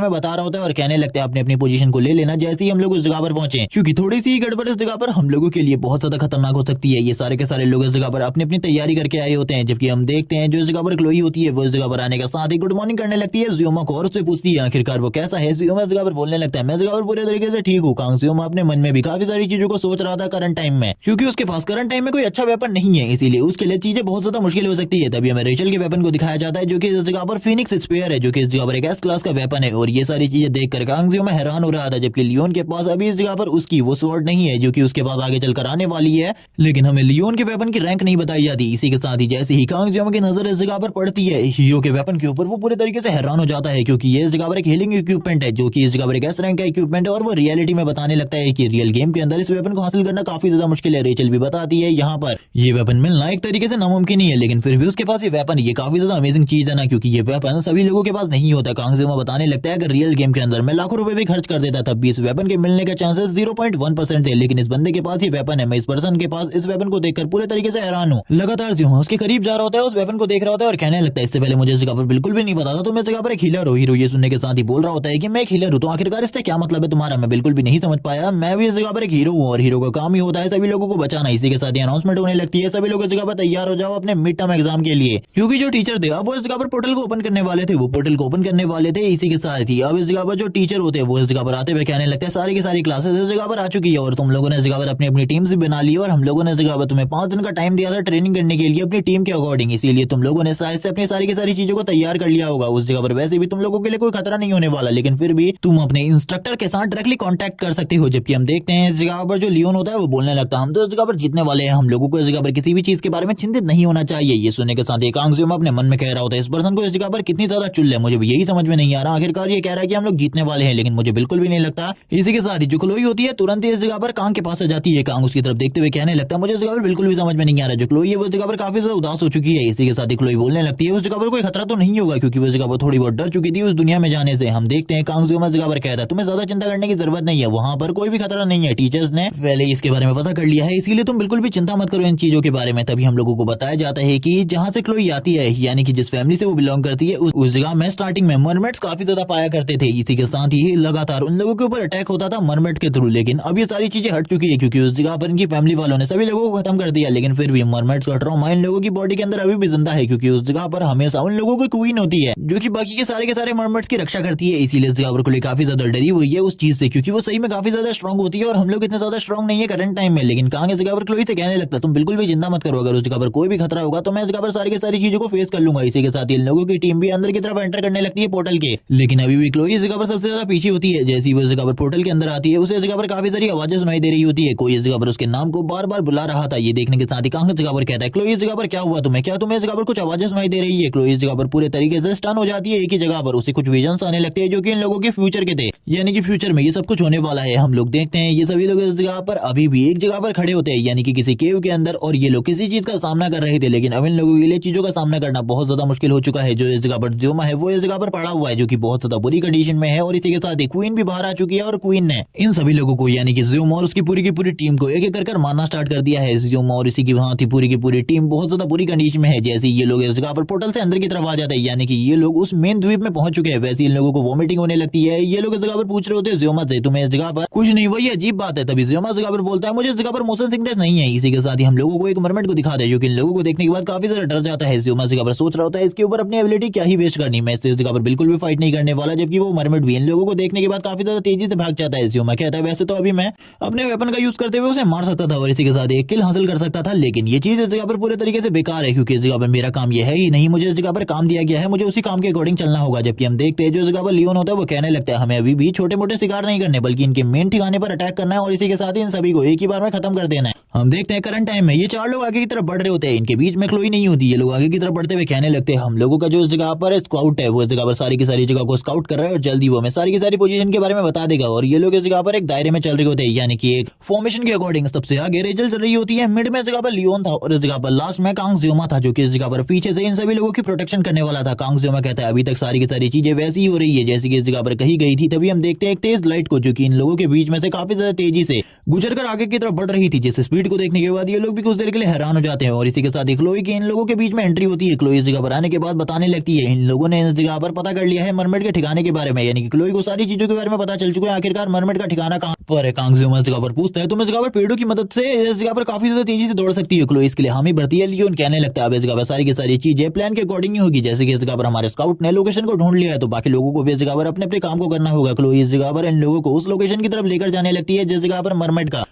में बता रहा होता है और कहने लगते हैं अपनी अपनी पोजीशन को ले लेना जैसे ही हम लोग उस जगह पर पहुंचे, क्योंकि थोड़ी सी गड़बड़ इस जगह पर हम लोगों के लिए बहुत ज्यादा खतरनाक हो सकती है। ये सारे के सारे लोग इस जगह पर अपनी अपनी तैयारी करके आए होते हैं। जबकि हम देखते हैं जो इस जगह पर क्लोई होती है वो इस जगह पर आने के साथ ही गुड मॉर्निंग करने लगती है जियोमा को और उससे पूछती है आखिरकार वो कैसा है। जियोमा इस जगह पर बोलने लगता है मैं इस जगह पर पूरे तरीके से ठीक हूँ। कांग जियोमा अपने मन में भी काफी सारी चीजों को सोच रहा था करंट टाइम में, क्योंकि उसके पास करंट टाइम में कोई अच्छा वेपन नहीं है, इसीलिए उसके लिए चीजें बहुत ज्यादा मुश्किल हो सकती है। तभी हमें रेचल के वेपन को दिखाया जाता है जो कि इस जगह पर फिनिक्स स्पेयर है, जो कि इस जगह पर एक एस क्लास का वेपन है। और ये सारी चीजें देखकर कांग जियोमा हैरान हो रहा था, जबकि लियोन के पास अभी इस जगह पर उसकी वो स्वॉर्ड नहीं है जो कि उसके पास आगे चलकर आने वाली है, लेकिन हमें लियोन के वेपन की रैंक नहीं बताई जाती। इसी के साथ ही जैसे ही कांग जियोमा की नजर इस जगह पर पड़ती है हीरो के वेपन के ऊपर वो पूरे तरीके से हैरान हो जाता है, क्योंकि ये इस जगह पर एक हीलिंग इक्विपमेंट है जो कि इस जगह पर एक एस रैंक का इक्विपमेंट है। और वो रियलिटी में बताने लगता है कि रियल गेम के अंदर इस वेपन को हासिल करना काफी ज्यादा मुश्किल है। रेचल भी बताती है यहाँ पर ये वेपन मिलना एक तरीके से नामुमकिन ही है, लेकिन फिर भी उसके पास ये वेपन ये काफी ज्यादा अमेजिंग चीज है ना, क्योंकि ये वेपन सभी लोगों के पास नहीं होता। कांग जियोमा बताने लगता है अगर रियल गेम के अंदर मैं लाखों रुपए भी खर्च कर देता तब भी इस वेपन के मिलने के चांसेस 0.1% थे, लेकिन इस बंदे के पास ये वेपन है। मैं इस पर्सन के पास इस वेपन को देखकर पूरे तरीके से हैरान हूँ। लगातार जियोमा उसके करीब जा रहा होता है, उस वेपन को देख रहा होता है और कहने लगता है इससे पहले मुझे इस जगह पर बिल्कुल भी नहीं पता था, तो मैं इस जगह पर एक हीलर हूँ। हीरो ये सुनने के साथ ही बोल रहा होता है कि मैं एक हीलर हूँ, तो आखिरकार इससे क्या मतलब है तुम्हारा, मैं बिल्कुल भी नहीं समझ पाया। मैं भी इस जगह पर एक हीरो हूँ और हीरो का काम ही होता है सभी लोगों को बचाना। इसी के साथ ही अनाउंसमेंट होने लगती है, सभी लोग इस जगह पर तैयार हो जाओ अपने मिड टर्म एग्जाम के लिए, क्योंकि जो टीचर थे अब वो इस जगह पर पोर्टल को ओपन करने वाले थे। वो पोर्टल को ओपन करने वाले थे। इसी के साथ ही अब इस जगह पर जो टीचर होते हैं वो इस जगह पर आते हुए कहने लगते हैं सारी की सारी क्लासेस इस जगह पर आ चुकी है और तुम लोगों ने इस जगह पर अपनी अपनी टीम से बना ली, और हम लोगों ने इस जगह पर तुम्हें 5 दिन का टाइम दिया था ट्रेनिंग करने के लिए अपनी टीम के अकॉर्डिंग, इसीलिए तुम लोगों ने शायद से अपनी सारी की सारी चीजों को तैयार कर लिया होगा। उस जगह पर वैसे भी तुम लोगों के लिए कोई खतरा नहीं होने वाला, लेकिन फिर भी तुम अपने इंस्ट्रक्टर के साथ डायरेक्टली कॉन्टैक्ट कर सकते हो। जबकि हम देखते हैं इस जगह पर जो लियोन होता है वो बोलने लगता है हम तो इस जगह पर जीतने जीतने वाले हैं, हम लोगों को इस जगह पर किसी भी चीज के बारे में चिंतित नहीं होना चाहिए। ये सुनने के साथ कांग जियोमा अपने मन में कह रहा होता है, इस पर्सन को इस जगह पर कितनी ज्यादा चुल है, मुझे भी यही समझ में नहीं आ रहा। आखिरकार ये कह रहा है कि हम लोग जीतने वाले हैं, लेकिन मुझे बिल्कुल भी नहीं लगता। इसी के साथ ही जो क्लोई होती है तुरंत ही इस जगह पर कांग के पास आ जाती है। कांग उसकी तरफ देखते हुए कहने लगता है, मुझे इस जगह पर बिल्कुल भी समझ में नहीं आ रहा। जो क्लोई है वो इस जगह पर काफी ज्यादा उदास हो चुकी है। इसी के साथ ही क्लोई बोलने लगती है, उस जगह पर कोई खतरा तो नहीं होगा, क्योंकि वो इस जगह पर थोड़ी बहुत डर चुकी थी उस दुनिया में जाने से। हम देखते हैं कांग जियोमा इस जगह पर कहता है, तुम्हें ज्यादा चिंता करने की जरूरत नहीं है, वहां पर कोई भी खतरा नहीं है। टीचर्स ने पहले इसके बारे में पता कर लिया है, इसीलिए तुम बिल्कुल भी चिंता मत करो इन चीजों के बारे में। तभी हम लोगों को बताया जाता है कि जहां से क्लोई आती है, यानी कि जिस फैमिली से वो बिलोंग करती है, उस जगह में स्टार्टिंग में मरमेड्स काफी ज्यादा पाया करते थे। इसी के साथ ही लगातार उन लोगों के ऊपर अटैक होता था मरमेड के थ्रू। लेकिन अब ये सारी चीजें हट चुकी है, क्योंकि उस जगह पर इनकी फैमिली वालों ने सभी लोगों को खत्म कर दिया। लेकिन फिर भी मरमेड्स का ट्रॉमा इन लोगों की बॉडी के अंदर अभी भी जिंदा है, क्योंकि उस जगह पर हमेशा उन लोगों की क्वीन होती है जो कि बाकी के सारे मरमेड्स की रक्षा करती है। इसीलिए इस जगह पर क्लोई काफी ज्यादा डरी हुई है उस चीज से, क्योंकि वो सही में काफी ज्यादा स्ट्रॉन्ग होती है और हम लोग इतने ज्यादा स्ट्रॉन्ग नहीं है करंट टाइम में। लेकिन कांग इस जगह पर क्लोई से कहने लगता है, तुम बिल्कुल भी चिंता मत करो, अगर उस जगह पर कोई भी खतरा होगा तो मैं इस जगह पर सारी की सारी चीजों को फेस कर लूंगा। इसी के साथ इन लोगों की टीम भी अंदर की तरफ एंटर करने लगती है पोर्टल के। लेकिन अभी भी क्लोई इस जगह पर सबसे ज्यादा पीछे होती है। जैसे ही वो इस जगह पर पोर्टल के अंदर आती है, उसे इस जगह पर काफी सारी आवाजें सुनाई दे रही होती है। कोई इस जगह पर उसके नाम को बार बार बुला रहा था। ये देखने के साथ ही कांग इस जगह पर कहता है, क्लोई इस जगह पर क्या हुआ तुम्हें, क्या तुम्हें इस जगह पर कुछ आवाजें सुनाई दे रही है। क्लोई इस जगह पर पूरे तरीके से स्टन हो जाती है एक ही जगह पर। उसे कुछ विजन्स आने लगते हैं जो कि इन लोगों के फ्यूचर के थे, यानी कि फ्यूचर में ये सब कुछ होने वाला है। हम लोग देखते हैं ये सभी लोग इस जगह पर अभी भी एक जगह पर खड़े होते हैं, यानी कि किसी केव के अंदर, और ये लोग किसी चीज का सामना कर रहे थे। लेकिन अब इन लोगों के लिए चीजों का सामना करना बहुत ज्यादा मुश्किल हो चुका है। जो इस जगह पर जियोमा है वो इस जगह पर पड़ा हुआ है, जो कि बहुत ज्यादा बुरी कंडीशन में है। और इसी के साथ ही क्वीन भी बाहर आ चुकी है, और क्वीन ने इन सभी लोगों को, यानी कि जियोमा और उसकी पूरी की पूरी टीम को एक एक कर मारना स्टार्ट कर दिया है। जियोमा और इसी की भांति पूरी की पूरी टीम बहुत ज्यादा बुरी कंडीशन में है। जैसे ये लोग इस जगह पर पोर्टल से अंदर की तरफ आ जाते हैं, यानी कि ये लोग उस मेन द्वीप में पहुंच चुके हैं। वैसे इन लोगों को वॉमिटिंग होने लगती है। ये लोग इस जगह पर पूछ रहे होते हैं जियोमा से, तुम्हें इस जगह पर कुछ नहीं हुआ, ये अजीब बात है। तभी जियोमा इस जगह पर बोलता है, मुझे इस जगह पर मोशन सिकनेस नहीं है। इसी के साथ ही हम लोगों को एक मरमेड को दिखा दे, जो कि इन लोगों को देखने के बाद काफी ज्यादा डर जाता है। जियोमा इस जगह पर सोच रहा होता है, इसके ऊपर अपनी एबिलिटी क्या ही वेस्ट करनी, मैं इस जगह पर बिल्कुल भी फाइट नहीं करने वाला। जबकि वो मरमेड भी इन लोगों को देखने के बाद काफी ज्यादा तेजी से भाग जाता है। जियोमा कहता है, वैसे तो अभी मैं अपने वेपन का यूज करते हुए उसे मार सकता था और इसी के साथ एक किल हासिल कर सकता था, लेकिन ये चीज इस जगह पर पूरे तरीके से बेकार है, क्योंकि इस जगह पर मेरा काम यह है ही नहीं। मुझे इस जगह पर काम दिया गया है, मुझे उसी काम के अकॉर्डिंग चलना होगा। जबकि हम देखते हैं जो जगह पर लियोन होता है वो कहने लगता है, हमें अभी भी छोटे मोटे शिकार नहीं करने, बल्कि इनके मेन ठिकाने पर अटैक करना है और इसी के साथ ही इन सभी को एक ही बार में खत्म कर देना है। हम देखते हैं करंट टाइम में ये चार लोग आगे की तरफ बढ़ रहे होते हैं, इनके बीच में क्लोई नहीं होती। ये लोग आगे की तरफ बढ़ते हुए कहने लगते हैं, हम लोगों का जो इस जगह पर स्काउट है वो इस जगह पर सारी की सारी जगह को स्काउट कर रहा है और जल्दी वो हमें सारी की सारी पोजीशन के बारे में बता देगा। और ये लोग इस जगह पर एक दायरे में चल रहे होते हैं, यानी कि एक फॉर्मेशन के अकॉर्डिंग। सबसे आगे रेचल चल रही होती है, मिड में इस जगह पर लियोन था और इस जगह पर लास्ट में कांग जियोमा था, जो कि इस जगह पर पीछे से इन सभी लोगों की प्रोटेक्शन करने वाला था। कांग जियोमा कहता है, अभी तक सारी की सारी चीजें वैसी ही हो रही है जैसी कि इस जगह पर कही गई थी। तभी हम देखते हैं एक तेज लाइट को, जो कि इन लोगों के बीच में से काफी ज्यादा तेजी से गुजर कर आगे की तरफ बढ़ रही थी। जिस स्पीड को देखने के बाद ये लोग भी कुछ देर के लिए हैरान हो जाते हैं। और इसी के साथ क्लोई की इन लोगों के बीच में एंट्री होती है। क्लोई इस जगह पर आने के बाद बताने लगती है, इन लोगों ने इस जगह पर पता कर लिया है मरमेड के ठिकाने के बारे में, यानी कि क्लोई को सारी चीजों के बारे में पता चल चुका है। आखिरकार मरमेड का ठिकाना कहां पर है। कांग जियोमा इस जगह पर पूछता है, तुम इस जगह पर पेड़ों की मदद से इस जगह पर काफी ज्यादा तेजी से दौड़ सकती है। क्लोई इसके लिए हामी भरती है। लियोन कहने लगता है, अब इस जगह पर सारी की सारी चीजें प्लान के अकॉर्डिंग ही होगी। जैसे कि इस जगह पर हमारे स्काउट ने लोकेशन को ढूंढ लिया है, तो बाकी लोगों को भी इस जगह पर अपने अपने काम को करना होगा। क्लोई इस जगह पर इन लोगों को उस लोकेशन की तरफ लेकर जाने लगती है जिस जगह पर मरमेड का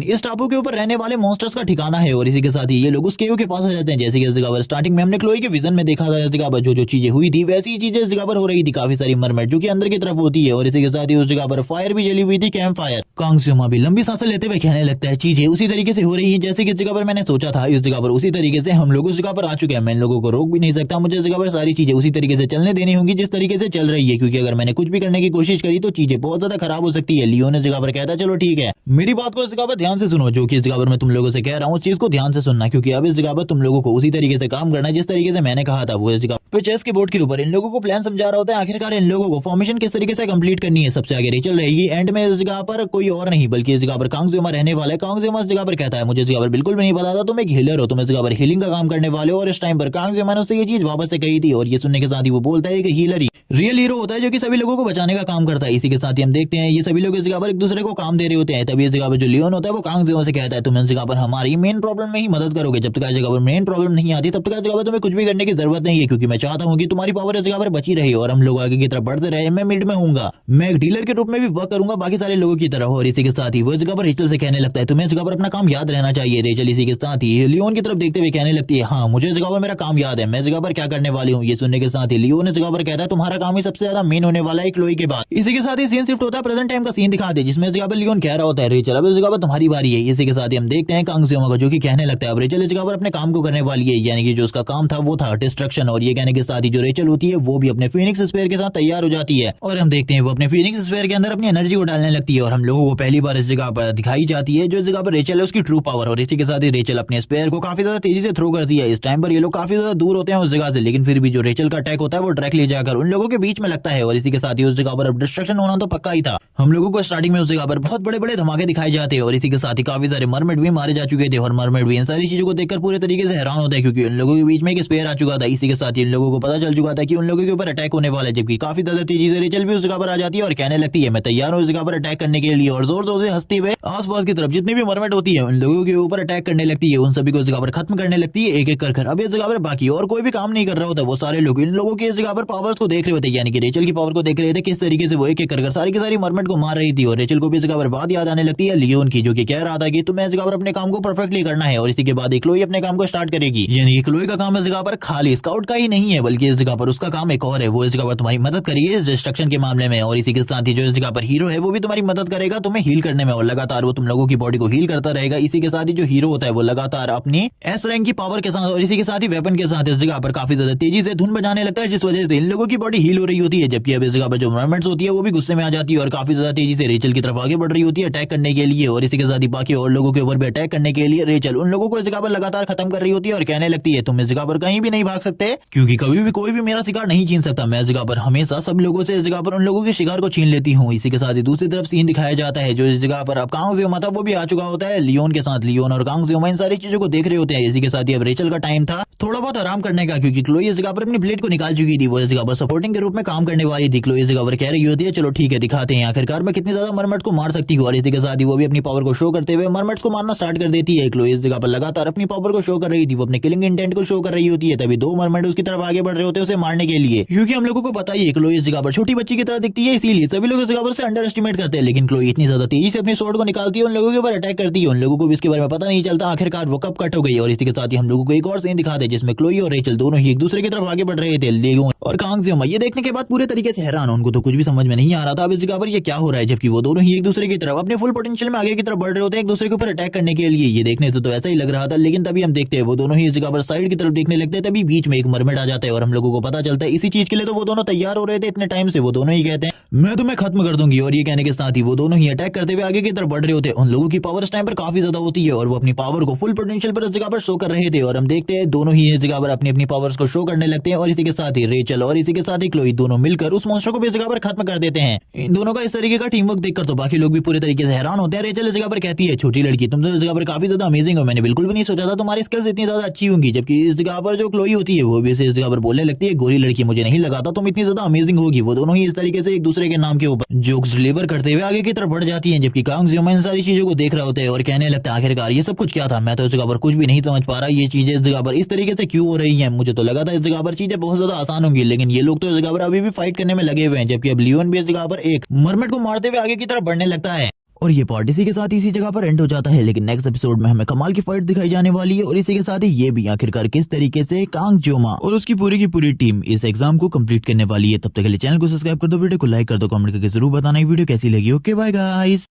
इस टापू के ऊपर रहने वाले मॉन्स्टर्स का ठिकाना है। और इसी के साथ ही ये लोग उस केव के पास आ जाते हैं। जैसे कि इस जगह पर स्टार्टिंग में हमने क्लोई के विजन में देखा था, इस जगह पर जो जो चीजें हुई थी वैसी ही चीजें इस जगह पर हो रही थी। काफी सारी मरमेड जो कि अंदर की तरफ होती है, और इसी के साथ ही उस जगह पर फायर भी जली हुई थी, कैंप फायर। कांग जियोमा भी लंबी सांसें लेते हुए कहने लगता है, चीजें उसी तरीके से हो रही है जैसे कि इस जगह पर मैंने सोचा था। इस जगह पर उसी तरीके से हम लोग उस जगह पर आ चुके हैं। मैं इन लोगों को रोक भी नहीं सकता, मुझे इस जगह पर सारी चीजें उसी तरीके से चलने देनी होंगी जिस तरीके से चल रही है, क्योंकि अगर मैंने कुछ भी करने की कोशिश करी तो चीजें बहुत ज्यादा खराब हो सकती है। लियोन इस जगह पर कहता है, चलो ठीक है, मेरी बात को इस जगह पर ध्यान से सुनो। जो कि इस जगह पर मैं तुम लोगों से कह रहा हूँ, उस चीज को ध्यान से सुनना, क्योंकि अब इस जगह पर तुम लोगों को उसी तरीके से काम करना है जिस तरीके से मैंने कहा था। वो इस जगह पे चेस के बोर्ड के ऊपर इन लोगों को प्लान समझा रहा होता है। आखिरकार इन लोगों को फॉर्मेशन किस तरीके से कंप्लीट करनी है। सबसे आगे रेचल रहेगी, एंड में इस जगह पर कोई और नहीं बल्कि इस जगह पर कांग जियोमा रहने वाला है। कांग जियोमा इस जगह पर कहता है, मुझे इस जगह पर बिल्कुल भी नहीं पता था तुम एक हीलर हो, तुम इस जगह पर हीलिंग का काम करने वाले हो। और इस टाइम पर कांग जियोमा ने उससे ये चीज वापस से कही थी, और ये सुनने के साथ ही वो बोलता है कि हीलर ही रियल हीरो होता है जो कि सभी लोगों को बचाने का काम करता है। इसी के साथ ही हम देखते हैं ये सभी लोग इस जगह पर एक दूसरे को काम दे रहे होते हैं। तभी इस जगह पर जो लियोन होता है वो कांग जियोमा से कहता है, तुम इस जगह पर हमारी मेन प्रॉब्लम में ही मदद करोगे। जब तक इस जगह पर मेन प्रॉब्लम नहीं आती तब तक इस जगह पर तुम्हें कुछ भी करने की जरूरत नहीं है, क्योंकि मैं चाहता हूँ कि तुम्हारी पावर इस जगह पर बची रहे और हम लोग आगे की तरफ बढ़ते रहे। मैं मिड में हूँगा, मैं एक डीलर के रूप में भी वर्क करूंगा बाकी सारे लोगों की तरह। और इसी के साथ ही वो इस जगह पर रेचल से कहने लगता है, तुम्हें इस जगह पर अपना काम याद रहना चाहिए। रेचल इसी के साथ ही लियोन की तरफ देखते हुए कहने लगती है, हाँ मुझे इस जगह पर मेरा काम याद है, मैं इस जगह पर क्या करने वाली हूँ। ये सुनने के साथ ही लियोन इस जगह पर कहता है, तुम्हारा काम ही सबसे ज्यादा मेन होने वाला है क्लोई के बाद। इसी के साथ ही सीन शिफ्ट होता है, प्रेजेंट टाइम का सीन दिखा दे, जिसमें इस जगह पर लियोन कह रहा होता है, रेचल अब इस जगह पर तुम्हारी बारी है। इसी के साथ ही हम हम देखते हैं कांग जियोमा को, जो कि कहने लगता है अब रेचल इस जगह पर अपने काम को करने वाली है, यानी कि जो उसका काम था वो था डिस्ट्रक्शन। और ये कहने के साथ ही जो रेचल होती है वो भी अपने फीनिक्स स्फीयर के साथ तैयार हो जाती है और हम देखते हैं वो अपने फीनिक्स स्फीयर के अंदर अपनी एनर्जी को डालने लगती है और हम लोगों को पहली बार इस जगह पर दिखाई जाती है जो इस जगह पर रेचल है उसकी ट्रू पावर। और इसी के साथ ही रेचल अपने स्पेयर को काफी ज्यादा तेजी से थ्रो करती है। इस टाइम पर ये लोग काफी ज्यादा दूर होते हैं उस जगह से, लेकिन फिर भी जो रेचल का अटैक होता है वो डायरेक्टली जाकर उन लोगों के बीच में लगता है और इसी के साथ ही उस जगह पर अब डिस्ट्रक्शन होना तो पक्का ही था। हम लोगों को स्टार्टिंग में उस जगह पर बहुत बड़े बड़े धमाके दिखाए जाते हैं और इसी के साथ ही काफी सारे मरमेड भी मारे जा चुके थे और मरमेड भी इन सारी चीजों को देखकर पूरे तरीके से हैरान होता है, क्योंकि उन लोगों के बीच में एक स्पेयर आ चुका था। इसी के साथ ही इन लोगों को पता चल चुका था कि उन लोगों के ऊपर अटैक होने वाला है, जबकि काफी ज्यादा तेजी से रेचल भी उस जगह पर आ जाती है और कहने लगती है मैं तैयार हूँ इस जगह पर अटैक करने के लिए। और जोर जोर से हंसते हुए आसपास की तरफ जितनी भी मरमेड होती है उन लोगों के ऊपर अटैक करने लगती है, उन सभी को इस जगह पर खत्म करने लगती है एक एक कर। अब इस जगह पर बाकी और कोई भी काम नहीं कर रहा होता, वो सारे लोग इन लोगों की इस जगह पर पावर्स को देख रहे होते, यानी कि रेचल की पावर को देख रहे थे किस तरीके से वो एक एक कर सारी की सारी मरमेड को मार रही थी। और रेचल को भी इस जगह पर बात याद आने लगती है लियोन की, जो कि कह रहा था कि तुम्हें इस जगह पर अपने काम को परफेक्टली करना है। और इसी के बाद क्लोई अपने काम को स्टार्ट करेगी, यानी कि क्लोई का काम इस जगह पर खाली स्काउट का ही नहीं है, बल्कि इस जगह पर उसका काम एक और है, वो इस जगह पर तुम्हारी मदद करेगी इस डिस्ट्रक्शन के मामले में। और इसी के साथ ही जो इस जगह पर हीरो है वो भी तुम्हारी मदद करेगा तुम्हें हील करने में और लगातार वो तुम लोगों की बॉडी को हील करता रहेगा। इसी के साथ ही जो हीरो होता है वो लगातार अपनी एस रैंक की पावर के साथ और इसी के साथ ही वेपन के साथ इस जगह पर काफी ज्यादा तेजी से धुन बजाने लगता है, जिस वजह से इन लोगों की बॉडी हील हो रही होती है। जबकि अब इस जगह पर जो मरमेड्स होती है वो भी गुस्से में आ जाती है और काफी ज्यादा तेजी से रेचल की तरफ आगे बढ़ रही होती है अटैक करने के लिए। और इसी के साथ ही बाकी और लोगों के ऊपर भी अटैक करने के लिए रेचल उन लोगों को इस जगह पर लगातार खत्म कर रही होती है और कहने लगती है तुम इस जगह पर कहीं भी नहीं भाग सकते, क्योंकि कभी भी कोई भी मेरा शिकार नहीं छीन सकता। मैं इस जगह पर हमेशा सब लोगों से इस जगह पर उन लोगों के शिकार को छीन लेती हूँ। इसी के साथ ही दूसरी तरफ सीन दिखाया जाता है जो इस जगह पर अब कांग जियोमा था वो भी आ चुका होता है लियोन के साथ। लियोन और कांग जियोमा इन सारी चीजों को देख रहे होते हैं। इसी के साथ ही अब रेचल का टाइम था थोड़ा बहुत आराम करने का, क्योंकि क्लोई इस जगह पर अपनी ब्लेड को निकाल चुकी थी, वो इस जगह पर सपोर्टिंग के रूप में काम करने वाली थी। क्लोई इस जगह पर कह रही होती है चलो ठीक है दिखाते हैं आखिरकार मैं कितनी ज्यादा मरमेड को मार सकती हूँ। और इसी के साथ ही वो भी अपनी पावर को शो करते हुए मरमेड्स को मारना स्टार्ट कर देती है। क्लोई इस जगह पर लगातार अपनी पावर को शो कर रही थी, वो अपने किलिंग इंटेंट को शो कर रही होती है। तभी दो मरमेड उसकी तरफ आगे बढ़ रहे होते हैं उसे मारने के लिए, क्योंकि हम लोगों को पता ही है क्लोई इस जगह पर छोटी बच्ची की तरह दिखती है, इसीलिए सभी लोग इस जगह पर से अंडर एस्टिमेट करते हैं। लेकिन क्लोई इतनी ज्यादा तेजी से अपनी स्वॉर्ड को निकालती है उन लोगों के ऊपर अटैक करती है, उन लोगों को भी इसके बारे में पता नहीं चलता आखिरकार वो कब कट हो गई। और इसी के साथ ही हम लोगों को एक और सीन दिखाते हैं जिसमें क्लोई और रेचल दोनों ही एक दूसरे की तरफ आगे बढ़ रहे थे। लियोन और कांग जियोमा ये देखने के बाद पूरे तरीके से हैरान, उनको तो कुछ भी समझ में नहीं आ रहा था अब इस जगह पर ये क्या हो रहा है, जबकि वो दोनों ही एक दूसरे की तरफ अपने फुल पोटेंशियल में आगे की तरफ बढ़ रहे होते हैं एक दूसरे के ऊपर अटैक करने के लिए। ये देखने से तो ऐसा ही लग रहा था, लेकिन तभी हम देखते हैं वो दोनों ही इस जगह पर साइड की तरफ देखने लगते हैं। तभी बीच में एक मरमेड आ जाता है और हम लोगों को पता चलता है इसी चीज के लिए तो वो दोनों तैयार हो रहे थे इतने टाइम से। वो दोनों ही कहते हैं मैं तुम्हें खत्म कर दूंगी, और ये कहने के साथ ही वो दोनों ही अटैक करते हुए आगे की तरफ बढ़ रहे होते हैं। उन लोगों की पावर इस टाइम पर काफी ज्यादा होती है और वो अपनी पावर को फुल पोटेंशियल पर इस जगह पर शो कर रहे थे। और हम देखते हैं दोनों ही इस जगह पर अपनी अपनी पावर्स को शो करने लगते हैं और इसी के साथ ही रेचल और इसी के साथ ही क्लोई दोनों मिलकर उस मॉन्स्टर को भी इस जगह पर खत्म कर देते हैं। इन दोनों का इस तरीके का टीम वर्क देखकर तो बाकी लोग भी पूरे तरीके से हैरान होते हैं। रेचल इस जगह पर कहती है छोटी लड़की तुम तो इस जगह पर काफी ज्यादा अमेजिंग हो, मैंने बिल्कुल भी नहीं सोचा था तुम्हारी स्किल्स इतनी ज्यादा अच्छी होंगी। जबकि इस जगह पर जो क्लोई होती है वो भी इस जगह पर बोलने लगती है गोरी लड़की मुझे नहीं लगा था तुम इतनी ज्यादा अमेजिंग होगी। वो दोनों ही इस तरीके से एक दूसरे के नाम के ऊपर जोक्स डिलीवर करते हुए आगे की तरफ बढ़ जाती है, जबकि कांग जियोमा इन सारी चीजों को देख रहे होते हैं और कहने लगता है आखिरकार ये सब कुछ क्या था, मैं तो इस जगह पर कुछ भी नहीं समझ पा रहा, ये चीजें इस जगह पर इस तरीके से क्यों हो रही है। मुझे तो लगा था इस जगह पर चीजें बहुत ज्यादा आसान होंगी, लेकिन ये लोग तो इस जगह पर अभी भी फाइट करने में लगे हुए हैं। जबकि अब लियोन भी इस जगह पर एक मरमेड को मारते हुए आगे की तरफ बढ़ने लगता है और ये पार्ट इसी के साथ इसी जगह पर एंड हो जाता है। लेकिन नेक्स्ट एपिसोड में हमें कमाल की फाइट दिखाई जाने वाली है और इसी के साथ ही ये भी आखिरकार किस तरीके से कांग जियोमा और उसकी पूरी की पूरी टीम इस एग्जाम को कंप्लीट करने वाली है। तब तक के लिए चैनल को सब्सक्राइब कर दो, वीडियो को लाइक कर दो, कमेंट करके जरूर बताना वीडियो कैसी लगी। Okay bye guys.